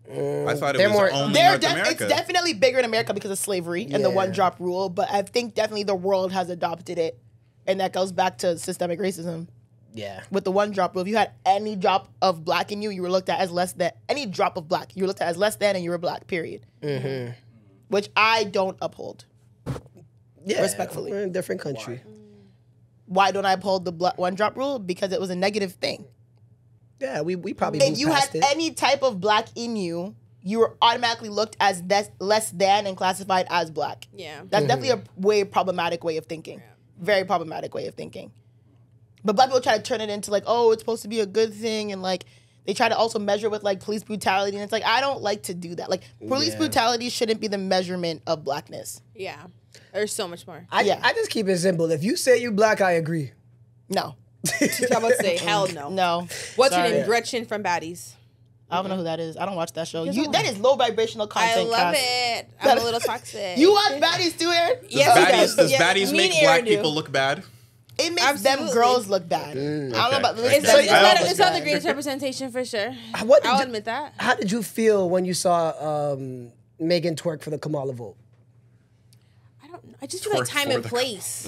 I thought it They're was more- only They're North America. It's definitely bigger in America because of slavery and the Yeah. one drop rule, but I think definitely the world has adopted it. And that goes back to systemic racism. Yeah. With the one drop rule, if you had any drop of black in you, you were looked at as less than. Any drop of black, you were looked at as less than, and you were black. Period. Mm-hmm. Which I don't uphold. Yeah. Respectfully. We're in a different country. Why don't I uphold the one drop rule? Because it was a negative thing. Yeah, we probably If moved you had past it. any type of black in you, you were automatically looked as less than and classified as black. Yeah. That's definitely a problematic way of thinking. Very problematic way of thinking. But black people try to turn it into like, oh, it's supposed to be a good thing, and like they try to also measure with like police brutality, and it's like I don't like to do that. Like police brutality shouldn't be the measurement of blackness. Yeah. There's so much more. I just keep it simple. If you say you black, I agree. No, I'm about to say, hell no. no. What's Sorry. her name? Gretchen from Baddies. I don't know who that is. I don't watch that show. That is low vibrational I content. love Cass. it. I'm a little toxic. You watch baddies too, Aaron? Yes, Does yes, baddies me make and black Aaron do. people look bad? It makes Absolutely. them girls look bad. I don't know about Okay. It's, Okay. it's, I not, almost it's not got the it. greatest representation for sure. What did I'll you- admit that. How did you feel when you saw Megan twerk for the Kamala vote? I don't know. I just feel like Twerk time for and the- place.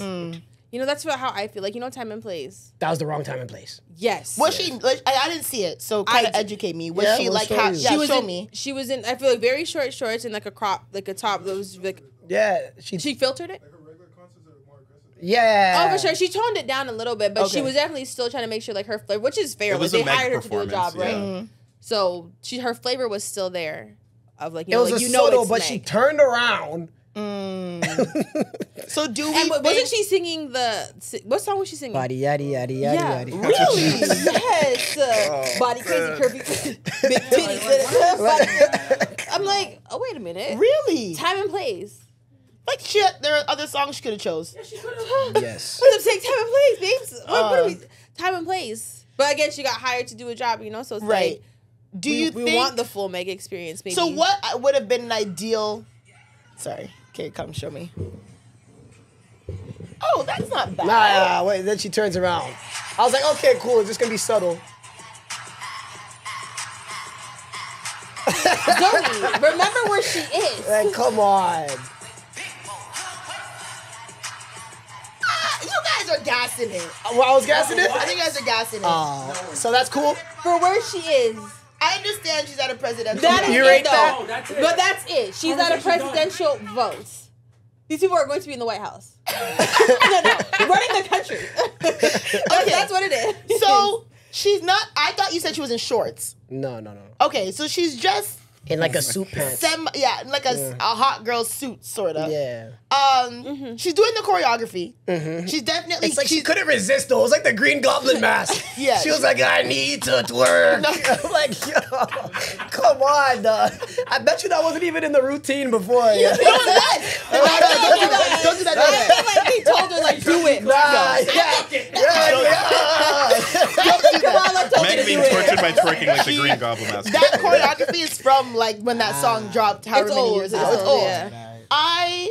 That's about how I feel. Like, time and place. That was the wrong time and place. Yes. Was she? Like, I didn't see it, so kind of did. educate me. Was Yeah, she we'll like? show How, you. yeah, she was show in, me. She was in, I feel like, very short shorts and like a crop, like a top that was like, Yeah, she filtered it? Yeah. Oh, for sure. She toned it down a little bit, but she Okay. was definitely still trying to make sure like her flavor, which is fair. It was Like, a they Meg hired her to do a job, performance, right? yeah. So her flavor was still there. Of like, you It know, was like, a you know subtle, it's but Meg. she turned around. So do we? And wasn't think- she singing what song was she singing? Body yaddy yaddy yaddy Yeah, yaddy. really? Yes. Body crazy, curvy, big titties. Body- I'm like, oh wait a minute. Really? Time and place. Like shit, there are other songs she could have chose. Yes. I'm saying time and place, babes. What are we? Time and place. But again, she got hired to do a job, you know. So it's Right. like, Do you we think? want the full Meg experience? Maybe. So what would have been an ideal? Sorry. Okay, come show me. Oh, that's not bad. Nah, wait. Then she turns around. I was like, okay, cool. It's just gonna be subtle. Zoe, remember where she is. Like, come on. You guys are gassing it. Well, I was gassing it. I think you guys are gassing it. Oh, so that's cool. For where she is. I understand she's at a presidential. That is You it, rate though. that? Oh, that's it. But that's it. She's at a Conversation done. presidential vote. These people are going to be in the White House. no, running the country. That's what it is. So she's not. I thought you said she was in shorts. No. Okay, so she's just In like a suit pants. like a hot girl suit sort of. Yeah. She's doing the choreography. She's definitely. It's like she she's, couldn't resist though. It was like the Green Goblin mask. Yeah. She was like, I need to twerk. I'm like, yo, come on, dog. I bet you that wasn't even in the routine before. Yeah. Don't do that. Don't do that. I feel like he told her, like, do it. Kamala told her Meg to being do it. tortured by twerking like the Green Goblin mask. That choreography is from like when that song dropped however It's many old. years It's ago. It's old, old. yeah.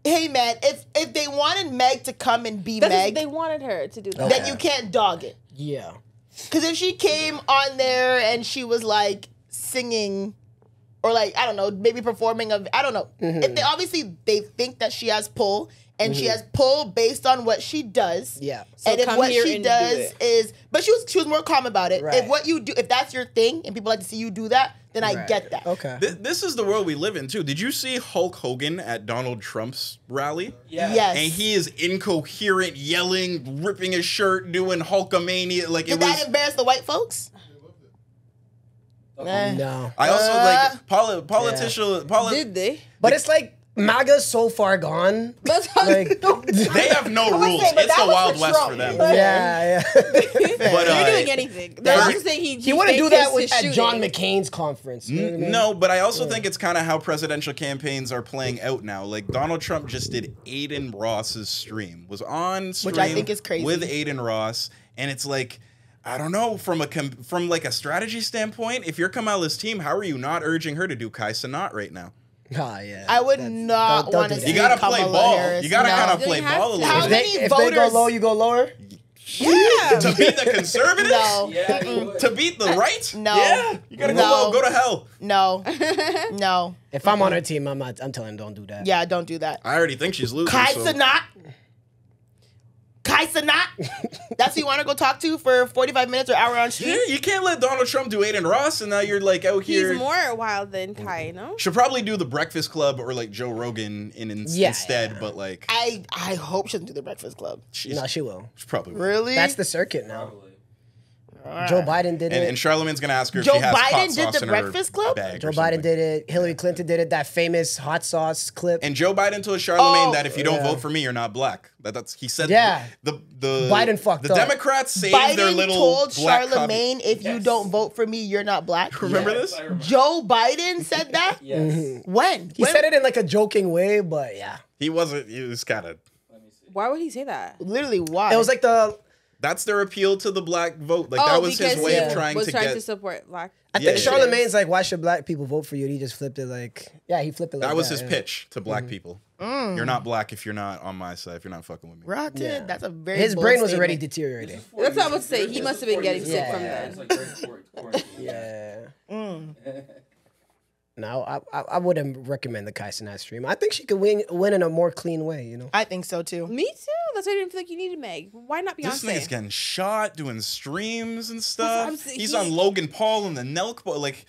Hey man, if they wanted Meg to come and be That's Meg, they wanted her to do that. then you can't dog it. Yeah. Because if she came on there and she was like singing, or like I don't know, maybe performing I don't know. If they obviously they think that she has pull. And she has pull based on what she does. Yeah. So and if come what here she and do does it. is, but she was more calm about it. Right. If what you do, if that's your thing, and people like to see you do that, then I get that. Okay. This is the world we live in too. Did you see Hulk Hogan at Donald Trump's rally? Yeah. Yes. And he is incoherent, yelling, ripping his shirt, doing Hulkamania. Like Did it that was. embarrass the white folks? Eh. No. I also like politician. Did they? But it's like MAGA's so far gone. But Like, They have no rules. say, but It's that the was Wild for West Trump. for them. yeah. But You're doing anything. They're just saying He wouldn't do that at shooting. John McCain's conference. You know what I mean? No, but I also think it's kind of how presidential campaigns are playing out now. Like Donald Trump just did Aiden Ross's stream, was on stream, Which I think is crazy. with Aiden Ross, and it's like, I don't know, from like a strategy standpoint, if you're Kamala's team, how are you not urging her to do Kai Cenat right now? Ah, yeah. I would That's- not don't want do to that. see You gotta play Kamala ball. Harris. You gotta No. kind of You play have ball a to. little How bit. many If they go voters- low, you go lower? Yeah. To beat the conservatives? No. Yeah, you would. To beat the right? No. Yeah. You gotta go No. low. Go to hell. No. No. If I'm on her team, I'm telling them don't do that. Yeah, don't do that. I already think she's losing. Kai so. Cenat. Kai Cenat. That's who you want to go talk to for 45 minutes or hour on stream? Yeah, you can't let Donald Trump do Aiden Ross, and now you're like out here. He's more wild than Kai, no? Should probably do the Breakfast Club or like Joe Rogan instead, but like I hope she doesn't do the Breakfast Club. she's, No, she will. she probably will. Really? That's the circuit now. Probably. Joe Biden did it. And Charlemagne's gonna ask her if Joe she has Biden hot did sauce the in her Breakfast Club? bag Joe or Biden something. did it. Hillary Clinton did it. That famous hot sauce clip. And Joe Biden told Charlemagne Oh, that if you don't yeah. vote for me, you're not black. He said Yeah. the Biden fucked the up. Democrats saved their Biden little told black Charlemagne, if you don't vote for me, you're not black. Remember Yes, this? I remember. Joe Biden said that? Yes. When? He said it in like a joking way, but yeah. He wasn't. He was kind of. Let me see. Why would he say that? Literally, why? It was like That's their appeal to the black vote. Like that was his because way he of trying was to trying get. to support black. I think Yeah. Charlemagne's like, why should black people vote for you? And he just flipped it like, yeah, he flipped it like That was his yeah. pitch to black people. You're not black if you're not on my side. If you're not fucking with me. Rotten. Yeah. That's a very His bold brain was statement. already deteriorating. That's what I was saying. He must have been getting sick from Yeah. then. It's like during quarantine. Yeah. No, I wouldn't recommend the Kai Cenat stream. I think she could win in a more clean way, you know? I think so too. Me too. That's why I didn't feel like you needed Meg. Why not This nigga's Beyonce? getting shot, doing streams and what stuff. I'm saying. He's He- on Logan Paul and the Nelk Boy. Like,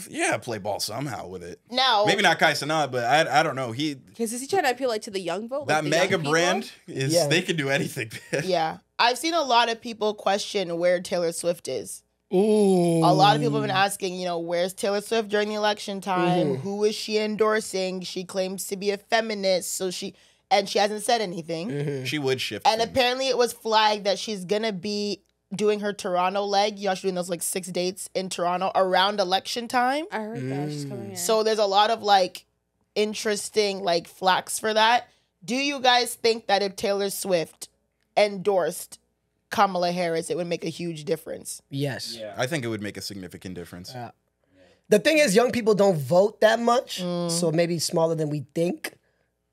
Yeah, play ball somehow with it. Now, Maybe not Kai Cenat, but I don't know. Because is he trying to appeal like to the young vote? That like the young mega people? brand is they can do anything. yeah, I've seen a lot of people question where Taylor Swift is. Ooh. A lot of people have been asking, you know, where's Taylor Swift during the election time? Who is she endorsing? She claims to be a feminist, so she hasn't said anything. She would shift. And things. apparently it was flagged that she's gonna be doing her Toronto leg. You know, she's doing those like 6 dates in Toronto around election time. I heard that she's coming in. So there's a lot of like interesting like flags for that. Do you guys think that if Taylor Swift endorsed Kamala Harris, it would make a huge difference? Yes. Yeah. I think it would make a significant difference. The thing is, young people don't vote that much, so maybe smaller than we think.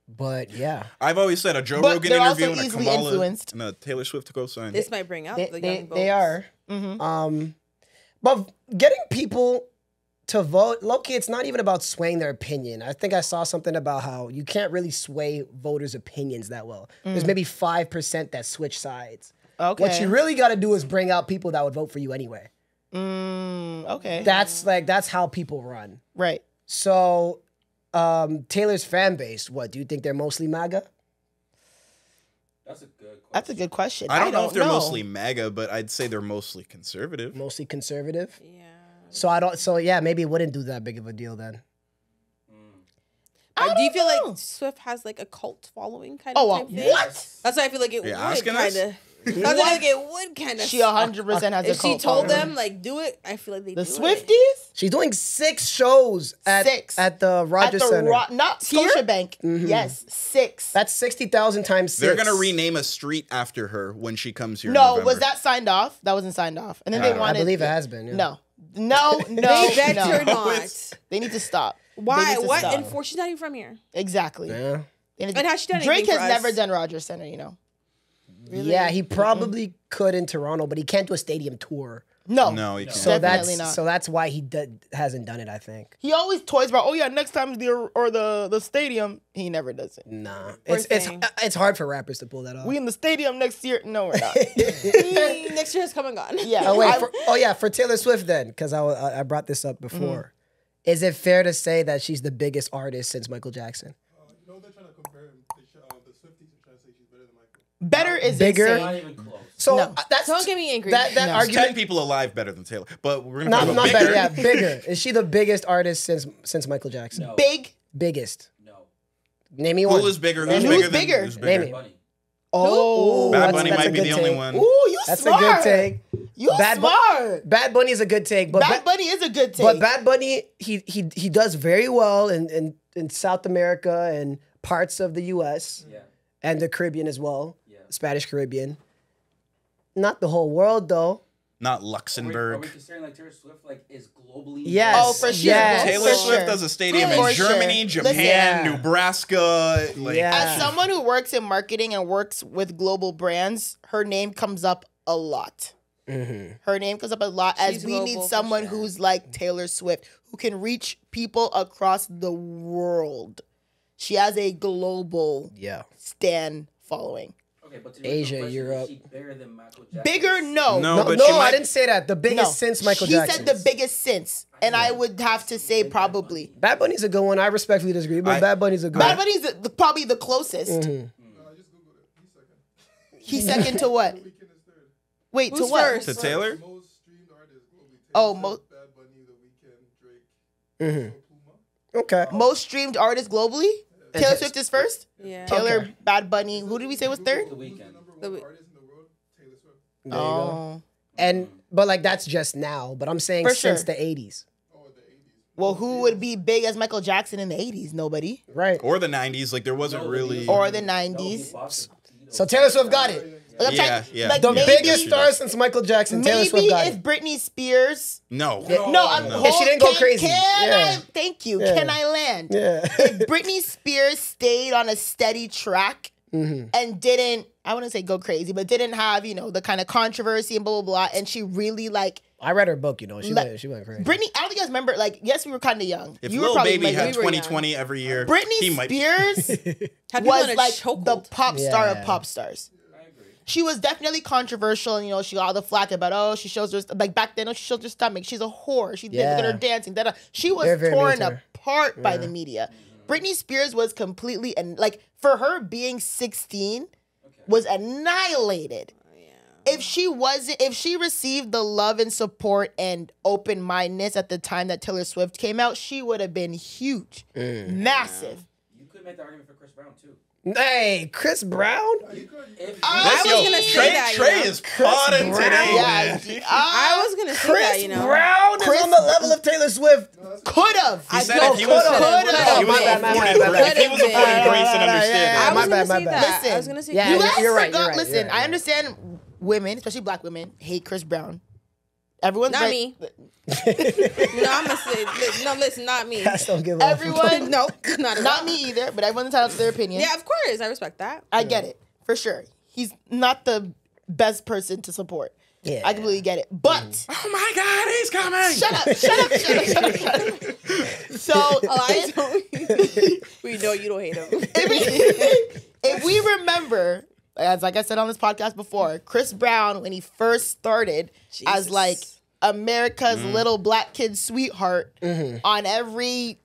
But yeah, I've always said a Joe But Rogan they're interview also and a easily Kamala influenced. and a Taylor Swift co-sign. This might bring out the young votes. they are. But getting people to vote, low-key, it's not even about swaying their opinion. I think I saw something about how you can't really sway voters' opinions that well. There's maybe 5% that switch sides. Okay. What you really got to do is bring out people that would vote for you anyway. Okay. That's how people run. Right. So, Taylor's fan base, what, do you think they're mostly MAGA? That's a good question. That's a good question. I don't know if they're mostly MAGA, but I'd say they're mostly conservative. Mostly conservative? Yeah. So yeah, maybe it wouldn't do that big of a deal then. Do you feel know. like Swift has like a cult following kind of type thing? What? That's why I feel like it would asking us? kind of. That's why I feel like it would kind of. She 100% has a If she cult told following. them like do it, I feel like they The do Swifties? She's doing 6 shows at the Rogers Center. Not Scotiabank. Yes, 6. That's 60,000 times 6. They're gonna rename a street after her when she comes here. in No, November. was that signed off? That wasn't signed off. And then they I wanted. believe it has been. Yeah. No. They better No. not. They need to stop. They Why? need to What? stop. And she's not even from here. Exactly. Yeah. They need And has she done Drake anything has for us? never done Rogers Center, you know. Yeah, he probably could in Toronto, but he can't do a stadium tour. No, you can't. So Definitely not. that's why he hasn't done it, I think. He always toys about, oh yeah, next time the stadium. He never does it. Nah. Poor It's thing. hard for rappers to pull that off. We in the stadium next year. No, we're not. Next year has come and gone. Yeah. Oh wait, for Taylor Swift then, because I brought this up before. Is it fair to say that she's the biggest artist since Michael Jackson? You know they're trying to compare him. The Swifties are trying to say she's better than Michael. Better is Bigger? Not insane. even close. So No. that's Don't get me angry. That No. There's argument. 10 people alive better than Taylor, but we're gonna Not, talk about not bigger. better, yeah, bigger. Is she the biggest artist since Michael Jackson? No. Big. Biggest. No. Name me one. Who is bigger? And Who's who's bigger? bigger? Than, who's Name bigger? it. Bunny. Oh. Bad that's- Bunny that's a might be good the only take. one. Ooh, you That's smart. a good take. You smart. Bad Bunny is a good take, but Bad Bunny is a good take. but Bad Bunny he does very well in South America and parts of the U.S. Yeah. and the Caribbean as well, Yeah. Spanish Caribbean. Not the whole world though. Not Are we Luxembourg. considering like Taylor Swift like is globally? Yes. Oh, for sure. Yes. Taylor For Swift sure. does a stadium For in sure. Germany, Listen. Japan, Yeah. Nebraska. Like, Yeah. As someone who works in marketing and works with global brands, her name comes up a lot. Her name comes up a lot as She's we global need for someone sure. who's like Taylor Swift, who can reach people across the world. She has a global Yeah. stan following. Okay, but to the Asia, question, Europe. Is she bigger than Michael Jackson? Bigger? No. No, No, but no, she I might- didn't say that. The biggest No. since Michael she Jackson. said the biggest since. And I would have to say probably. Bad Bunny's a good one. I respectfully disagree, but I- Bad Bunny's a good Bad one. Bunny's probably the closest. I just googled it. He's second. He's second to what? The Weeknd is third. Wait, Who's to what? first? To Taylor? Most streamed artist globally. Oh, Taylor mo- Swift, Bad Bunny, The Weeknd, Drake, Puma. Okay. Most streamed artist globally? Taylor Swift is first? Yeah. Taylor, Okay. Bad Bunny. Who did we say was third? The Weeknd. Number The one Week- artist in the world, Taylor Swift. There you go. Oh. And but like that's just now. But I'm saying For since sure. the 80s. Oh, the 80s. Well, who would be big as Michael Jackson in the 80s? Nobody. Right. Or the 90s. Like, there wasn't really. Or the 90s. So Taylor Swift got it. Like, I'm Yeah, trying- yeah. like, The Yeah, maybe, biggest star since Michael Jackson. Taylor maybe Swift got if it. Britney Spears. No. No, I'm. No. If she didn't go can- crazy. Can Yeah. I? Thank you. Yeah. Can I land? Yeah. If Britney Spears stayed on a steady track and didn't, I wouldn't say go crazy, but didn't have, you know, the kind of controversy and blah, blah, blah, and she really, like, I read her book, you know. She Le- went crazy. Britney, I don't think you guys remember, like, yes, we were kind of young. If you were Lil probably Baby like, had we were 2020 every year, he Britney might. Spears Have people in was a like chokehold. the pop star Yeah. of pop stars. I agree. she was definitely controversial, and you know, she got all the flack about, oh, she shows her, like back then, oh, she shows her stomach, she's a whore, she did look at her dancing, she was Very torn mean to her. apart by the media. Britney Spears was completely, and like for her being 16 was annihilated. If she received the love and support and open-mindedness at the time that Taylor Swift came out, she would have been huge, massive. You could make the argument for Chris Brown too. Hey, Chris Brown? I was gonna say that. Trey is potting today, Yeah, man. I was gonna say that. Chris You know. Brown is on the level of Taylor Swift. Could have. He said if he was supporting Grace and understanding. I was My gonna bad, my say bad. that. Listen, I was gonna say Yeah, You that. guys you're right, forgot. you're right, Listen, you're right. I understand women, especially black women, hate Chris Brown. Everyone's Not right. me. No, I'm gonna say no. Listen, not me. Cass don't give up. Everyone, No, not at not all. me either. But everyone's entitled to their opinion. Yeah, of course, I respect that. I get it for sure. He's not the best person to support. Yeah. I completely get it. But Oh my God, he's coming! shut up. So I don't. We know you don't hate him. if we remember, as like I said on this podcast before, Chris Brown, when he first started as Jesus. like America's little black kid sweetheart on every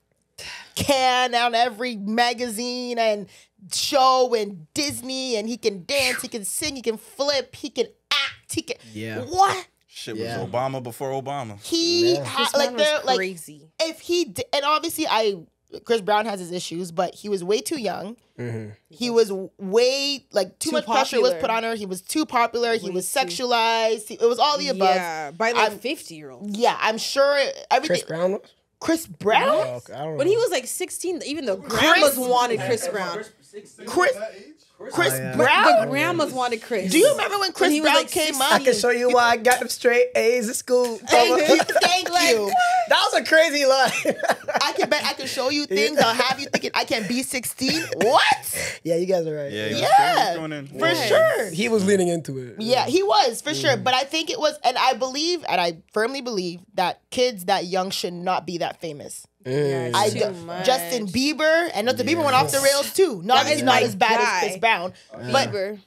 on every magazine and show and Disney, and he can dance, he can sing, he can flip, he can act, he can what? Shit was Obama before Obama. He This like man they're was like crazy. if he and obviously Chris Brown has his issues, but he was way too young. He was way like too much pressure was popular. put on her. He was too popular. He Way was too- sexualized. It was all the above. Yeah, by like I'm- 50-year-olds. Yeah, I'm sure everything. Chris Brown was? Chris Brown? Okay, I don't know. When he was like 16, even the grandmas wanted Chris Brown. Chris yeah. Brown? The grandmas wanted Chris. Do you remember when Chris he was, Brown like, came 16? up? I can show you why I got them straight A's at school. Thank you. Thank you. That was a crazy line. I can bet I can show you things. I'll have you thinking I can be 16. What? Yeah, you guys are right. Yeah, he was Yeah, going in. for sure. He was leaning into it. Yeah, he was for sure. But I think it was, and I believe, and I firmly believe that kids that young should not be that famous. Yeah, I it's d- too much. Justin Bieber, and Justin Bieber went off the rails too. Not That is not my as bad as guy. Chris Brown, but Bieber.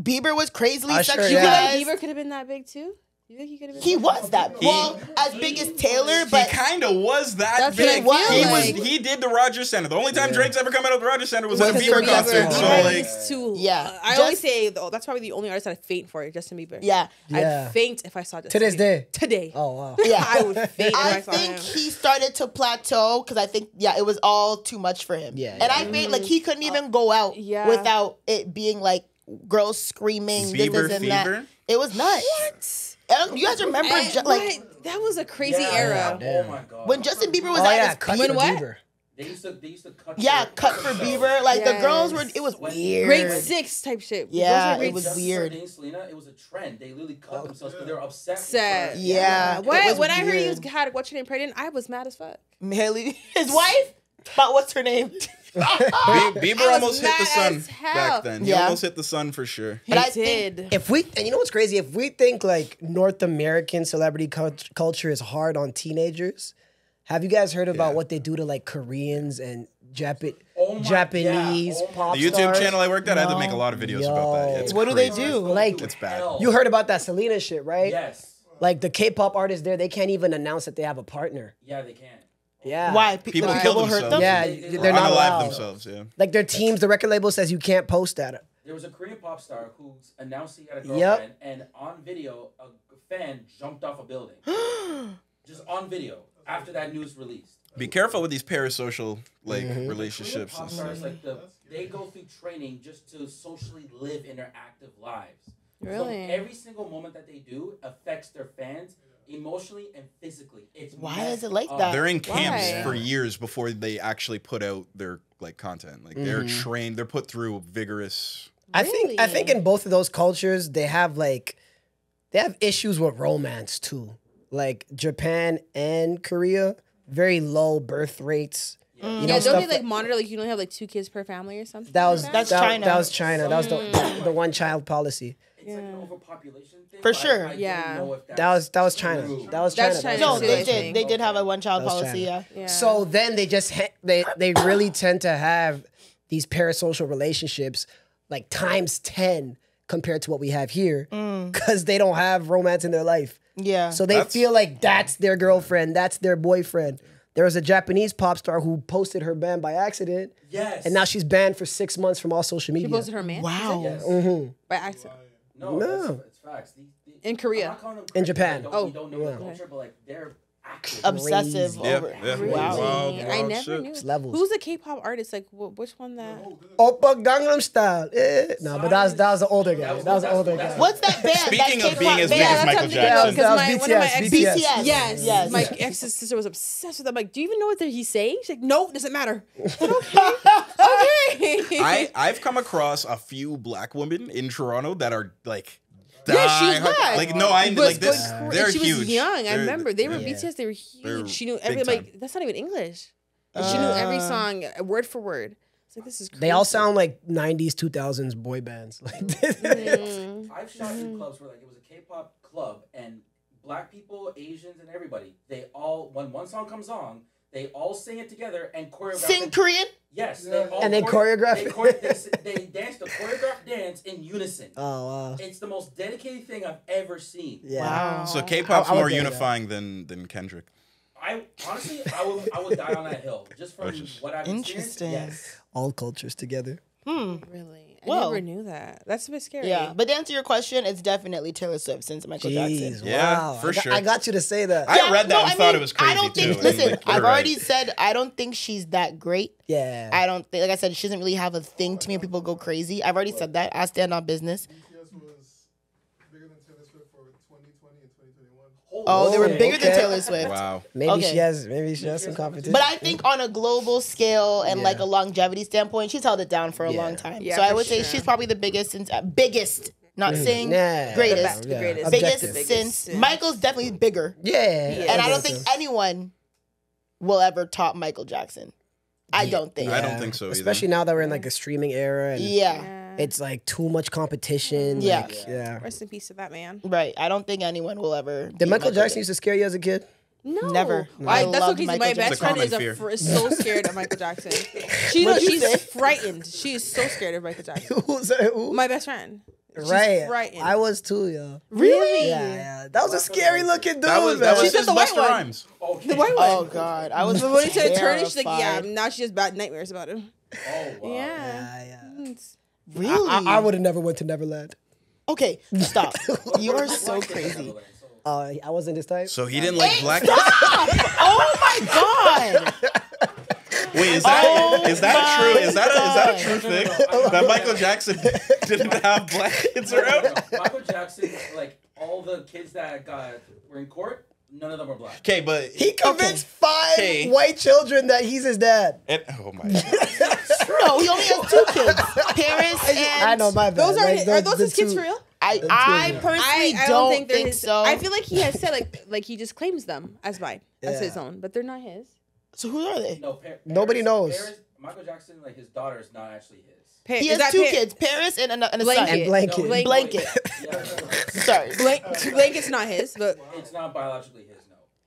Bieber was crazily Usher, sexualized. You yeah. feel like Bieber could have been that big too? You think he could have been? He that was that well as big as Taylor, He but kind of was that That's big. what I He feel was. like. He did the Rogers Center. The only time Drake's ever come out of the Rogers Center was at a Was Bieber Bieber. concert. So Bieber. like, He's too. Yeah. I Just- always say though that's probably the only artist I'd faint for, Justin Bieber. yeah, Yeah. I'd faint if I saw Justin To this Bieber. day. Today. Oh, wow. yeah. I would faint if I I saw think him. he started to plateau because I think it was all too much for him. Yeah, and yeah. I think like he couldn't even go out yeah. without it being like girls screaming Fever, this and that. fever? It was nuts. You guys remember And what? That was a crazy era. Oh my God. when Justin Bieber was Oh, at yeah, his cut peak? for what? Bieber. They used to cut. Cut for Bieber. Like the girls were. It was weird. Grade 6 type shit. Yeah, Those were grade it was six. weird. Sardine, Selena, it was a trend. They literally cut themselves because they were upset. Sad. Yeah, it What? was When I heard he weird. was had what's your name pregnant, I was mad as fuck. Haley, his wife. But what's her name? Bieber I was almost hit the mad sun as hell. back then. He Yeah. almost hit the sun for sure. But I I did. If we, and you know what's crazy? If we think like North American celebrity culture is hard on teenagers, have you guys heard about what they do to like Koreans and Japanese pop The YouTube stars? channel I worked at, I had to make a lot of videos about that. It's What do they crazy. do? Like, It's bad. you heard about that Selena shit, right? Yes. Like the K-pop artists there, they can't even announce that they have a partner. Yeah, they can. Yeah. Why? People Like, kill people hurt them. themselves. Yeah, They they're not Unalive allowed. themselves, yeah. Like their teams, the record label says you can't post that. There was a Korean pop star who announced he had a Yep. girlfriend, and on video, a fan jumped off a building. Just on video after that news released. Be careful with these parasocial like Korean relationships. pop stars, like they go through training just to socially live in their active lives. Really? So every single moment that they do affects their fans emotionally and physically. It's Why is it like messed that? up. They're in camps Why? for years before they actually put out their like content. Like they're trained, they're put through vigorous. I think in both of those cultures they have issues with romance too. Like Japan and Korea, very low birth rates. You know, Yeah, don't stuff they like monitor like you only have like 2 kids per family or something? that was like That's that, China. That was China. That was the one child policy. It's like an overpopulation thing. For but sure. I Yeah. don't know if That was China. true. That was China. That's China. No, too, they I did. think. They did have a one-child That was policy. China. Yeah. Yeah. So then they just they really tend to have these parasocial relationships like times 10 compared to what we have here because they don't have romance in their life. Yeah. So they feel like that's their girlfriend, that's their boyfriend. There was a Japanese pop star who posted her band by accident. Yes. And now she's banned for 6 months from all social media. She posted her man. Wow. Yes. By accident. No, it's facts. In Korea. I'm not calling them In crazy. Japan. We don't know the culture, but like they're active. Obsessive Crazy. over. Wow. I never knew. It's levels. Who's the K-pop artist? Like, which one that? Oppa Gangnam Style. No, but that was the older guy. That was the older guy. What's that band? Speaking that of being as big Yeah, as that's Michael what I'm thinking of, Jackson. because That was one of my BTS. ex, BTS. yes, Yes. my ex's sister was obsessed with them. Like, do you even know what he's saying? She's like, no, doesn't matter. Okay. I've come across a few black women in Toronto that are like, Yeah, she's die- black. like no, I Was like this. going They're she huge. was young. I They're- remember they were yeah. BTS. They were They're huge. She knew big every time. like that's not even English. She knew every song word for word. It's like this is crazy. They all sound like 90s, 2000s boy bands. Like I've shot in clubs where like it was a K-pop club and black people, Asians, and everybody. They all when one song comes on, they all sing it together and choreograph. Sing it. Korean? Yes, they all And they choreograph it? They dance the choreographed dance in unison. Oh, wow. It's the most dedicated thing I've ever seen. Yeah. Wow. So K-pop's I would more go with unifying than Kendrick. I honestly, I would die on that hill just from what I've experienced. Interesting. Yes. All cultures together. Really, I Well. never knew that. That's a bit scary. Yeah. But to answer your question, it's definitely Taylor Swift since Michael Jackson. Jeez, Yeah, wow. for sure. I got you to say that. I read that No, and I thought mean, it was crazy I don't think. too. Listen, Like, I've you're already right. said I don't think she's that great. Yeah. I don't think, like I said, she doesn't really have a thing to me when people go crazy. I've already said that. I stand on business. BTS was bigger than Taylor Swift for 2020 and 2021. Oh, they were bigger than okay. Taylor Swift. Wow. Maybe Okay. she has some competition. But I think on a global scale and like Yeah. a longevity standpoint, she's held it down for a Yeah. long time. Yeah, so I for would say sure. she's probably the biggest since biggest. Not saying Yeah. greatest. The greatest. Biggest Objective. since Michael's definitely bigger. Yeah. And I don't think anyone will ever top Michael Jackson. I don't think. I don't think so either. Especially now that we're in like a streaming era and Yeah. it's like too much competition. Yeah. Like, yeah. Rest in peace to that man. Right. I don't think anyone will ever. Did beat Michael Jackson used to scare you as a kid? No, Never. I That's loved okay. Michael My Jackson. best friend It's a is common is so scared of Michael Jackson. She's frightened. She is so scared of Michael Jackson. Who? My best friend. She's Right. frightened. I was too, yo. Really? Yeah. That was a scary looking dude, That was man. that was She's his the white Busta one. Rhymes. The white one. Oh God, I was. But when he said turn, she's like, yeah. terrified. Now she has bad nightmares about him. Oh wow. Yeah. Really? I would have never went to Neverland. Okay, stop. You are so crazy. I wasn't this type. So he didn't like black. Oh my God. Wait, is that Oh is that true? Is that God. a true thing? That Michael Jackson didn't have black kids around? No. Michael Jackson, like all the kids that were in court, none of them were black. Okay, but He convinced 5 Okay. white children that he's his dad. oh my god. No, he only has 2 kids. Paris and I know my bad. Those are Like, are those the his kids two- for real? I personally I don't think they're think his. so. I feel like he has said like he just claims them as mine, as Yeah. his own, but they're not his. So who are they? No, Nobody knows. Michael Jackson, like his daughter, is not actually his. He has 2 kids, Paris and a son. Blanket. And Blanket. No, Blanket. Yeah, Sorry. Blanket's not his, but it's not biologically his.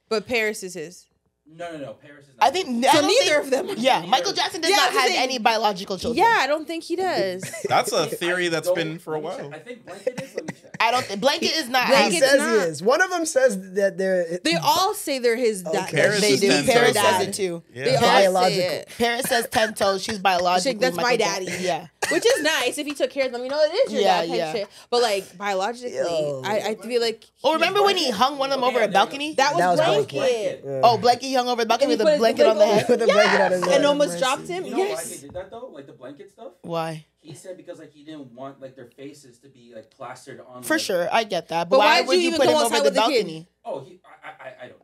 No. Paris is his. No. Paris is not. I think So don't neither think- of them. Yeah, Michael Jackson does Yeah, not I'm just have saying- any biological children. Yeah, I don't think he does. That's a theory that's Don't- been for a let me while. check. I think Blanket is. Let me check. I don't think Blanket is not. He Blanket- says not. he is. One of them says that they're. They all say they're his dad. Okay. Paris They is do. 10 Paris toes. says it too. Yeah. They all Biological. say it. Paris says 10 toes. She's biologically. That's my Michael daddy. Jackson. Yeah. Which is nice if he took care of them. You know, it is your Yeah, dad type yeah. shit. But like biologically, Yo. I feel like Oh, remember when he hung one of them over a balcony? that was That was blanket. Oh, Blanket hung over the balcony And with he a put blanket on the head. With a blanket on his And head. almost dropped him. You know why Yes. they did that though? Like the blanket stuff. Why? He said because like he didn't want like their faces to be like plastered on. For like, sure, I get that. But But why why'd would you you even put go him outside over the with the kid? balcony? Oh, I don't know.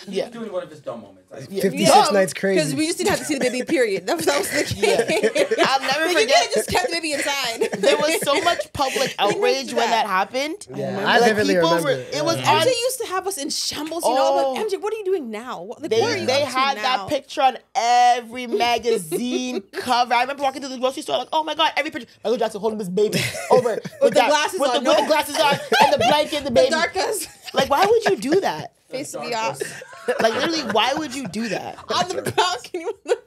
Yeah. He's doing one of his dumb moments. 56 Nights Crazy. Because we just didn't have to see the baby. Period. That was the case. Yeah. I'll never But you forget. can't just kept the baby inside. There was so much public outrage when that happened. Yeah, Like, I vividly people remember. It was MJ on. used to have us in shambles, you know. Oh. Like, MJ, what are you doing now? Like, what are you They up to had now? that picture on every magazine cover. I remember walking through the grocery store like, oh my God, every picture. Michael Jackson holding his baby over With the glasses with on, the, with no? the glasses on and the blanket, the The baby. darkest Like, why would you do that? face to the off Like, literally, why would you do that? on the balcony. With the...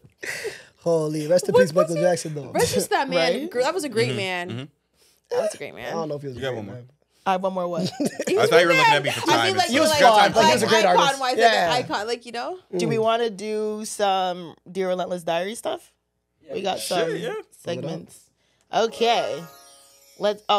Holy, rest in peace, Michael Jackson, though. Rest just that man. Right? That was a great man. That was a great I man. don't know if he was a You got great one more. man. I have one more what? I thought you were looking at me for I time. mean, like, He was like, flawed, but he like, was a great icon artist. wise, Yeah. like an icon, like, you know. Do we want to do some Dear Relentless Diaries stuff? We got some yeah. segments. Okay.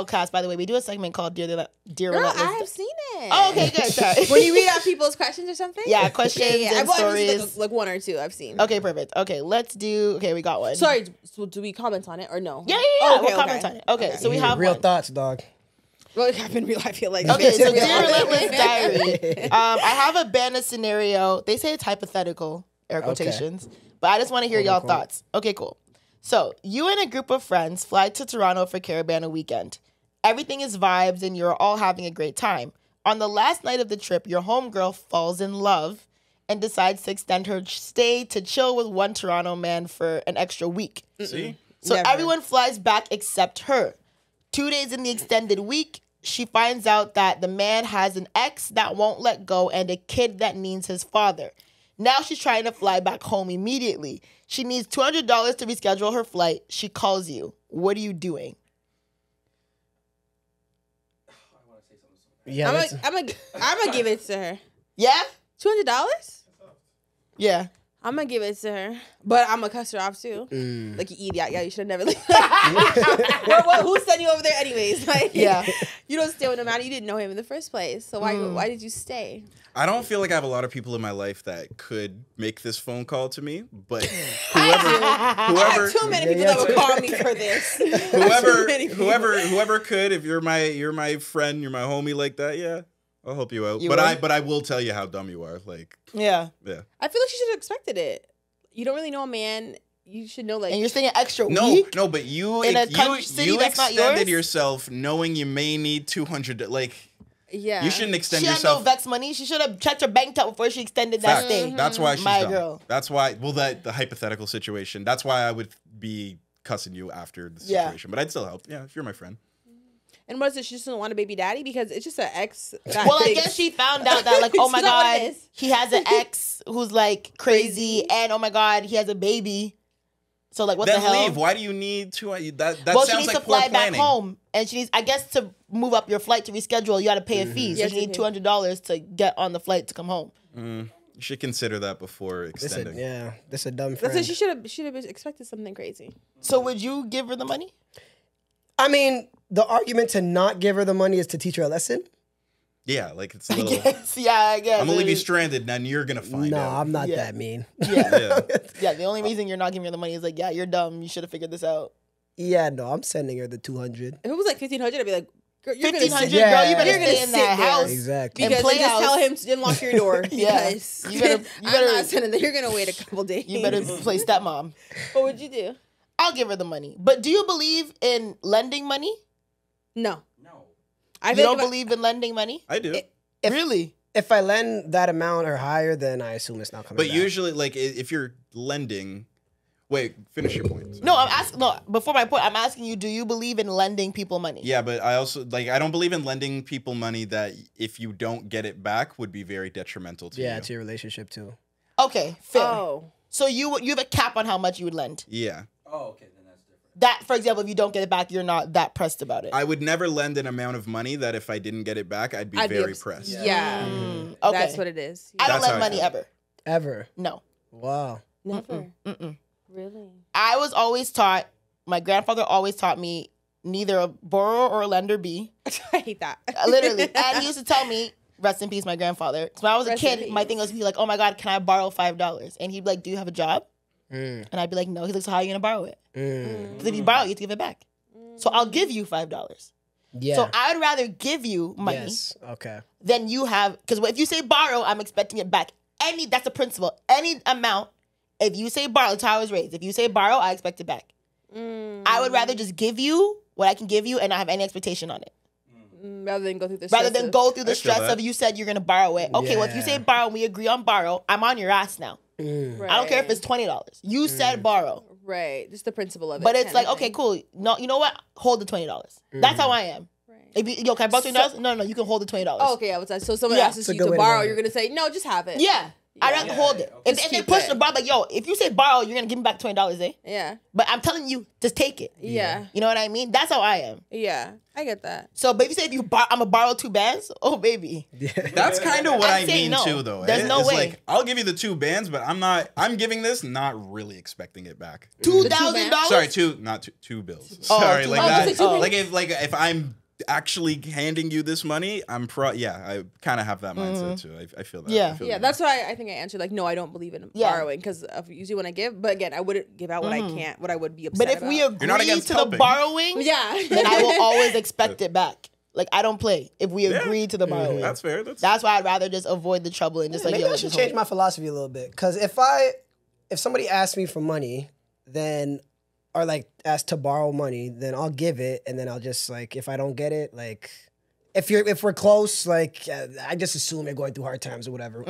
Cass, by the way, we do a segment called Dear Girl, Relentless. I have seen it. Oh, okay, good. Sorry. When you read out people's questions or something? Yeah, questions and I've stories. seen like one or two I've seen. Okay, perfect. Okay, we got one. Sorry, so do we comment on it or no? Yeah. Oh, okay, We'll comment on it. Okay, so we Yeah, have real one. thoughts, dog. Well, it happened in real life, I feel like. Okay, so Real Dear life. Relentless Diary. I have a banner scenario. They say it's hypothetical, air quotations, but I just want to hear y'all thoughts. Okay, cool. So you and a group of friends fly to Toronto for Caribana weekend. Everything is vibes and you're all having a great time. On the last night of the trip, your homegirl falls in love and decides to extend her stay to chill with one Toronto man for an extra week. See? So Never. everyone flies back except her. 2 days in the extended week, she finds out that the man has an ex that won't let go and a kid that needs his father. Now she's trying to fly back home immediately. She needs $200 to reschedule her flight. She calls you. What are you doing? Yeah, I'm gonna give it to her. Yeah? $200? Yeah. I'm gonna give it to her, but I'm gonna cuss her off too. Mm. Like, you idiot! Yeah, you should have never. Who sent you over there anyways? Like, Yeah. You don't stay with a man you didn't know him in the first place. So why did you stay? I don't feel like I have a lot of people in my life that could make this phone call to me, but I whoever have too many people that would call me for this. whoever could, if you're my friend, you're my homie like that, yeah, I'll help you out. You But would? I will tell you how dumb you are. Like, Yeah. yeah. I feel like she should have expected it. You don't really know a man. You should know, like, And you're staying an extra No, week? no, but you In a city that's not extended yours? yourself knowing you may need 200. Like, yeah, you shouldn't extend She had yourself. no Vex money. She should have checked her bank account before she extended that Fact. stay. That's why she's My dumb. girl. That's why. Well, the hypothetical situation. That's why I would be cussing you after the Yeah. situation. But I'd still help. Yeah, if you're my friend. And what is it? She just doesn't want a baby daddy because it's just an ex. That Well, I thinks- guess she found out that, like, oh my Is that what it God, is? he has an ex who's, like, crazy, and oh my God, he has a baby. So, like, what Then the hell? leave. Why do you need to? That Well, she sounds needs like to poor fly back planning. home, and she needs, I guess, to move up your flight to reschedule, you got to pay a fee. So Yes, you you need do. $200 to get on the flight to come home. You should consider that before This extending. is a dumb That's friend. it. She should have expected something crazy. So would you give her the money? I mean, the argument to not give her the money is to teach her a lesson. Yeah, like it's a little. Yes, yeah, I guess. I'm gonna leave you stranded, and you're gonna find No, out. I'm not Yeah. that mean. Yeah. Yeah. Yeah, the only reason you're not giving her the money is like, yeah, you're dumb. You should have figured this out. Yeah, no, I'm sending her the 200. If it was like 1,500, I'd be like, girl, you're gonna 1,500, sit Yeah. girl, you better You're gonna stay in sit that there. house. Exactly. And because play they just house. tell him to unlock your door. Yeah. Because You better- I'm not sending that. You're gonna wait a couple days. You better play stepmom. What would you do? I'll give her the money. But do you believe in lending money? No, No. I You think don't if I- believe in lending money? I do. Really? If I lend that amount or higher, then I assume it's not coming But back. usually, like, if you're lending, wait, finish your point. No, I'm asking. No, before my point, I'm asking you: do you believe in lending people money? Yeah, but I also I don't believe in lending people money that if you don't get it back would be very detrimental to you. Yeah, to your relationship too. Okay, fair. Oh, So you have a cap on how much you would lend. Yeah, Oh, okay, then that's different. That, for example, if you don't get it back, you're not that pressed about it. I would never lend an amount of money that if I didn't get it back, I'd be very pressed. Yeah, Okay. that's what it is. I don't That's how lend I money feel. ever. Ever. No. Wow. Never. Mm-mm. Really? I was always taught. My grandfather always taught me neither a borrower or a lender be. I hate that. Literally, and he used to tell me. Rest in peace, my grandfather. 'Cause when I was a Rest in kid, my peace. thing was be like, "Oh my God, can I borrow $5?" And he'd be like, "Do you have a job?" And I'd be like, "No." He's like, "So how are you gonna borrow it? Because if you borrow, it, you have to give it back. So I'll give you $5. Yeah. So I'd rather give you money Yes. Okay. than you have. Because if you say borrow, I'm expecting it back. That's the principle. Any amount. If you say borrow, that's how I was raised. If you say borrow, I expect it back. I would rather just give you what I can give you and not have any expectation on it. Rather than go through this. Rather than go through the I feel stress that. of you said you're gonna borrow it. Okay, well if you Yeah. say borrow and we agree on borrow, I'm on your ass now. I don't care if it's $20. You said borrow. right. Just the principle of it. But it's kind like, of okay, thing. cool. No, you know what? Hold the $20. That's how I am. Right. If you, yo, can I borrow $20? No, you can hold the $20. Oh, okay. I was so someone Yeah. asks It's a you good to way to borrow, learn you're it. gonna say no, just have it. Yeah. I'd rather hold it. If they keep push it. the bar, like, yo, if you say borrow, you're gonna give me back $20, eh? Yeah. But I'm telling you, just take it. Yeah. You know what I mean? That's how I am. Yeah. I get that. So, but if you say I'm gonna borrow 2 bands, oh baby. That's kind of what I'm I saying mean no. too, though. There's no It's way. Like, I'll give you the 2 bands, but I'm giving this not really expecting it back. $2,000. Sorry, two bills. Oh, Sorry, two like bills. that. Oh. Like if I'm actually handing you this money, I kind of have that mindset too. I feel that. Yeah. I feel Yeah, that. that's why I think I answered like, no, I don't believe in borrowing because usually when I give, but again, I wouldn't give out what I can't, what I would be upset But if we about. not agree against to the helping. borrowing, Yeah. then I will always expect it back. Like, I don't play if we agree to the borrowing. That's fair. That's why I'd rather just avoid the trouble and just like, Maybe yo, I should just change hold my philosophy a little bit. Because if somebody asks me for money, then or like ask to borrow money, then I'll give it, and then I'll just like if I don't get it, like if we're close, like I just assume you're going through hard times or whatever.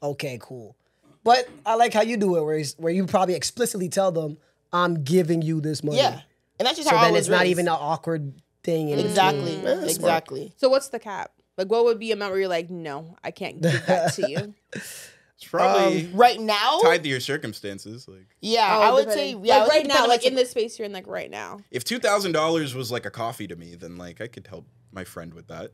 Okay, cool. But I like how you do it, where you probably explicitly tell them, "I'm giving you this money." Yeah. And that's just So how I then was it's not raised. even an awkward thing. in Exactly. between. Yeah, that's smart. Exactly. So what's the cap? Like, what would be a amount where you're like, no, I can't give that to you? It's probably Right now? tied to your circumstances. Like Yeah, I would say, depending. yeah, I like would right say now, depending like on in this space you're in, like right now. if $2,000 was like a coffee to me, then like I could help my friend with that.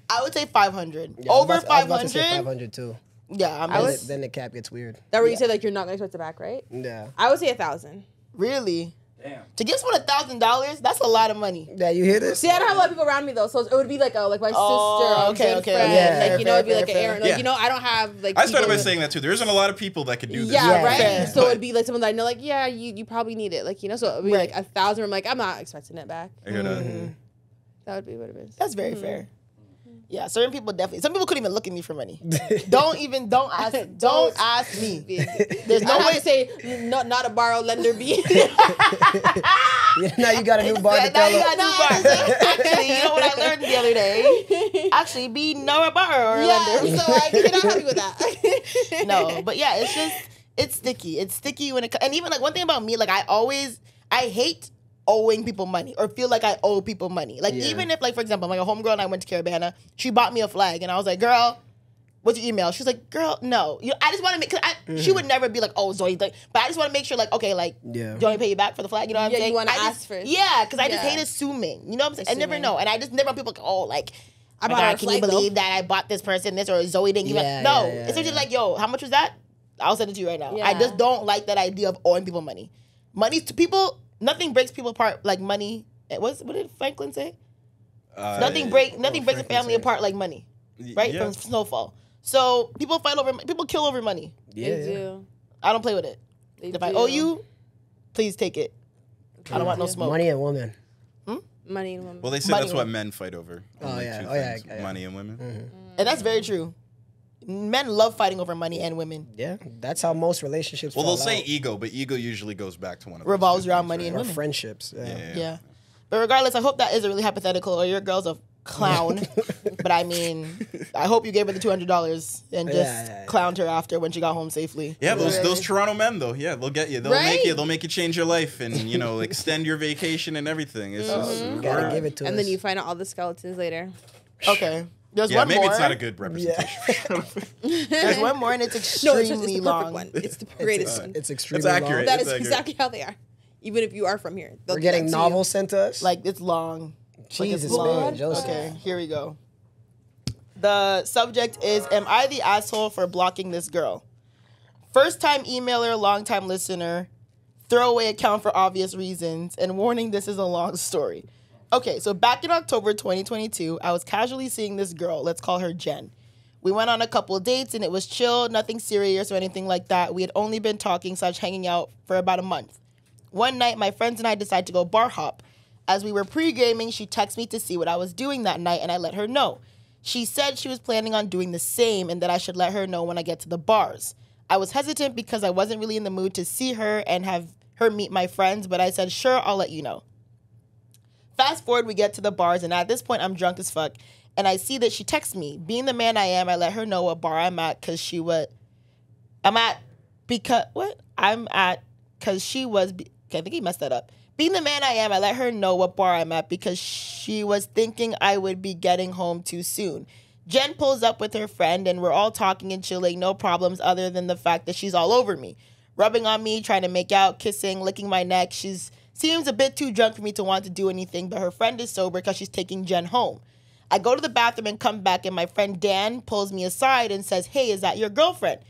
I would say 500. Yeah, I was Over about to- I was about to say 500? 500 too. Yeah, I'm Then the cap gets weird. That where you said like you're not gonna expect it back, right? Yeah. I would say 1,000. really. Damn. To give someone $1,000, that's a lot of money. Yeah, you hear this? See, I don't have a lot of people around me though, so it would be like my sister, Oh, a okay, good okay, friend, yeah. like Fair, you know, it'd be fair, like an fair. Aaron, like Yeah. you know, I don't have like. I started by people- saying that too. There isn't a lot of people that could do this. Yeah, right. Fair. So it'd be like someone that I know, like, yeah, you probably need it, like you know, so it'd be Right. like 1,000. I'm like, I'm not expecting it back. I hear that. That would be what it is. That's very fair. Yeah, certain people definitely. Some people couldn't even look at me for money. don't ask me. There's no I have way. to say, not a borrow lender be. Now you got a new bar to Now tell you them. got new bars. Actually, you know what I learned the other day? Actually, be no borrower or Yeah, lender. so like, you're not happy with that. No, but yeah, it's sticky. It's sticky when and even like one thing about me, like I hate owing people money or feel like I owe people money. Like even if like for example, like a homegirl and I went to Caribana, she bought me a flag and I was like, girl, what's your email? She's like, girl, no. You know, I just want to make, cause she would never be like, oh, Zoe, like, but I just want to make sure like, okay, like, do you want me to pay you back for the flag? You know what I'm Yeah, saying? you wanna I just- ask first. Yeah, because I just Yeah. hate assuming. You know what I'm saying? I never Assuming. know. And I just never want people like, oh, like, I oh my bought her a God, can you flag, believe that I bought this person this or Zoe didn't give Yeah, me? No, yeah, yeah, it's just yeah. like, yo, how much was that? I'll send it to you right now. I Yeah. just don't like that idea of owing people money. Money to people, nothing breaks people apart like money. What did Franklin say? Nothing breaks a Franklin family say? apart like money, right? Yeah. From Snowfall. So people people kill over money. They do. I don't play with it. They If I do. owe you, please take it. I don't want no smoke. Money and women. Money and women. Well, they say Money that's what women. men fight over. Oh, Only yeah. two Oh, yeah, things, yeah. money and women. And that's very true. Men love fighting over money and women. Yeah, that's how most relationships Well, they'll fall say out. ego, but ego usually goes back to one of those Revolves two around things, money right? and Or women. friendships. Yeah. But regardless, I hope that isn't really hypothetical or your girl's a clown. But I mean, I hope you gave her the $200 and just Yeah. clowned her after when she got home safely. Yeah, those Toronto men though. Yeah, they'll get you. They'll Right? make you change your life and extend your vacation and everything. It's just You gotta give it to us. And then you find out all the skeletons later. Okay. There's yeah, one maybe more. it's not a good representation. There's one more and it's No, extremely it's the perfect long. one. It's the greatest one. It's extremely It's accurate. long. That It's is accurate. exactly how they are. Even if you are from here. they'll We're do getting that to novels sent to us. Like, it's long. Jesus, long. man, Joseph. Okay, here we go. The subject is, am I the asshole for blocking this girl? First time emailer, long time listener, throwaway account for obvious reasons, and warning, this is a long story. Okay, so back in October 2022, I was casually seeing this girl. Let's call her Jen. We went on a couple of dates and it was chill, nothing serious or anything like that. We had only been talking / hanging out for about a month. One night, my friends and I decided to go bar hop. As we were pre-gaming, she texted me to see what I was doing that night, and I let her know. She said she was planning on doing the same and that I should let her know when I get to the bars. I was hesitant because I wasn't really in the mood to see her and have her meet my friends, but I said, sure, I'll let you know. Fast forward, we get to the bars, and at this point, I'm drunk as fuck, and I see that she texts me. Being the man I am, I let her know what bar I'm at because she was... Okay, I think he messed that up. Being the man I am, I let her know what bar I'm at because she was thinking I would be getting home too soon. Jen pulls up with her friend, and we're all talking and chilling, no problems other than the fact that she's all over me, rubbing on me, trying to make out, kissing, licking my neck. Seems a bit too drunk for me to want to do anything, but her friend is sober because she's taking Jen home. I go to the bathroom and come back, and my friend Dan pulls me aside and says, "Hey, is that your girlfriend?"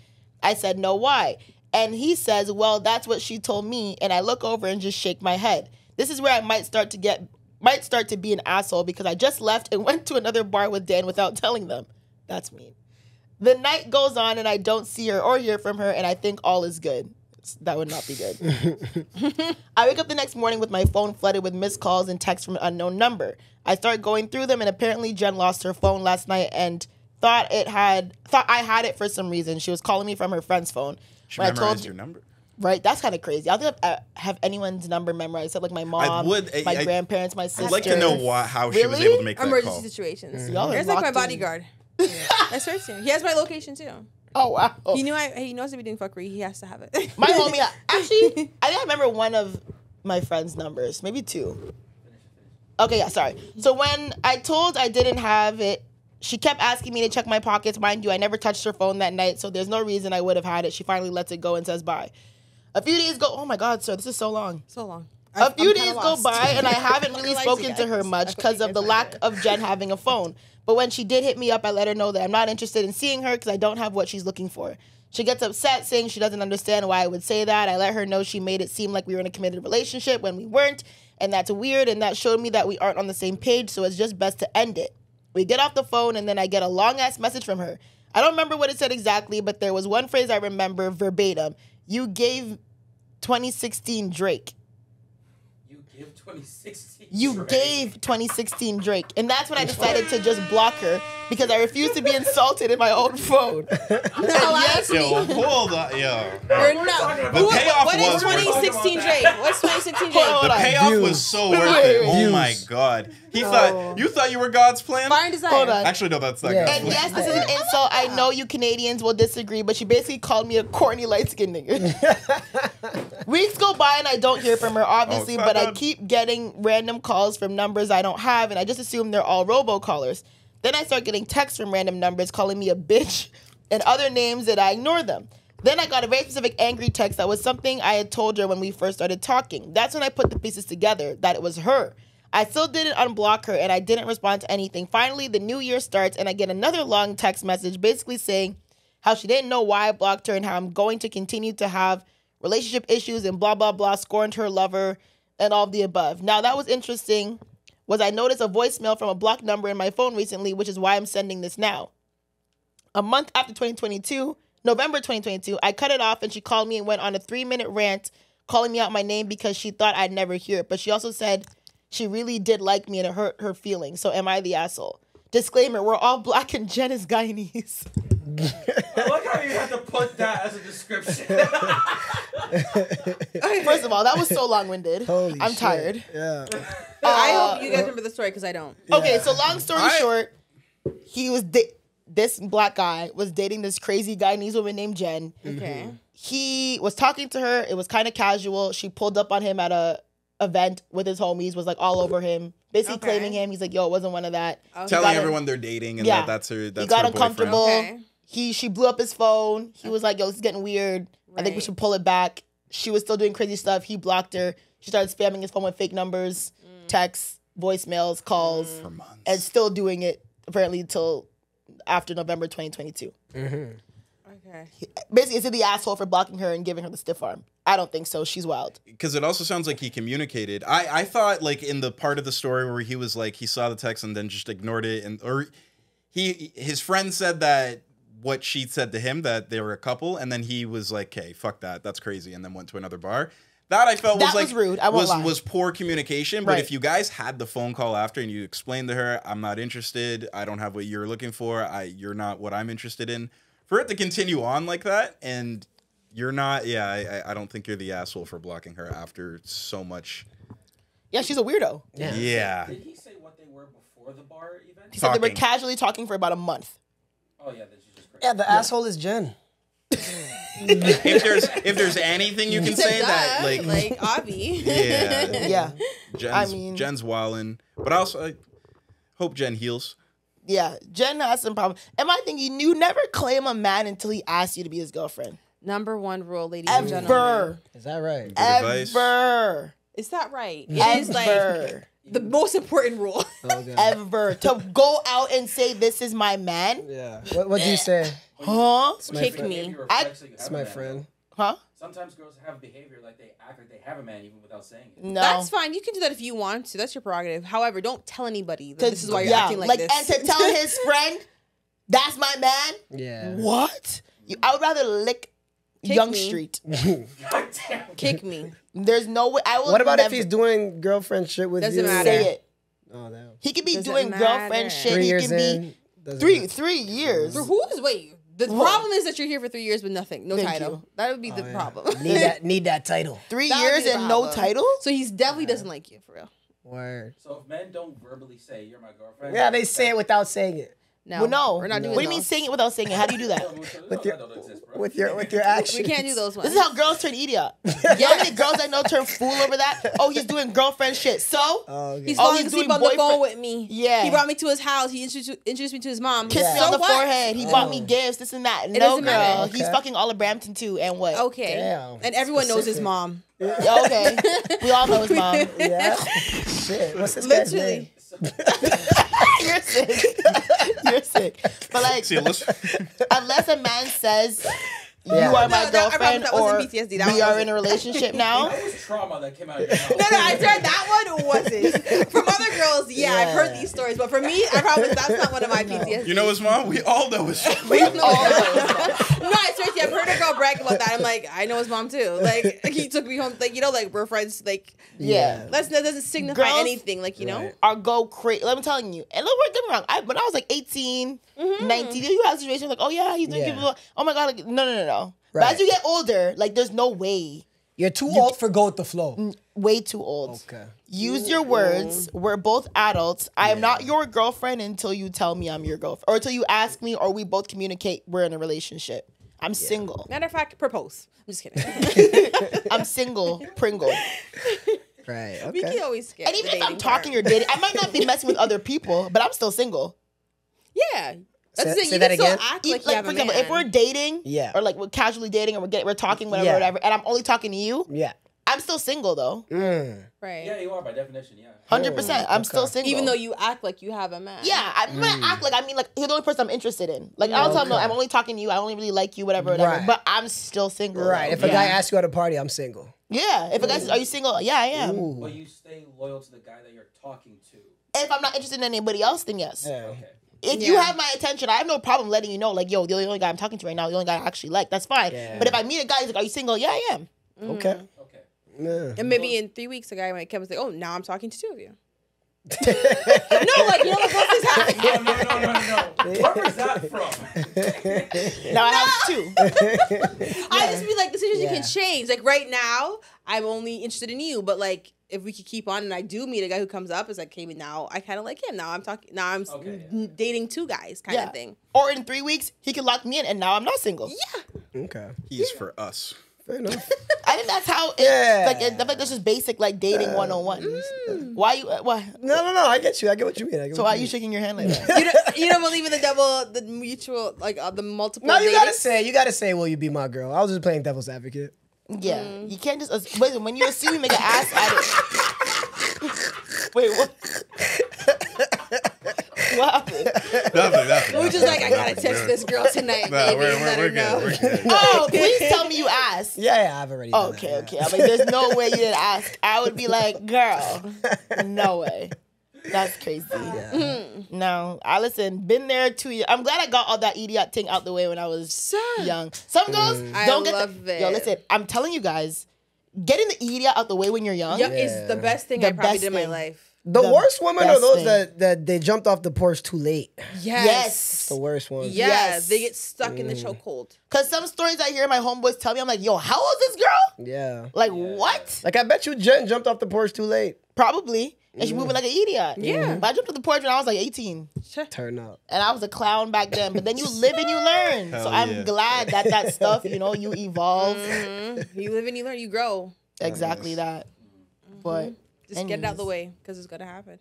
I said, "No, why?" And he says, "Well, that's what she told me." And I look over and just shake my head. This is where I might start to be an asshole because I just left and went to another bar with Dan without telling them. That's mean. The night goes on and I don't see her or hear from her, and I think all is good. That would not be good. I wake up the next morning with my phone flooded with missed calls and texts from an unknown number. I start going through them, and apparently Jen lost her phone last night and thought I had it for some reason. She was calling me from her friend's phone. She memorized your number. Right, that's kind of crazy. I don't think I have anyone's number memorized except like my mom, my grandparents, my sister. I'd like to know how she was able to make that emergency call. situations. Y'all are Here's like my locked in. bodyguard. I swear to you. He has my location too. Oh wow. He knows to be doing fuckery. He has to have it. My homie, actually, I think I remember one of my friend's numbers, maybe two. Okay, yeah, sorry. So when I told I didn't have it, she kept asking me to check my pockets. Mind you, I never touched her phone that night, so there's no reason I would have had it. She finally lets it go and says bye. A few days go, oh my God, sir, this is so long. So long. A few days go by, and I haven't really spoken to her much because of the lack of Jen having a phone. But when she did hit me up, I let her know that I'm not interested in seeing her because I don't have what she's looking for. She gets upset, saying she doesn't understand why I would say that. I let her know she made it seem like we were in a committed relationship when we weren't, and that's weird, and that showed me that we aren't on the same page, so it's just best to end it. We get off the phone, and then I get a long-ass message from her. I don't remember what it said exactly, but there was one phrase I remember verbatim. You gave 2016 Drake. Give 2016. You Drake. gave 2016 Drake. And that's when I decided to just block her because I refused to be insulted in my own phone. Yes, Yo, hold on, yo. Or no. The payoff What is was worth it. 2016 Drake? What's 2016 Drake? Hold The on. payoff Views. was so worth it. Oh my God. You thought you were God's plan? Fire and Desire. Hold on. Actually, no, that's not Yeah. God's And plan. yes, this is an insult. I know you Canadians will disagree, but she basically called me a corny light-skinned nigga. Weeks go by and I don't hear from her, obviously, it's not but I done. keep getting random calls from numbers I don't have, and I just assume they're all robocallers. Then I start getting texts from random numbers calling me a bitch and other names that I ignore them. Then I got a very specific angry text that was something I had told her when we first started talking. That's when I put the pieces together, that it was her. I still didn't unblock her, and I didn't respond to anything. Finally, the new year starts, and I get another long text message basically saying how she didn't know why I blocked her and how I'm going to continue to have relationship issues and blah, blah, blah, scorned her lover, and all of the above. Now, that was interesting, was I noticed a voicemail from a blocked number in my phone recently, which is why I'm sending this now. A month after November 2022, I cut it off, and she called me and went on a 3-minute rant calling me out my name because she thought I'd never hear it. But she also said she really did like me and it hurt her feelings. So am I the asshole? Disclaimer, we're all black and Jen is Guyanese. I like how you have to put that as a description. First of all, that was so long-winded. Holy I'm shit. tired. Yeah. I hope you guys remember the story because I don't. Okay, so long story short, he was this black guy was dating this crazy Guyanese woman named Jen. Okay. He was talking to her. It was kind of casual. She pulled up on him at a event with his homies, was like all over him, basically Okay. claiming him. He's like, yo, it wasn't one of that. Okay. Telling everyone they're dating and that's her. That's he got her boyfriend. uncomfortable. Okay. She blew up his phone. He was like, yo, this is getting weird. I think we Right. should pull it back. She was still doing crazy stuff. He blocked her. She started spamming his phone with fake numbers, texts, voicemails, calls, For months. and still doing it apparently until after November 2022. Okay. Basically, is he the asshole for blocking her and giving her the stiff arm? I don't think so. She's wild. Because it also sounds like he communicated. I thought like in the part of the story where he was like he saw the text and then just ignored it, or his friend said that what she said to him that they were a couple, and then he was like, "Okay, fuck that, that's crazy," and then went to another bar. That I felt That was like was rude. I won't lie. was poor communication. But Right. if you guys had the phone call after and you explained to her, "I'm not interested. I don't have what you're looking for. You're not what I'm interested in." For it to continue on like that and you're not, I don't think you're the asshole for blocking her after so much. Yeah, she's a weirdo. Yeah. Did he say what they were before the bar event? He said they were Talking. casually talking for about a month. Oh yeah, this is just crazy. Yeah, the asshole is Jen. If there's anything you can say that like Avi. yeah, Yeah. Jen's, I mean- Jen's wildin', but also I hope Jen heals. Yeah, Jen has some problem. And my thing, you never claim a man until he asks you to be his girlfriend. Number one rule, ladies and gentlemen. Ever. Is that right? Ever. Is that right? It Ever. is like the most important rule. Okay. Ever. To go out and say, this is my man. Yeah. What do you say? Huh? Kick me. It's my friend. Huh? Sometimes girls have behavior like they act like they have a man even without saying it. No. That's fine. You can do that if you want to. That's your prerogative. However, don't tell anybody that this is why you're acting like this. And to tell his friend, that's my man. Yeah. What? I would rather lick Young me. Street. Kick me. There's no way. I will. What about never if he's doing girlfriend shit with Doesn't you? matter. say it? Oh, damn. He could be Doesn't doing matter. girlfriend shit. 3 He years can in. be doesn't- 3 years. For who's wait? The problem is that you're here for 3 years with nothing, no Thank title. you. That would be the problem. Need that title. 3 That would years be the and no problem. title. So he's definitely doesn't like you for real. Word. So if men don't verbally say you're my girlfriend, Yeah, they say it without saying it. No, Well, no. we're not doing What do you mean those. saying it without saying it? How do you do that? With your actions. We can't do those ones. This is how girls turn idiot. Yeah, how many girls I know turn fool over that? Oh, he's doing girlfriend shit. So Oh, okay. He's Oh, falling he's asleep doing on the phone boyfriend- with me. Yeah. He brought me to his house. He introduced me to his mom. kissed me So on the what? forehead. He bought me gifts. This and that. No, doesn't girl. matter. He's Okay. fucking all of Brampton too. And what? Okay. Damn. And everyone knows his Specific. mom. Yeah, okay. We all know his mom. Yeah. Shit. What's this guy's name? Literally. You're sick. You're sick. But like, See, listen. unless a man says you Yeah. are No, my I girlfriend promise that or wasn't PTSD. That we are wasn't. in a relationship now. That was trauma that came out of your mouth. No, I said that one wasn't. From other girls, yeah, I've heard these stories. But for me, I promise that's not one of my PTSD. You know his mom? We all know his mom. No, I seriously, I've heard a girl brag about that. I'm like, I know his mom too. Like, he took me home. Like, you know, like we're friends. Like, Yeah. that doesn't signify Girls- anything. Like, you know. Right. Or go crazy. Let me telling you. And look, don't get me wrong. When I was like 18, 19, you had situations like, oh yeah, he's doing Yeah. oh my God. Like, no. But Right. as you get older, like there's no way. You're too old for go with the flow. Way too old. Okay. Use your words. We're both adults. I am not your girlfriend until you tell me I'm your girlfriend. Or until you ask me or we both communicate we're in a relationship. I'm single. Matter of fact, propose. I'm just kidding. I'm single. Pringle. Right. We can Okay. always skip. And even the if I'm dating talking part. or dating, I might not be messing with other people, but I'm still single. Yeah. That's the thing. Say You that can still again? act like you Like have for a example, man. if we're dating, Yeah. or like we're casually dating, or we're talking, whatever, Yeah. whatever, and I'm only talking to you, Yeah. I'm still single though. right. Yeah, you are by definition. Yeah. 100%. I'm still single. Even though you act like you have a man. yeah, I'm gonna act like you're the only person I'm interested in. Like I'll tell them, no, I'm only talking to you. I only really like you, whatever. Right. But I'm still single. Right. though. If a guy asks you at a party, I'm single. Yeah. If a guy says, "Are you single?" Yeah, I am. But you stay loyal to the guy that you're talking to. If I'm not interested in anybody else, then yes. Yeah. Okay. If you Yeah. have my attention, I have no problem letting you know, like, yo, the only guy I'm talking to right now, the only guy I actually like, that's fine. Yeah. But if I meet a guy, he's like, "Are you single?" Yeah, I am. Okay. Okay. Yeah. And maybe in 3 weeks, a guy might come and say, "Oh, now I'm talking to two of you." No, like you know, like what's this happening? No. Where was that from? Now I have two. I just mean like the situation Yeah. can change. Like right now, I'm only interested in you, but like if we could keep on, and I do meet a guy who comes up, it's like, okay, but now I kind of like him. Now I'm talking. Now I'm Okay. dating two guys, kind Yeah. of thing. Or in 3 weeks, he could lock me in, and now I'm not single. Yeah. Okay. He's for us. Fair enough. I think that's how it, Yeah. like, I feel like that's just basic, like, dating 101. Why you, why? No. I get you. I get what you mean. So why are you shaking your hand like that? You don't believe in the mutual, like the multiple. No, you dating? gotta say, will you be my girl? I was just playing devil's advocate. Yeah. You can't just, wait, when you assume, you make an ass at it. Wait, what? What happened? Nothing. We're just like, I gotta text this girl tonight, Nah, baby. Let her we're know. good. We're good. Oh, please tell me you asked. Yeah, I've already done Okay, that, okay. I'm like, there's no way you didn't ask. I would be like, girl, no way. That's crazy. Yeah. No, I been there 2 years. I'm glad I got all that idiot thing out the way when I was young. Some girls I don't get love it. Yo, listen, I'm telling you guys, getting the idiot out the way when you're young. Yep, is the best thing The I probably best did in my thing. life. The worst women are best those thing. that they jumped off the porch too late. Yes. The worst ones. Yeah, Yes. they get stuck in the chokehold. Because some stories I hear my homeboys tell me, I'm like, yo, how old is this girl? Yeah. Like, what? Like I bet you Jen jumped off the porch too late. Probably. And she moving like an idiot. Yeah. But I jumped off the porch when I was like 18. Turn up. And I was a clown back then. But then you live and you learn. So Hell I'm yeah. glad that stuff, you evolve. You live and you learn, you grow. Exactly that. But Just get it out of the way because it's gonna happen.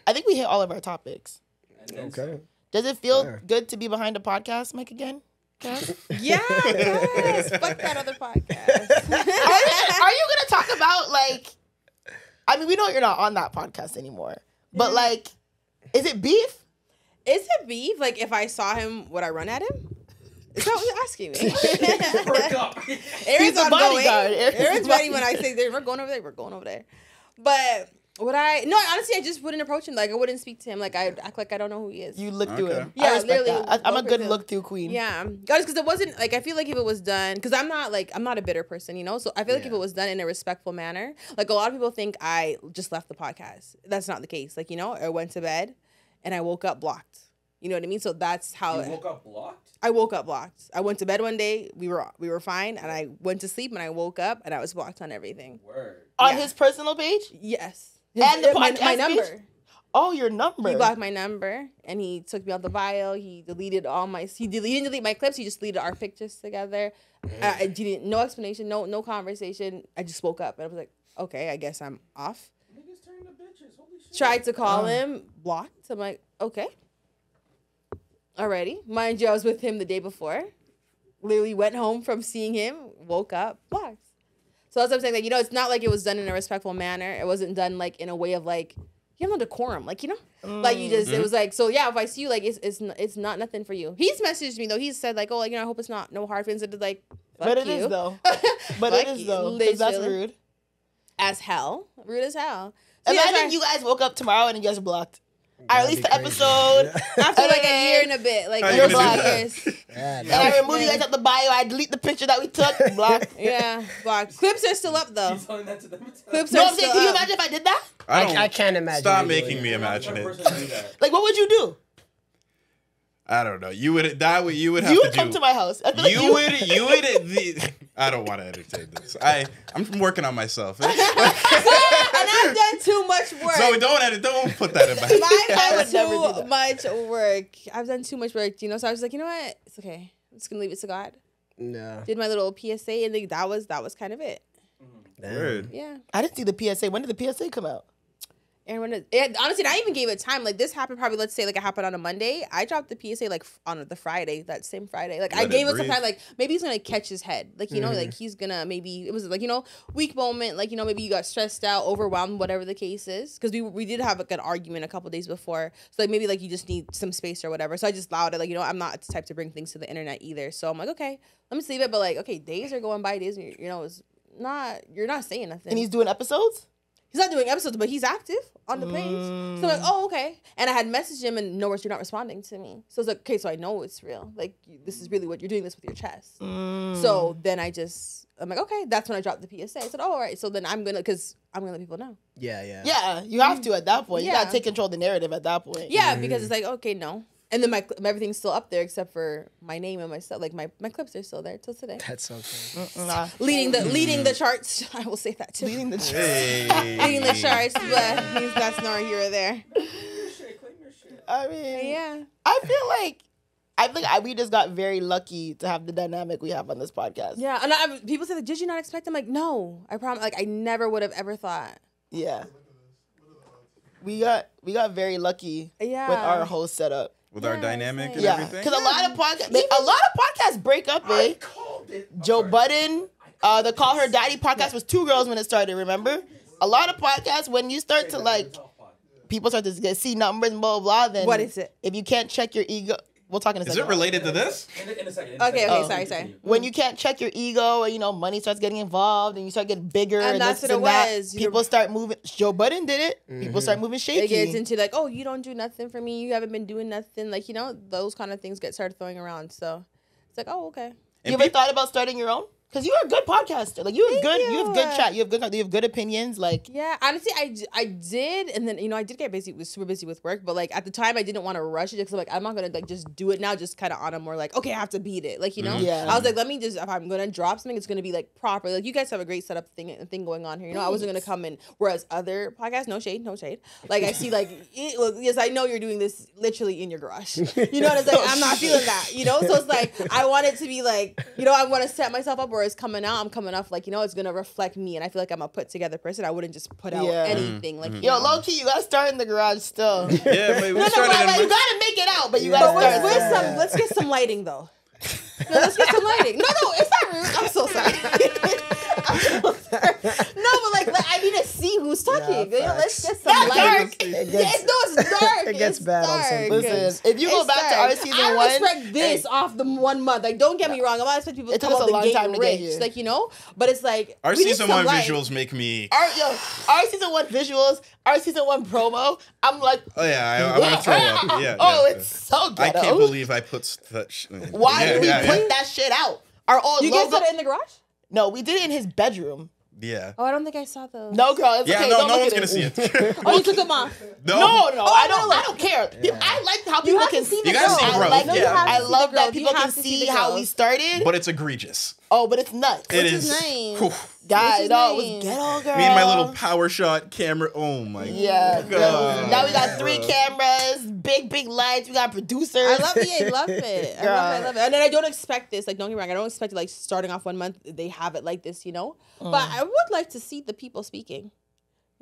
I think we hit all of our topics. And then Okay. Does it feel Fair. good to be behind a podcast mic again? Kass? Yeah, yes. Fuck that other podcast. Are you gonna talk about like? I mean, we know you're not on that podcast anymore, but like, is it beef? Is it beef? Like, if I saw him, would I run at him? Is that what you're asking me? Work up. Aaron's the on bodyguard. going. Aaron's Aaron's the ready when I bodyguard. say we're going over there. We're going over there. But would I? No, honestly, I just wouldn't approach him. Like, I wouldn't speak to him. Like, I'd act like I don't know who he is. You look through Okay. him. Yeah, I respect literally, that. I'm a look good through. look through queen. Yeah, guys, because it wasn't like I feel like if it was done, because I'm not a bitter person, you know. So I feel like if Yeah. it was done in a respectful manner, like a lot of people think I just left the podcast. That's not the case. Like, you know, I went to bed and I woke up blocked. You know what I mean? So that's how You woke up blocked? I woke up blocked. I went to bed one day. We were fine, and I went to sleep, and I woke up, and I was blocked on everything. Word. On Yeah. his personal page? Yes, And the my podcast number. page? Oh, your number. He blocked my number, and he took me out the bio. He deleted he didn't delete my clips. He just deleted our pictures together. I didn't, no explanation, no conversation. I just woke up, and I was like, okay, I guess I'm off. Niggas turn to bitches. Holy shit. Tried to call him, blocked. I'm like, okay. Alrighty. Mind you, I was with him the day before. Literally went home from seeing him, woke up, blocked. So that's what I'm saying. Like, you know, it's not like it was done in a respectful manner. It wasn't done like in a way of like, you have no decorum. Like, you know, like you just, it was like, so yeah, if I see you, like, it's not nothing for you. He's messaged me though. He's said like, oh, like, you know, I hope it's not no hard feelings. It's like, fuck But it you. is though. But it Fuck is you, though. Because that's literally. rude. As hell. Rude as hell. So, yeah, Imagine sorry. you guys woke up tomorrow and you guys are blocked. I released the episode. After like a year and a bit. Like, How you you're gonna do blocked. that? Years. Yeah, And I remove you guys out the bio. I delete the picture that we took. Block. Yeah, blocked. Clips are still up though. He's telling that to them. Clips No, are I'm saying, still can you up. imagine if I did that? I can't imagine. Stop you doing making it. me imagine it. Person to do that. Like, what would you do? I don't know. You would have You to would come do. to my house. I feel like You would. I don't want to entertain this. I'm working on myself. And I've done too much work. So don't put that in my. I I've would never do done that. too much work. I've done too much work, you know. So I was like, you know what? It's okay. I'm just gonna leave it to God. No. Did my little PSA, and then that was kind of it. Word. Yeah. I didn't see the PSA. When did the PSA come out? And honestly, I even gave it time. Like, this happened probably, let's say, like, it happened on a Monday. I dropped the PSA, like, on the Friday, that same Friday. Like, I Let it gave it some breathe. time. Like, maybe he's going to catch his head. Like, you know, like, he's going to maybe, it was, like, you know, weak moment. Like, you know, maybe you got stressed out, overwhelmed, whatever the case is. Because we did have, like, an argument a couple days before. So, like, maybe, like, you just need some space or whatever. So, I just allowed it. Like, you know, I'm not the type to bring things to the internet either. So, I'm like, okay, let me just leave it. But, like, okay, days are going by. Days, you know, you're not saying nothing. And he's doing episodes? He's not doing episodes, but he's active on the page. So I'm like, oh, okay. And I had messaged him, and no words, you're not responding to me. So it's like, okay, so I know it's real. Like, this is really what you're doing this with your chest. So then I'm like, okay, that's when I dropped the PSA. I said, oh, all right. So then I'm gonna let people know. Yeah. Yeah, you have to at that point. You Yeah. gotta take control of the narrative at that point. Yeah, because it's like, okay, no. And then my everything's still up there except for my name and my stuff. Like my clips are still there till today. That's okay. Nah. Leading the charts. I will say that too. Leading the Hey. Leading the charts, but means that's not here or there. Claim your shit. Claim your shit. I mean, Yeah. I feel like we just got very lucky to have the dynamic we have on this podcast. Yeah, and people say like, "Did you not expect?" I'm like, "No, I promise." Like, I never would have ever thought. Yeah. We got very lucky Yeah. with our whole setup. With our dynamic and Yeah, everything. because a lot of podcasts break up. Eh? Called it. Joe Budden, the Call Her Daddy podcast was 2 girls when it started. Remember, a lot of podcasts when you start to like, people start to see numbers and blah blah blah. Then What is it? If you can't check your ego, we'll talk in a Is second. it related to this? In a second. Okay, Oh. sorry. When you can't check your ego, and you know money starts getting involved, and you start getting bigger, And that's this what it and that, was. people start moving. Joe Budden did it. People start moving shaky. It gets into like, "Oh, you don't do nothing for me. You haven't been doing nothing." Like, you know, those kind of things get started throwing around. So it's like, "Oh, okay." You ever thought about starting your own? Because you're a good podcaster. Like you have good chat. You have good opinions. Like Yeah, honestly, I did, and then, you know, I did get super busy with work, but like at the time I didn't want to rush it because like I'm not gonna like just do it now, just kind of on a more like, okay, I have to beat it, like, you know. Yeah. I was like, let me just, if I'm gonna drop something, it's gonna be like proper. Like, you guys have a great setup thing going on here, you know. I wasn't gonna come in, whereas other podcasts, no shade, like I see like yes, I know you're doing this literally in your garage, you know. And it's like I'm not feeling that, you know. So it's like I want it to be like you know, I want to set myself up where it's coming out. I'm coming off like, you know, it's gonna reflect me, and I feel like I'm a put together person. I wouldn't just put out anything like. Yo, low key, you gotta start in the garage still. Yeah, maybe we But started like, you in. gotta make it out, but you gotta start. Let's get some lighting though. No, let's get some lighting. No, it's not rude. I'm so sorry. No, but like I need to see who's talking. You know, let's get some lighting. It's dark. It gets bad on some. Listen, if you go back to our season I one, respect this off the 1 month. Like, don't get me wrong. I'm not expecting people to come took us out a the long gate time to get rich. here. Like, you know, but it's like Our we need season some one light. visuals make me. our season one visuals, our season one promo. I'm like, Oh yeah, I want to throw up. Yeah. oh, yeah, it's so I ghetto. can't believe I put such. Why did we put that shit out? Our old You guys logo. put it in the garage? No, we did it in his bedroom. Yeah. Oh, I don't think I saw those. No, girl, it's Yeah, okay. no, Don't no look one's at gonna see it. Oh, you took them off. No, Oh, I don't care. I like how people have can to see see. the You gotta see girls. growth, like, yeah. I love the that girls. You people can have to see see the how girls. we started. But it's egregious. Oh, but it's nuts. It Which is. is nice. Whew. Guys, is no, it nice. was ghetto, girl. Me and my little power shot camera. Oh my Yeah, God. now we got 3 cameras, big lights. We got producers. I love it. I love it. I love it. And then I don't expect this. Like, don't get me wrong. I don't expect it, like, starting off 1 month, they have it like this, you know? But I would like to see the people speaking.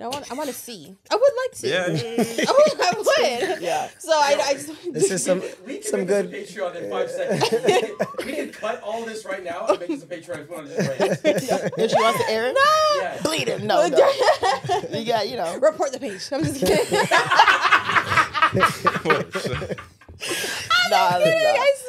I want to see. I would like to. Yeah. I would. Yeah. So I just. This is some Make good. this a Patreon in 5 seconds. We can cut all this right now and make this a Patreon and put on this right. If she wants to air it, Yeah. bleed him. No. You got, you know. Report the page. I'm just kidding.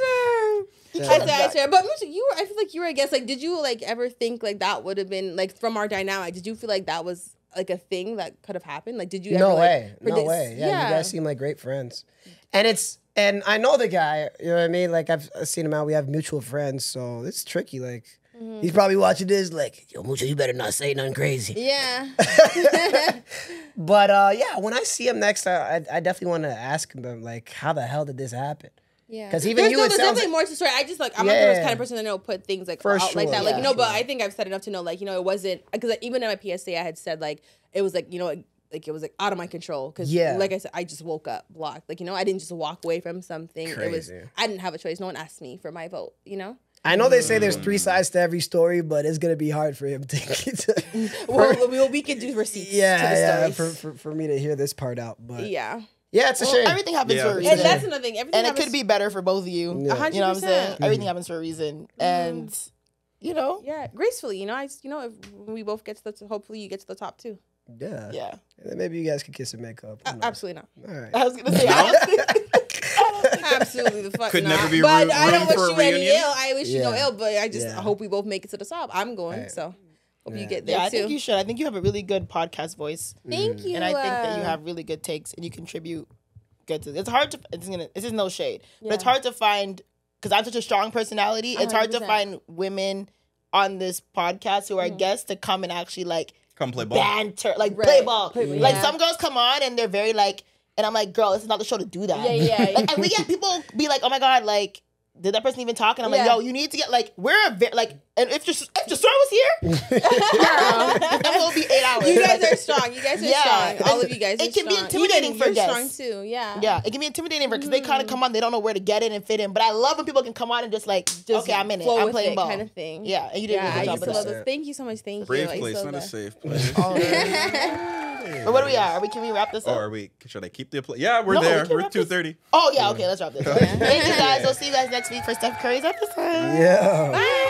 I swear. But Musha, I feel like you were a guest. Like, did you like ever think like that would have been like from our dynamic? Did you feel like that was like a thing that could have happened? Like, did you ever? No like, way. No predict- way. Yeah, you guys seem like great friends. And I know the guy, you know what I mean? Like, I've seen him out. We have mutual friends, so it's tricky. Like, he's probably watching this, like, yo, Mucho, you better not say nothing crazy. Yeah. But, yeah, when I see him next, I definitely want to ask him, like, how the hell did this happen? Yeah. 'Cause even you, it there's sounds definitely like- more to the story. I just like I'm Yeah. not the kind of person that know put things like For out like sure. that. Like, Yeah, you know, but sure. I think I've said enough to know, like, you know, it wasn't because even in my PSA I had said like it was like, you know, like it was like out of my control because Yeah. like I said, I just woke up blocked. Like, you know, I didn't just walk away from something. It was Crazy. I didn't have a choice. No one asked me for my vote, you know? I know they say there's 3 sides to every story, but it's going to be hard for him to Well, we can do receipts to the yeah, stories. for me to hear this part out. But Yeah. yeah, it's a shame. Everything happens Yeah. for a And reason. And that's another thing. Everything And it happens- could be better for both of you. Yeah. 100%. You know what I'm saying? Everything happens for a reason. And, you know, Yeah, gracefully, you know. If we both get to the hopefully you get to the top too. Yeah. yeah. And then maybe you guys could kiss and make up. Who knows? Absolutely not. All right. I was going to say, honestly. Absolutely the fuck Could not. never be but room I don't wish for a you any reunion? ill. I wish you no Yeah. ill, but I just Yeah. hope we both make it to the top. I'm going, so hope you get there Yeah, I too. think you should. I think you have a really good podcast voice. Thank you. And I think that you have really good takes and you contribute good to. It's hard to. This is no shade, but it's Yeah. hard to find because I'm such a strong personality. It's hard to 100%. find women on this podcast who are guests to come and actually like Come play ball. banter, like Right. play ball. Play ball, Like yeah. some girls come on and they're very like, and I'm like, girl, this is not the show to do that. Yeah. Like, and we get people be like, oh my god, like. Did that person even talk? And I'm like, Yeah. yo, you need to get like, we're a like, and if your store was here, it will be 8 hours. You guys Like, are strong. You guys are Yeah. strong. All of you guys are It can be strong. intimidating for You're guests. strong too. Yeah. Yeah, it can be intimidating because they kind of come on, they don't know where to get in and fit in. But I love when people can come on and just like, okay, I'm in it, flow I'm with playing it ball, kind of thing. Yeah, and you did a Yeah, really I good job used to of love that. this. Thank you so much. Thank Brave you. I used place, to not a love safe place. But what are we at? Can we wrap this Oh, up? are we? Should I keep the? Yeah, we're No, we there. can We're wrap this- 2:30. Oh yeah, okay, let's wrap this. Thank you guys. We'll see you guys next week for Steph Curry's episode. Yeah. Bye.